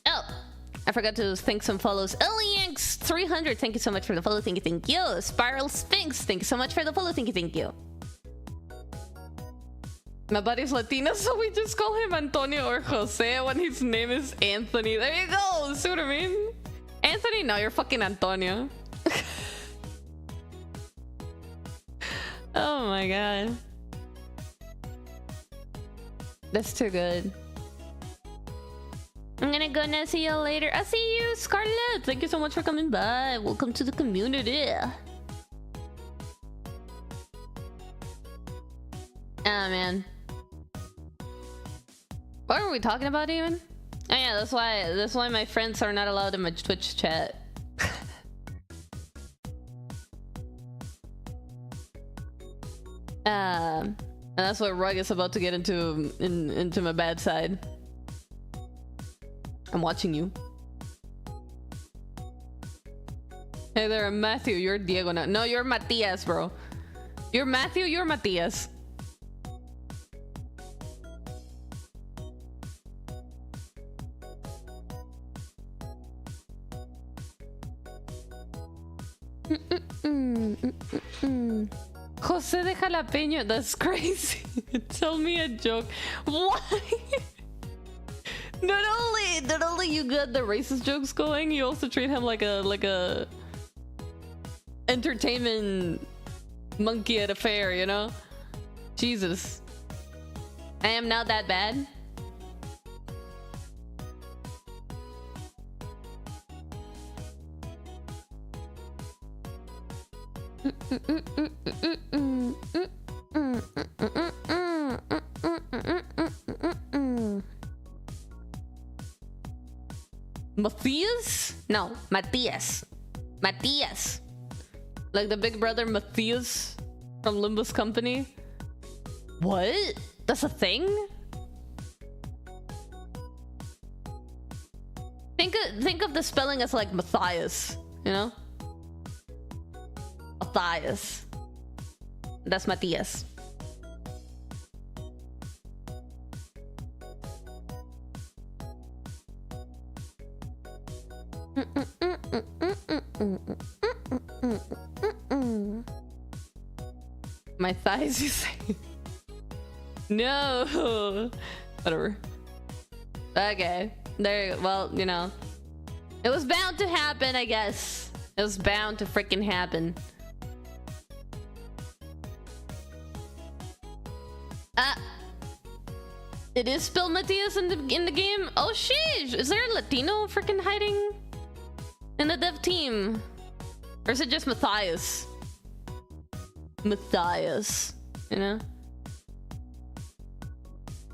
Oh! I forgot to thank some follows. Elianx 300, thank you so much for the follow. Thank you. Spiral Sphinx, thank you so much for the follow. Thank you. My buddy's Latino, so we just call him Antonio or Jose when his name is Anthony. There you go. See what I mean? Anthony, no, you're fucking Antonio. Oh my god. That's too good. I'm gonna go now. See you later. I'll see you, Scarlett. Thank you so much for coming by. Welcome to the community. Ah, man. What were we talking about even? Oh yeah, that's why my friends are not allowed in my Twitch chat. And that's what Rug is about to get into my bad side. I'm watching you. Hey there, I'm Matthew. You're Diego now. No, you're Matias, bro. You're Matthew, you're Matias. Jose de Jalapeño, that's crazy. Tell me a joke. Why? Not only you got the racist jokes going, you also treat him like a entertainment monkey at a fair, you know? Jesus. I am not that bad. Matthias? No, Matias. Matias. Like the big brother Matthias from Limbus Company. What? That's a thing? Think of the spelling as like Matthias, you know? Matthias. That's Matthias. My thighs, you say? No. Whatever. Okay. There. Well, you know, it was bound to happen, I guess. It was bound to freaking happen. It is still Matthias in the game. Oh shit! Is there a Latino freaking hiding in the dev team, or is it just Matthias? Matthias, you know.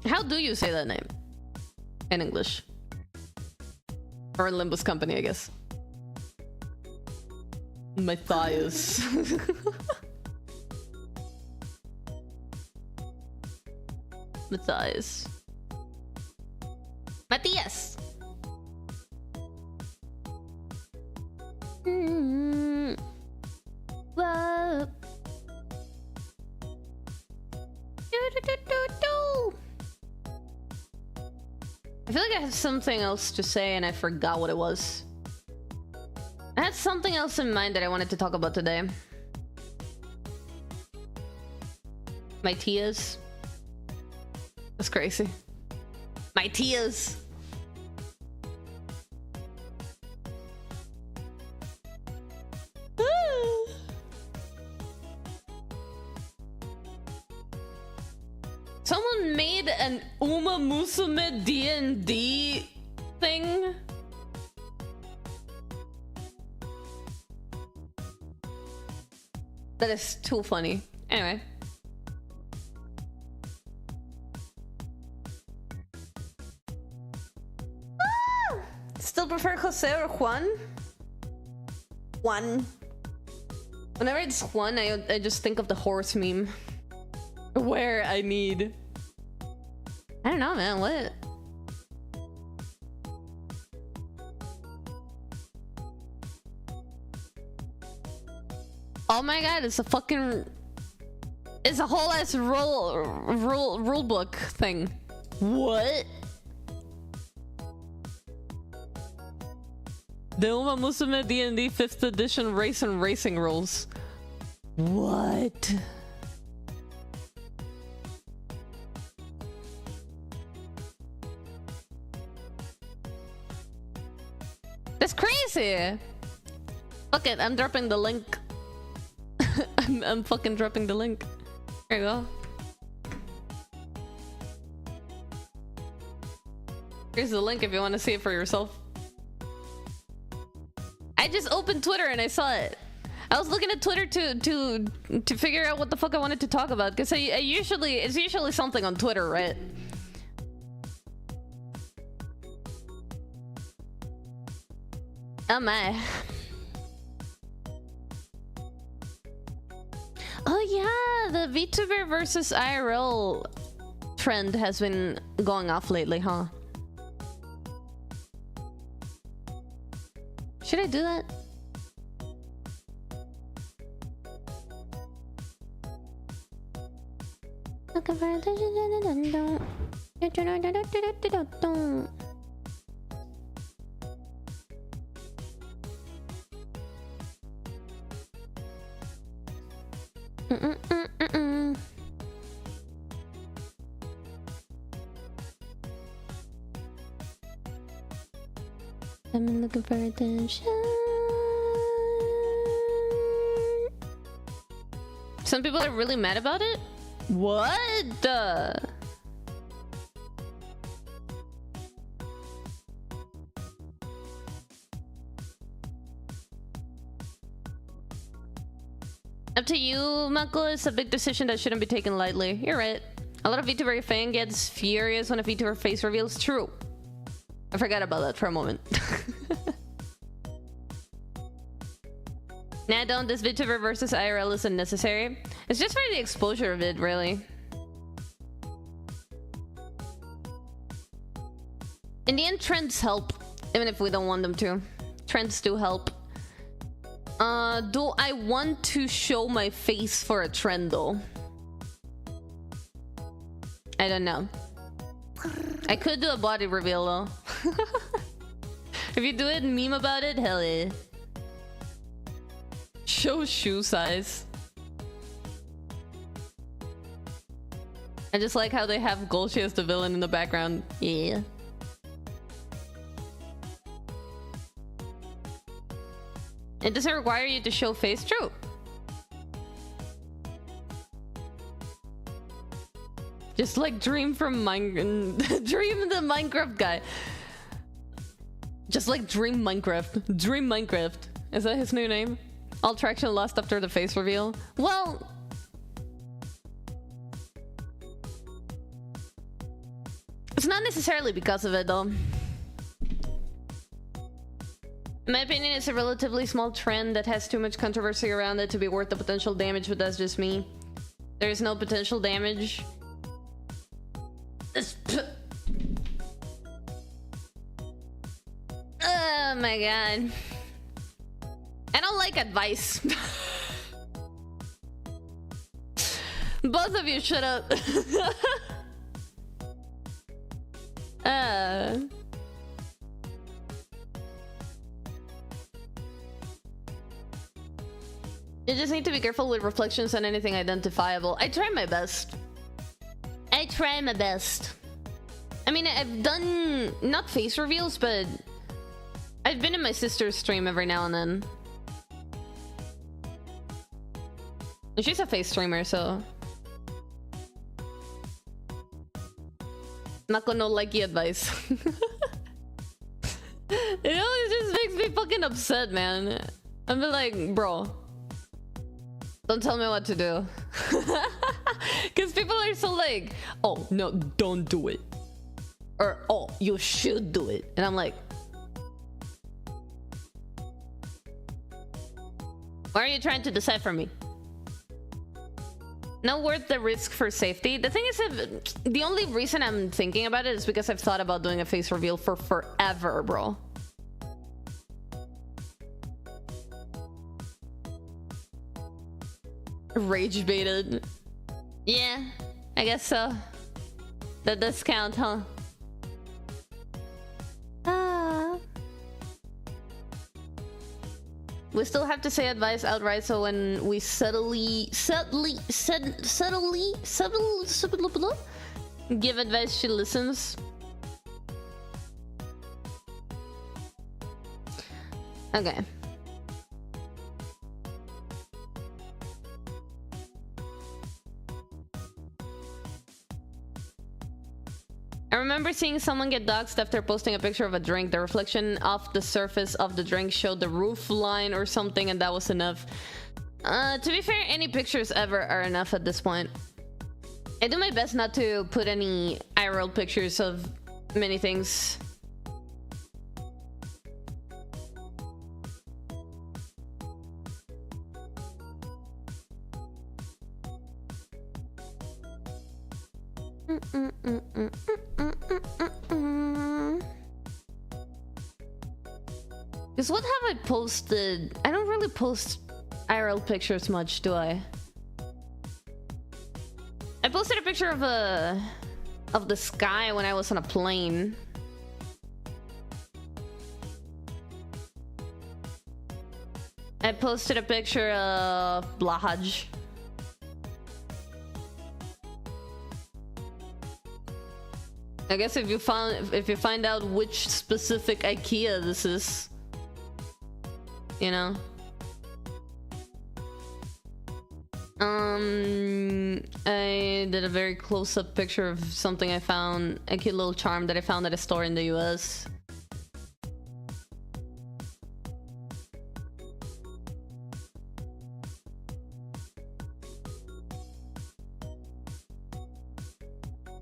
How do you say that name in English? Or in Limbus Company, I guess. Matthias. Matthias. Matthias. Whoa. I feel like I had something else to say and I forgot what it was. I had something else in mind that I wanted to talk about today. My tears. That's crazy. My tears. Someone made an Uma Musume D&D thing. That is too funny. Anyway. Still prefer Jose or Juan? Juan. Whenever it's Juan, I just think of the horse meme. Where I need. I don't know, man. What? Oh my god! It's a fucking. It's a whole ass rule book thing. What? The Uma Musume D&D 5th edition race and racing rules. What? That's crazy. Fuck it, I'm dropping the link. I'm fucking dropping the link. There you go. Here's the link if you want to see it for yourself. I just opened Twitter and I saw it. I was looking at Twitter to figure out what the fuck I wanted to talk about, because it's usually something on Twitter, right? Oh my. Oh yeah, the VTuber versus IRL trend has been going off lately, huh? Should I do that? Looking for I'm looking for attention. Some people are really mad about it? What the? Up to you, Mako. It's a big decision that shouldn't be taken lightly. You're right. A lot of VTuber fan gets furious when a VTuber face reveals. True. I forgot about that for a moment. Nah, don't. This VTuber versus IRL is unnecessary. It's just for the exposure of it, really. In the end, trends help, even if we don't want them to. Trends do help. Do I want to show my face for a trend, though? I don't know. I could do a body reveal, though. If you do it and meme about it, hell yeah. Show shoe size. I just like how they have Golshi as the villain in the background. Yeah. It doesn't require you to show face. True. Just like Dream from Minecraft. Dream the Minecraft guy. Just like Dream Minecraft. Dream Minecraft. Is that his new name? All traction lost after the face reveal. Well... it's not necessarily because of it, though. In my opinion, it's a relatively small trend that has too much controversy around it to be worth the potential damage, but that's just me. There is no potential damage. Oh my god. I don't like advice. Both of you shut up. You just need to be careful with reflections on anything identifiable. I try my best. I try my best. I mean, I've done not face reveals, but I've been in my sister's stream every now and then. And she's a face streamer, so Mako no likey advice. It always just makes me fucking upset, man. I'm like, bro, don't tell me what to do. Because people are so like, oh, no, don't do it. Or, oh, you should do it. And I'm like, why are you trying to decipher me? Not worth the risk for safety. The thing is, the only reason I'm thinking about it is because I've thought about doing a face reveal for forever, bro. Rage baited. Yeah, I guess so. That does count, huh? We still have to say advice outright, so when we subtly give advice, she listens. Okay. I remember seeing someone get doxxed after posting a picture of a drink. The reflection off the surface of the drink showed the roof line or something, and that was enough. To be fair, any pictures ever are enough at this point. I do my best not to put any IRL pictures of many things. Because what have I posted? I don't really post IRL pictures much, do I? I posted a picture of the sky when I was on a plane. I posted a picture of Blahaj. I guess if you find out which specific IKEA this is, you know. I did a very close-up picture of something I found, a cute little charm that I found at a store in the US.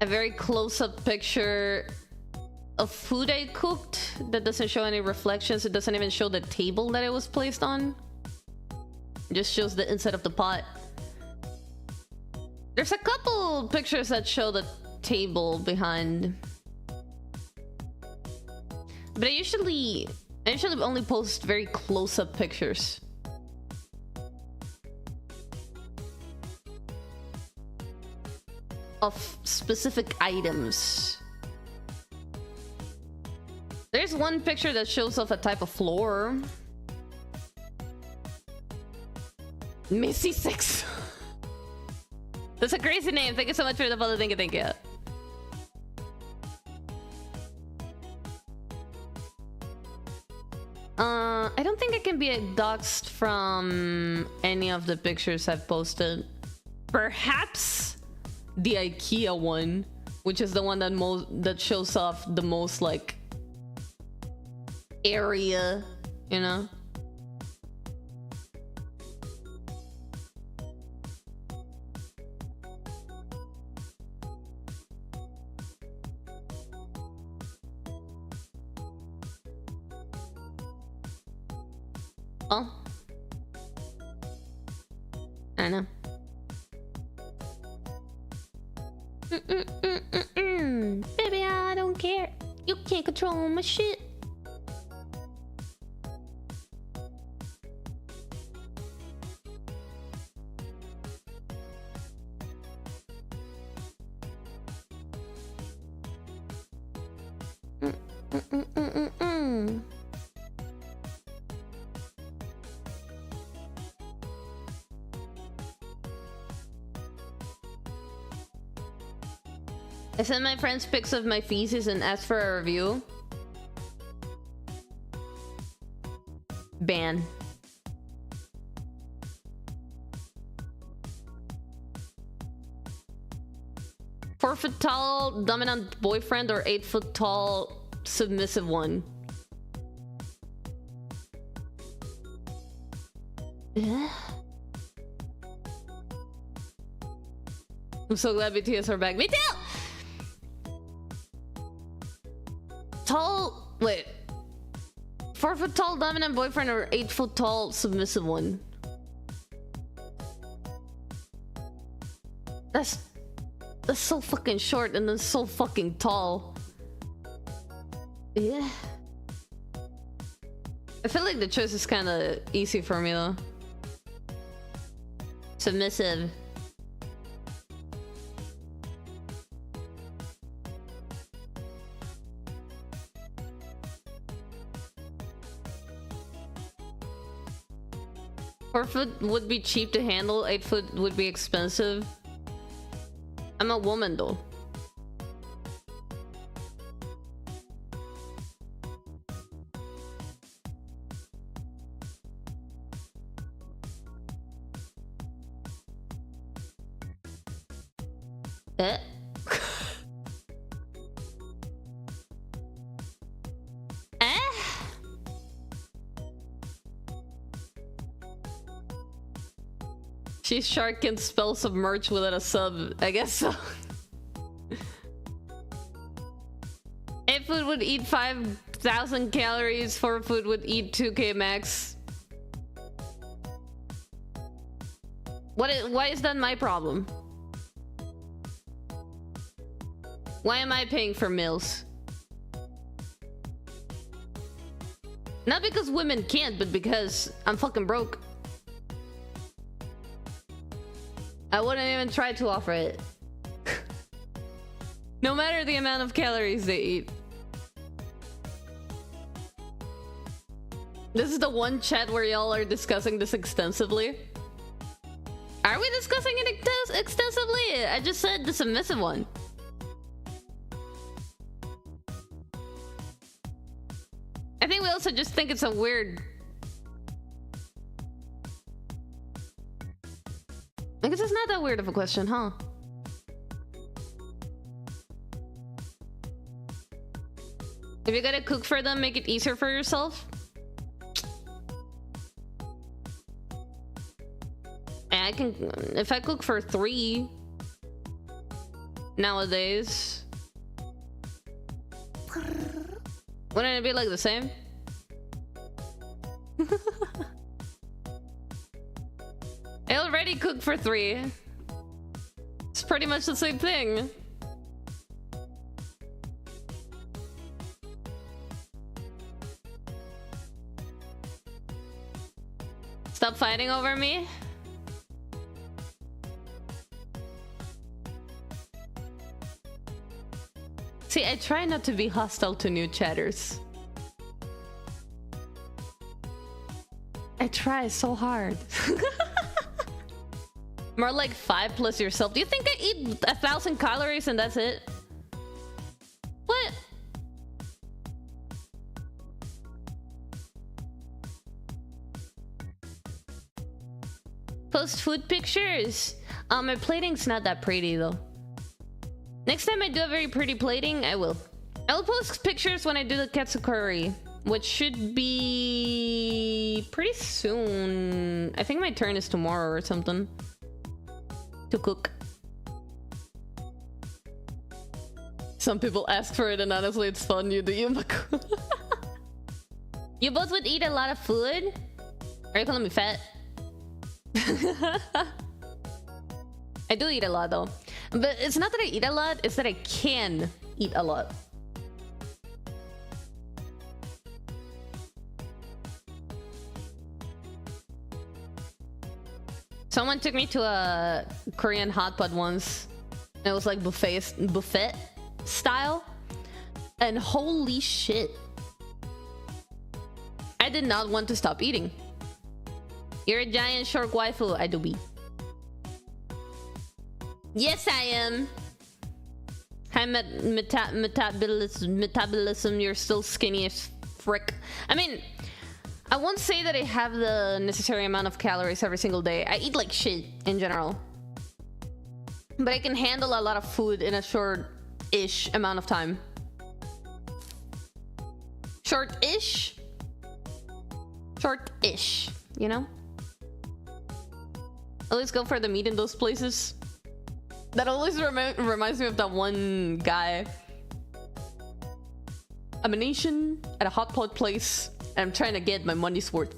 A very close-up picture of food I cooked that doesn't show any reflections. It doesn't even show the table that it was placed on. It just shows the inside of the pot. There's a couple pictures that show the table behind. But I usually only post very close-up pictures. Of specific items. There's one picture that shows off a type of floor. Missy 6. That's a crazy name. Thank you so much for the follow. Thank you, thank you. I don't think I can be doxxed from any of the pictures I've posted. Perhaps the IKEA one, which is the one that shows off the most like area, you know. Oh, I don't know. Baby, I don't care. You can't control my shit. I sent my friends pics of my feces and asked for a review. Ban. Four-foot tall dominant boyfriend or 8-foot tall submissive one? I'm so glad BTS are back. Me too! Tall... Wait. 4-foot tall dominant boyfriend or 8-foot tall submissive one? That's so fucking short and then so fucking tall. Yeah. I feel like the choice is kind of easy for me though. Submissive. Foot would be cheap to handle, 8 foot would be expensive. I'm a woman though. Eh? She's shark can spell submerge without a sub. I guess so. 8 food would eat 5,000 calories. 4 food would eat 2k max. Why is that my problem? Why am I paying for meals? Not because women can't, but because I'm fucking broke. I wouldn't even try to offer it. No matter the amount of calories they eat. This is the one chat where y'all are discussing this extensively. Are we discussing it extensively? I just said the submissive one. I think we also just think it's a weird... I guess it's not that weird of a question, huh? If you gotta cook for them, make it easier for yourself. And I can... If I cook for 3... nowadays... wouldn't it be like the same? I already cooked for 3. It's pretty much the same thing. Stop fighting over me. See, I try not to be hostile to new chatters. I try so hard. More like 5 plus yourself. Do you think I eat 1,000 calories and that's it? What? Post food pictures. My plating's not that pretty though. Next time I do a very pretty plating, I will. I will post pictures when I do the katsu curry, which should be pretty soon. I think my turn is tomorrow or something to cook. Some people ask for it, and honestly, it's fun. You do you, Mako? You both would eat a lot of food? Are you calling me fat? I do eat a lot though, but it's not that I eat a lot, it's that I can eat a lot. Someone took me to a Korean hot pot once. It was like buffet style, and holy shit, I did not want to stop eating. You're a giant short waifu. I do be. Yes, I am. High metabolism. You're still skinny as frick. I mean, I won't say that I have the necessary amount of calories every single day. I eat like shit in general, but I can handle a lot of food in a short-ish amount of time. Short-ish? Short-ish, you know? Always go for the meat in those places. That always reminds me of that one guy. I'm an Asian at a hot pot place, and I'm trying to get my money's worth.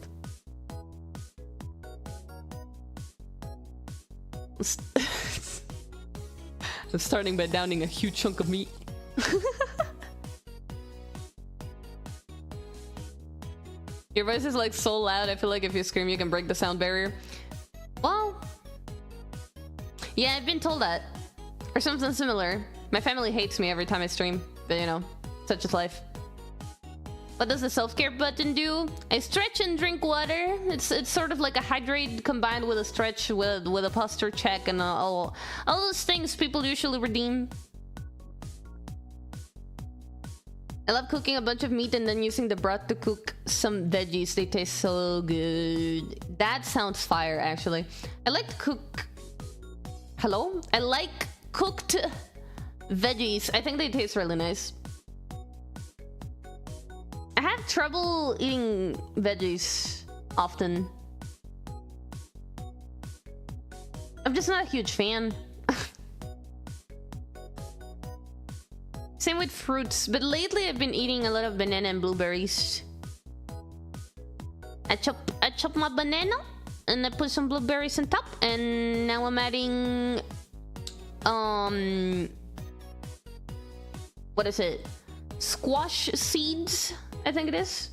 I'm starting by downing a huge chunk of meat. Your voice is like so loud, I feel like if you scream you can break the sound barrier. Well, yeah, I've been told that. Or something similar. My family hates me every time I stream, but you know, such is life. What does the self-care button do? I stretch and drink water. It's sort of like a hydrate combined with a stretch with a posture check and all those things people usually redeem. I love cooking a bunch of meat and then using the broth to cook some veggies. They taste so good. That sounds fire, actually. I like to cook... Hello? I like cooked veggies. I think they taste really nice. I have trouble eating veggies often. I'm just not a huge fan. Same with fruits, but lately I've been eating a lot of banana and blueberries. I chop my banana and I put some blueberries on top, and now I'm adding what is it? Squash seeds, I think it is.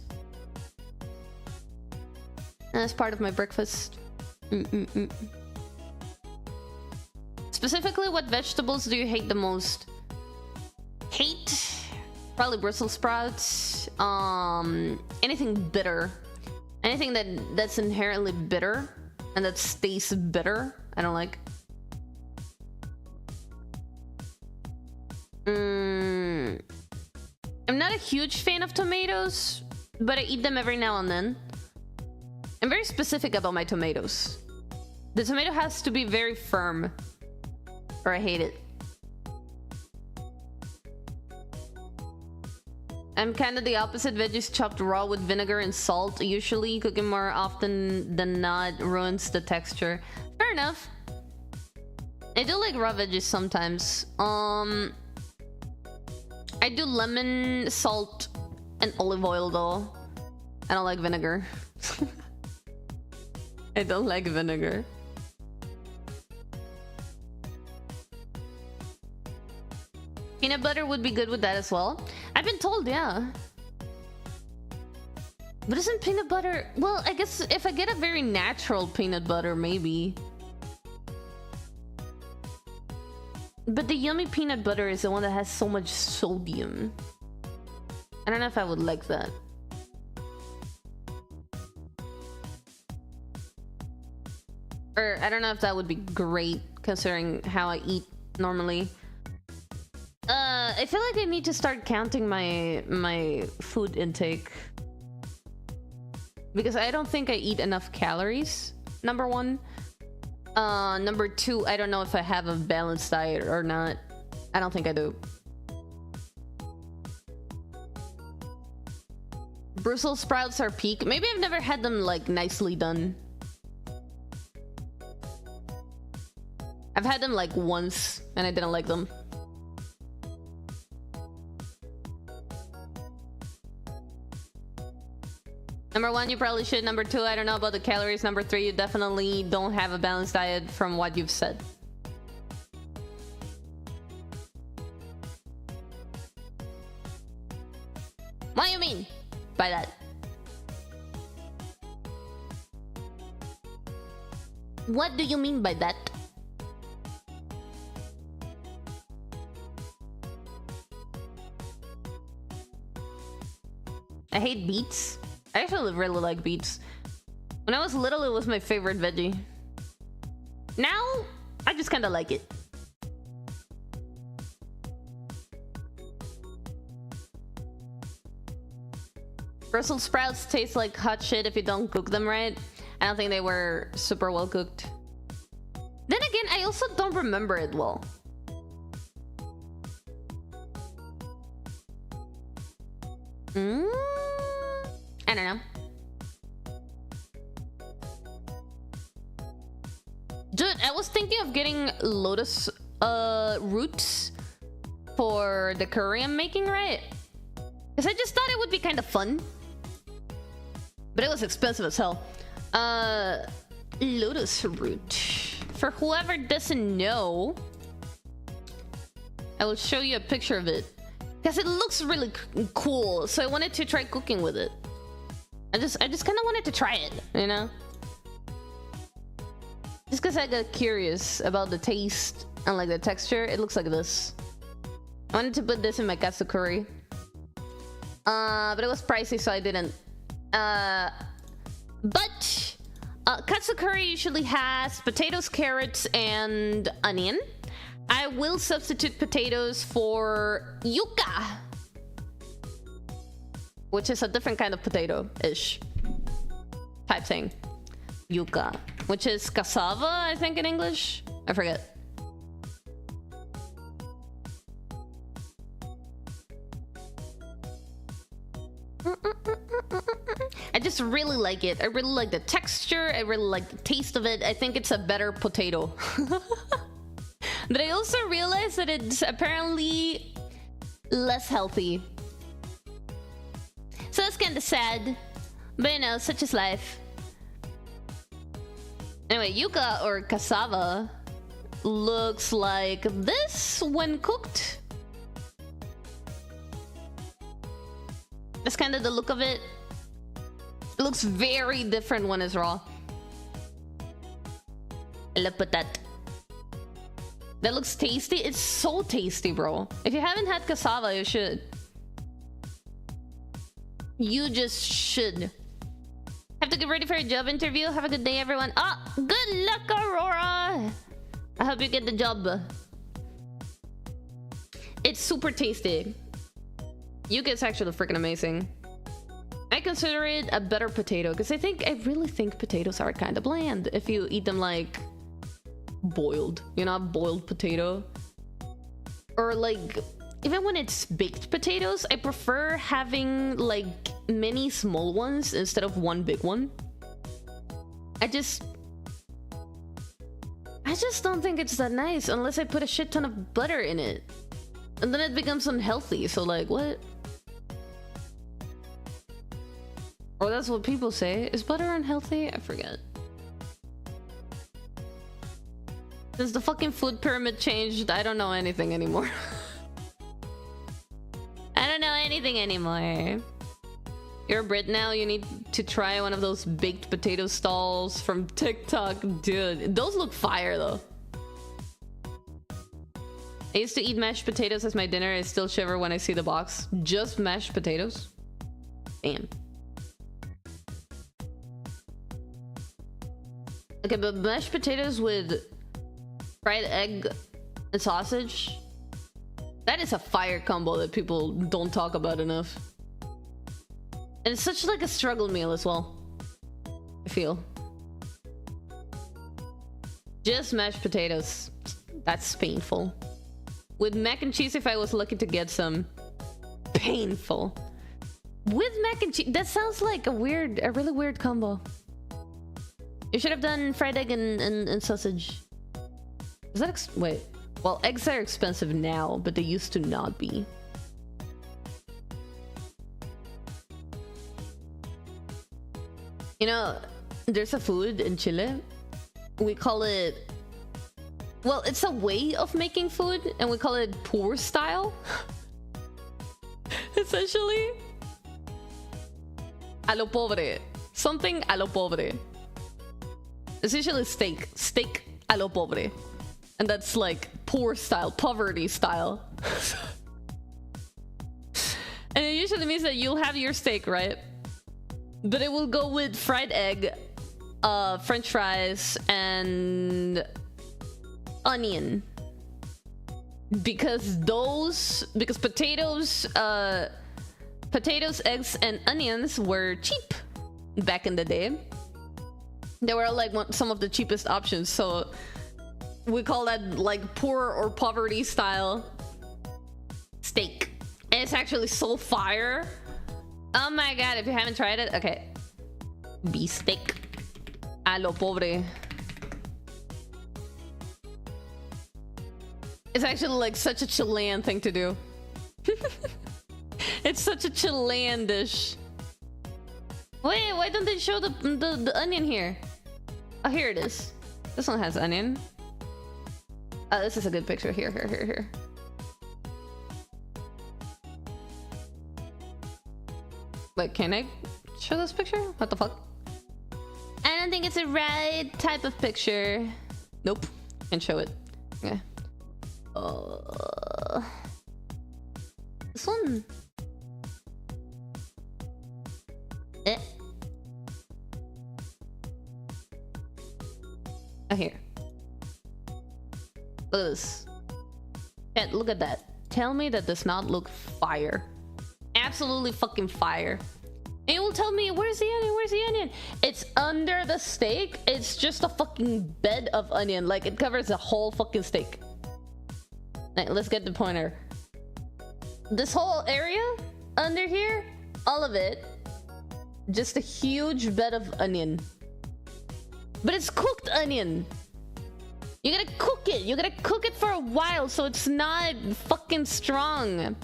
That's part of my breakfast. Specifically, what vegetables do you hate the most? Hate? Probably Brussels sprouts. Anything bitter. Anything that's inherently bitter and that stays bitter, I don't like. I'm not a huge fan of tomatoes, but I eat them every now and then. I'm very specific about my tomatoes. The tomato has to be very firm, or I hate it. I'm kind of the opposite. Veggies chopped raw with vinegar and salt. Usually cooking more often than not ruins the texture. Fair enough. I do like raw veggies sometimes. I do lemon, salt, and olive oil though. I don't like vinegar. I don't like vinegar. Peanut butter would be good with that as well. I've been told, yeah. But isn't peanut butter... Well, I guess if I get a very natural peanut butter, maybe. But the yummy peanut butter is the one that has so much sodium. I don't know if I would like that. Or I don't know if that would be great considering how I eat normally. I feel like I need to start counting my food intake. Because I don't think I eat enough calories, number one. Number two, I don't know if I have a balanced diet or not. I don't think I do. Brussels sprouts are peak. Maybe I've never had them like nicely done. I've had them like once and I didn't like them. Number one, you probably should. Number two, I don't know about the calories. Number three, you definitely don't have a balanced diet from what you've said. What do you mean by that? What do you mean by that? I hate beets. I actually really like beets. When I was little, it was my favorite veggie. Now, I just kind of like it. Brussels sprouts taste like hot shit if you don't cook them right. I don't think they were super well cooked. Then again, I also don't remember it well. I don't know. Dude, I was thinking of getting lotus roots for the curry I'm making, right? Because I just thought it would be kind of fun. But it was expensive as hell. Lotus root. For whoever doesn't know, I will show you a picture of it. Because it looks really cool, so I wanted to try cooking with it. I just kind of wanted to try it, you know? Just because I got curious about the taste and like the texture. It looks like this. I wanted to put this in my katsu curry. But it was pricey, so I didn't. But katsu curry usually has potatoes, carrots, and onion. I will substitute potatoes for yuca, which is a different kind of potato-ish type thing. Yuca, which is cassava, I think in English. I forget. I just really like it. I really like the texture. I really like the taste of it. I think it's a better potato. But I also realized that it's apparently less healthy. So that's kind of sad. But you know, such is life. Anyway, yuca or cassava looks like this when cooked. That's kind of the look of it. It looks very different when it's raw. Look at that. That looks tasty. It's so tasty, bro. If you haven't had cassava, you should. You just should. Have to get ready for a job interview. Have a good day, everyone. Ah, good luck, Aurora. I hope you get the job. It's super tasty. Yuca is actually freaking amazing. I consider it a better potato because I really think potatoes are kind of bland if you eat them like boiled, you know, boiled potato. Or like, even when it's baked potatoes, I prefer having like many small ones instead of one big one. I just don't think it's that nice unless I put a shit ton of butter in it. And then it becomes unhealthy, so like, what? Or that's what people say. Is butter unhealthy? I forget. Since the fucking food pyramid changed, I don't know anything anymore. I don't know anything anymore. You're a Brit now, you need to try one of those baked potato stalls from TikTok. Dude, those look fire though. I used to eat mashed potatoes as my dinner. I still shiver when I see the box. Just mashed potatoes? Damn. Okay, but mashed potatoes with fried egg and sausage. That is a fire combo that people don't talk about enough. And it's such like a struggle meal as well, I feel. Just mashed potatoes. That's painful. With mac and cheese, if I was lucky to get some. Painful. With mac and cheese, that sounds like a really weird combo. You should have done fried egg and sausage. Is that wait? Well, eggs are expensive now, but they used to not be. You know, there's a food in Chile. We call it... Well, it's a way of making food, and we call it poor style. Essentially. A lo pobre. Something a lo pobre. Essentially steak. Steak a lo pobre. And that's like poor style, poverty style. And it usually means that you'll have your steak, right? But it will go with fried egg, French fries, and onion. Because potatoes, eggs, and onions were cheap back in the day. They were like some of the cheapest options, so we call that like poor or poverty style steak. And it's actually so fire. Oh my god, if you haven't tried it, okay. Beef steak a lo pobre. It's actually like such a Chilean thing to do. It's such a Chilean dish. Wait, why don't they show the onion here? Oh, here it is. This one has onion. Oh, this is a good picture. Here. Wait, can I show this picture? What the fuck? I don't think it's the right type of picture. Nope. Can't show it. Okay. This one. Oh, here. Look at this. Chat, look at that. Tell me that does not look fire. Absolutely fucking fire. And you will tell me, where's the onion? Where's the onion? It's under the steak. It's just a fucking bed of onion. Like, it covers the whole fucking steak. Right, let's get the pointer. This whole area under here, all of it, just a huge bed of onion. But it's cooked onion. You gotta cook it. You gotta cook it for a while so it's not fucking strong.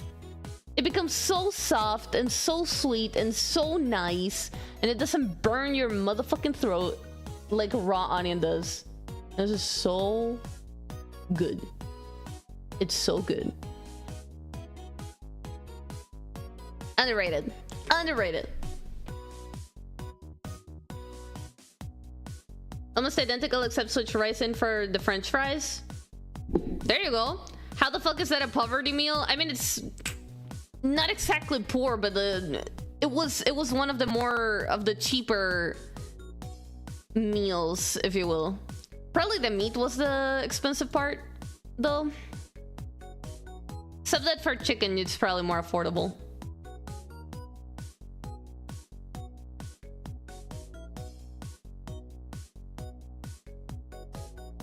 It becomes so soft and so sweet and so nice, and it doesn't burn your motherfucking throat like raw onion does. This is so good. It's so good. Underrated. Underrated. Almost identical except switch rice in for the French fries. There you go. How the fuck is that a poverty meal? I mean, it's not exactly poor, but it was one of the more of the cheaper meals, if you will. Probably the meat was the expensive part, though. Except that for chicken, it's probably more affordable.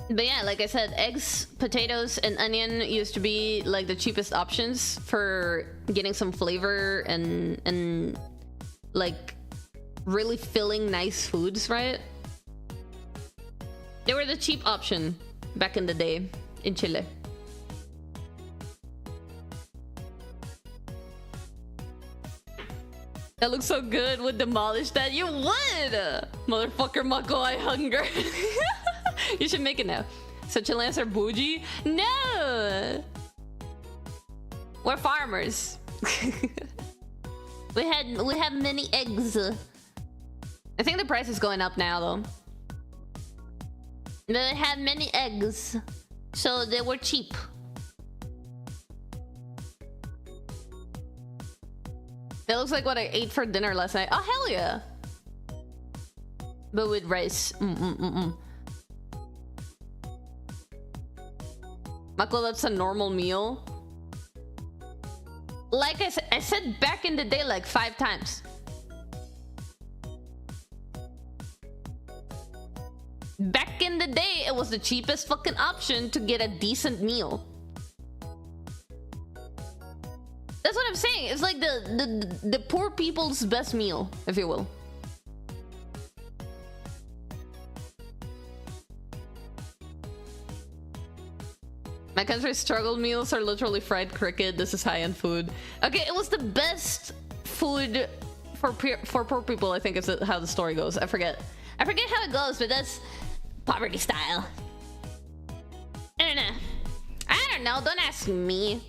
But yeah, like I said, eggs, potatoes, and onion used to be like the cheapest options for getting some flavor and like really filling nice foods, right? They were the cheap option back in the day in Chile. That looks so good. Would demolish that. You would! Motherfucker, Mako, I hunger. You should make it now. So Chileans are bougie? No! We're farmers. We have many eggs. I think the price is going up now, though. They had many eggs, so they were cheap. That looks like what I ate for dinner last night. Oh, hell yeah! But with rice. Mako, that's a normal meal. Like I said back in the day like 5 times. Back in the day, it was the cheapest fucking option to get a decent meal. That's what I'm saying. It's like the poor people's best meal, if you will. My country's struggle meals are literally fried cricket. This is high-end food. Okay, it was the best food for poor people, I think is how the story goes. I forget how it goes, but that's poverty style. I don't know. Don't ask me.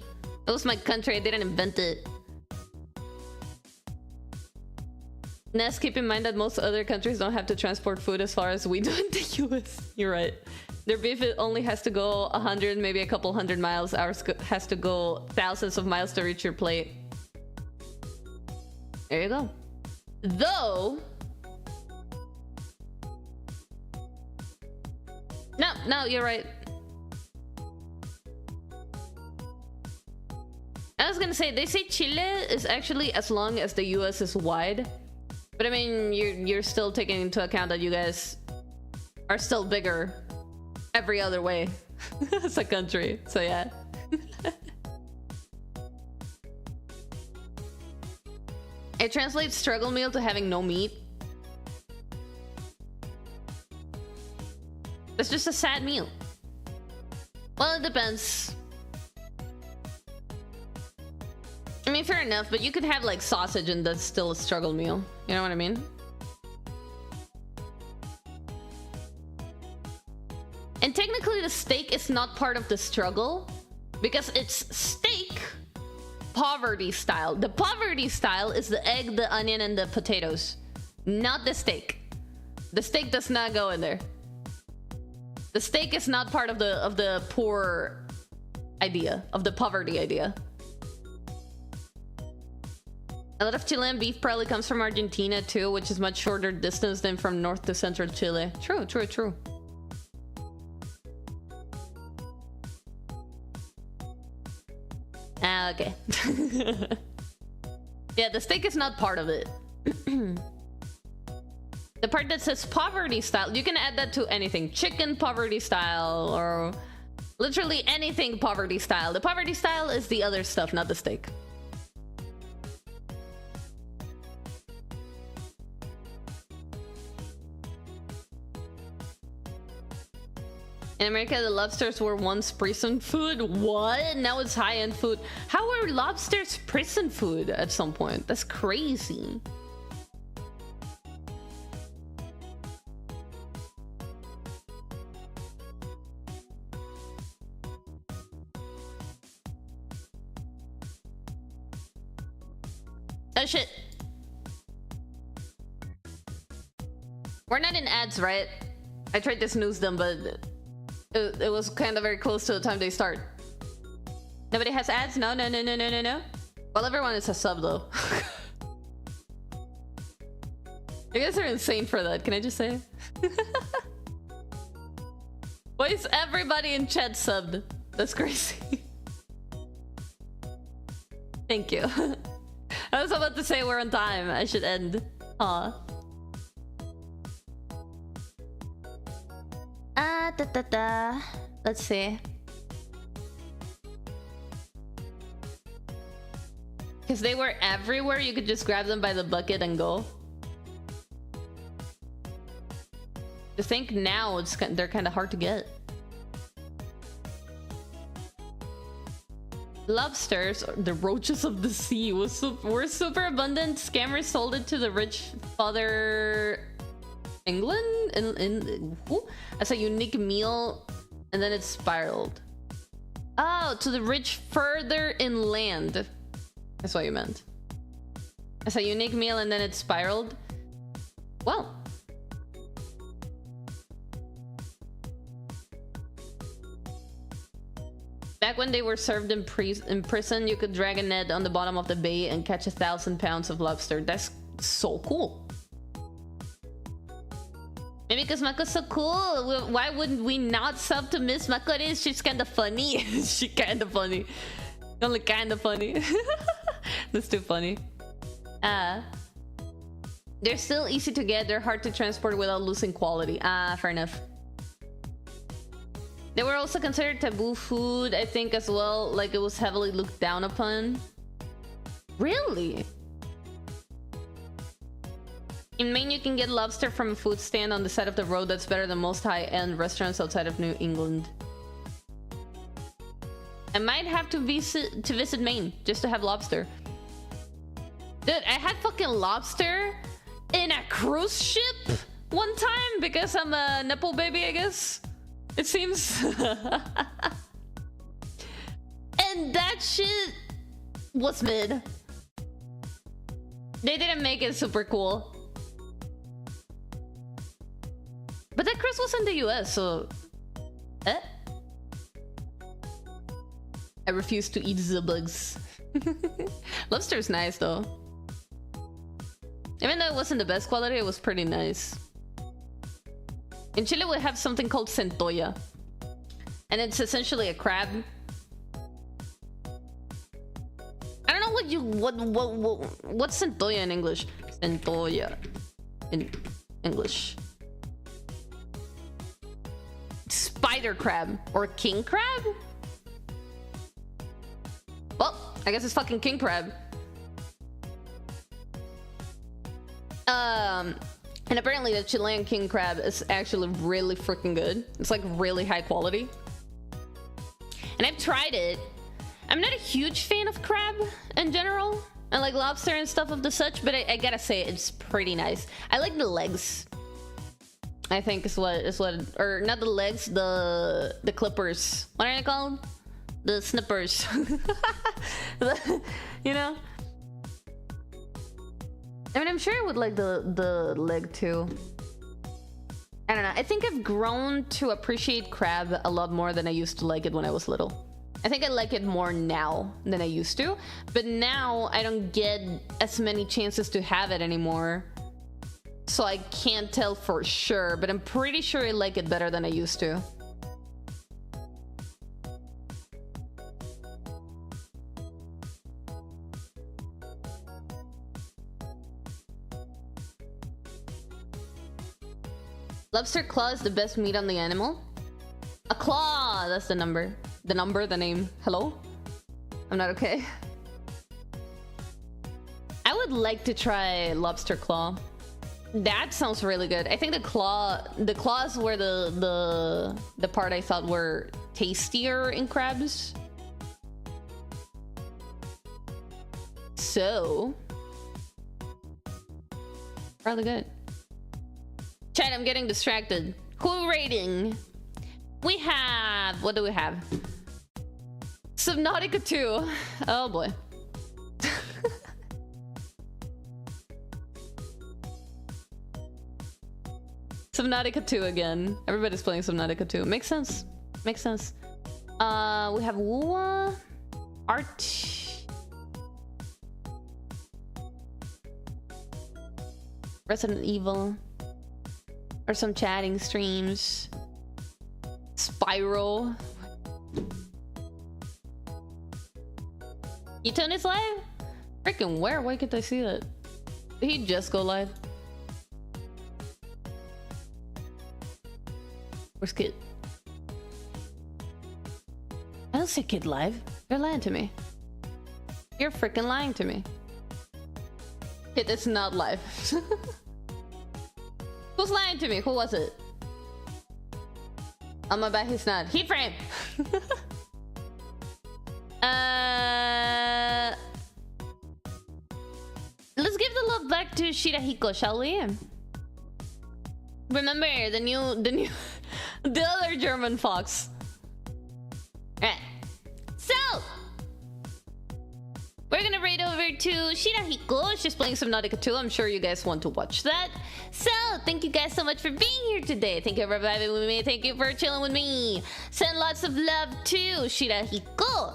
It was my country. I didn't invent it. Ness, keep in mind that most other countries don't have to transport food as far as we do in the US. You're right. Their beef only has to go 100, maybe a couple hundred miles. Ours has to go thousands of miles to reach your plate. There you go. Though... No, you're right. I was gonna say, they say Chile is actually as long as the US is wide. But I mean, you're still taking into account that you guys are still bigger every other way as a country. So yeah. It translates struggle meal to having no meat. It's just a sad meal. Well, it depends. I mean, fair enough, but you could have like sausage and that's still a struggle meal. You know what I mean? And technically the steak is not part of the struggle because it's steak poverty style. The poverty style is the egg, the onion, and the potatoes, not the steak. The steak does not go in there. The steak is not part of the poor idea, of the poverty idea. A lot of Chilean beef probably comes from Argentina too, which is much shorter distance than from north to central Chile. True, true, true. Ah, okay. Yeah, the steak is not part of it. The part that says poverty style, you can add that to anything. Chicken poverty style, or literally anything poverty style. The poverty style is the other stuff, not the steak. In America, the lobsters were once prison food. What? Now it's high-end food. How were lobsters prison food at some point? That's crazy. Oh shit. We're not in ads, right? I tried to snooze them, but it was kind of very close to the time they start. Nobody has ads? No. Well, everyone is a sub though. You guys are insane for that, can I just say? Why is everybody in chat subbed? That's crazy. Thank you. I was about to say we're on time. I should end. Aw. Let's see. Because they were everywhere, you could just grab them by the bucket and go. I think now they're kind of hard to get. Lobsters, the roaches of the sea, were super abundant. Scammers sold it to the rich father England as a unique meal, and then it spiraled. Oh, to the rich further inland. That's what you meant. As a unique meal, and then it spiraled. Well. Back when they were served in prison, you could drag a net on the bottom of the bay and catch 1,000 pounds of lobster. That's so cool. Maybe because Mako's so cool. Why wouldn't we not sub to Miss Makorice? She's kind of funny. She's kind of funny. Only kind of funny. That's too funny. They're still easy to get. They're hard to transport without losing quality. Fair enough. They were also considered taboo food, I think, as well. Like, it was heavily looked down upon. Really? In Maine, you can get lobster from a food stand on the side of the road. That's better than most high-end restaurants outside of New England. I might have to visit Maine just to have lobster. Dude, I had fucking lobster in a cruise ship one time because I'm a Nepo baby, I guess. It seems. And that shit was mid. They didn't make it super cool. But that cruise was in the US, so... I refuse to eat the bugs. Lobster's nice, though. Even though it wasn't the best quality, it was pretty nice. In Chile, we have something called centolla. And it's essentially a crab. I don't know what's centolla in English? Centolla in English. Spider crab or king crab? Well, I guess it's fucking king crab. And apparently the Chilean king crab is actually really freaking good. It's like really high quality. And I've tried it. I'm not a huge fan of crab in general. And like lobster and stuff of the such, but I gotta say it's pretty nice. I like the legs. I think is what or not the legs, the clippers. What are they called? The snippers. You know? I mean, I'm sure I would like the leg too. I don't know. I think I've grown to appreciate crab a lot more than I used to like it when I was little. I think I like it more now than I used to. But now I don't get as many chances to have it anymore. So I can't tell for sure, but I'm pretty sure I like it better than I used to. Lobster claw is the best meat on the animal. A claw! That's the number. The number, the name. Hello? I'm not okay. I would like to try lobster claw. That sounds really good. I think the claws were the part I thought were tastier in crabs. So probably good. Chat, I'm getting distracted. Cool rating. We have, what do we have? Subnautica 2. Oh boy. Subnautica 2 again. Everybody's playing Subnautica 2. Makes sense. Makes sense. We have Wua, Art. Resident Evil. Or some chatting streams. Spiral. Eton is live? Freaking where? Why can't I see that? Did he just go live? Where's Kid? I don't see Kid live. You're lying to me. You're freaking lying to me. Kid is not live. Who's lying to me? Who was it? I'm gonna bet he's not. Heat frame! Let's give the love back to Shirahiko, shall we? Remember the other German fox. Alright. So we're gonna raid over to Shirahiko. She's playing Subnautica 2. I'm sure you guys want to watch that. So thank you guys so much for being here today. Thank you for vibing with me. Thank you for chilling with me. Send lots of love to Shirahiko.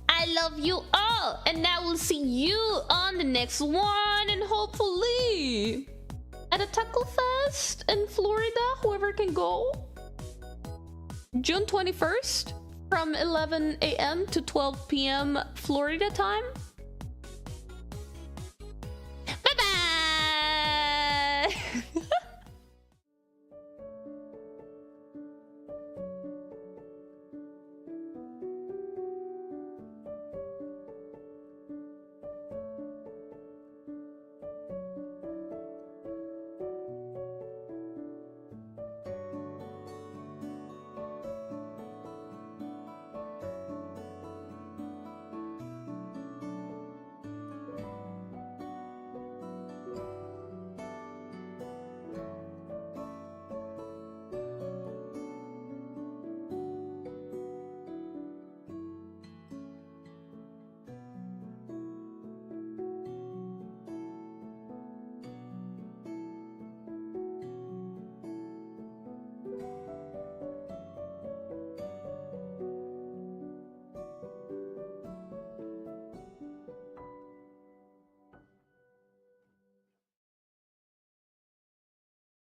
I love you all. And now we'll see you on the next one. And hopefully I at a taco fest in Florida. Whoever can go. June 21st from 11 a.m. to 12 p.m. Florida time.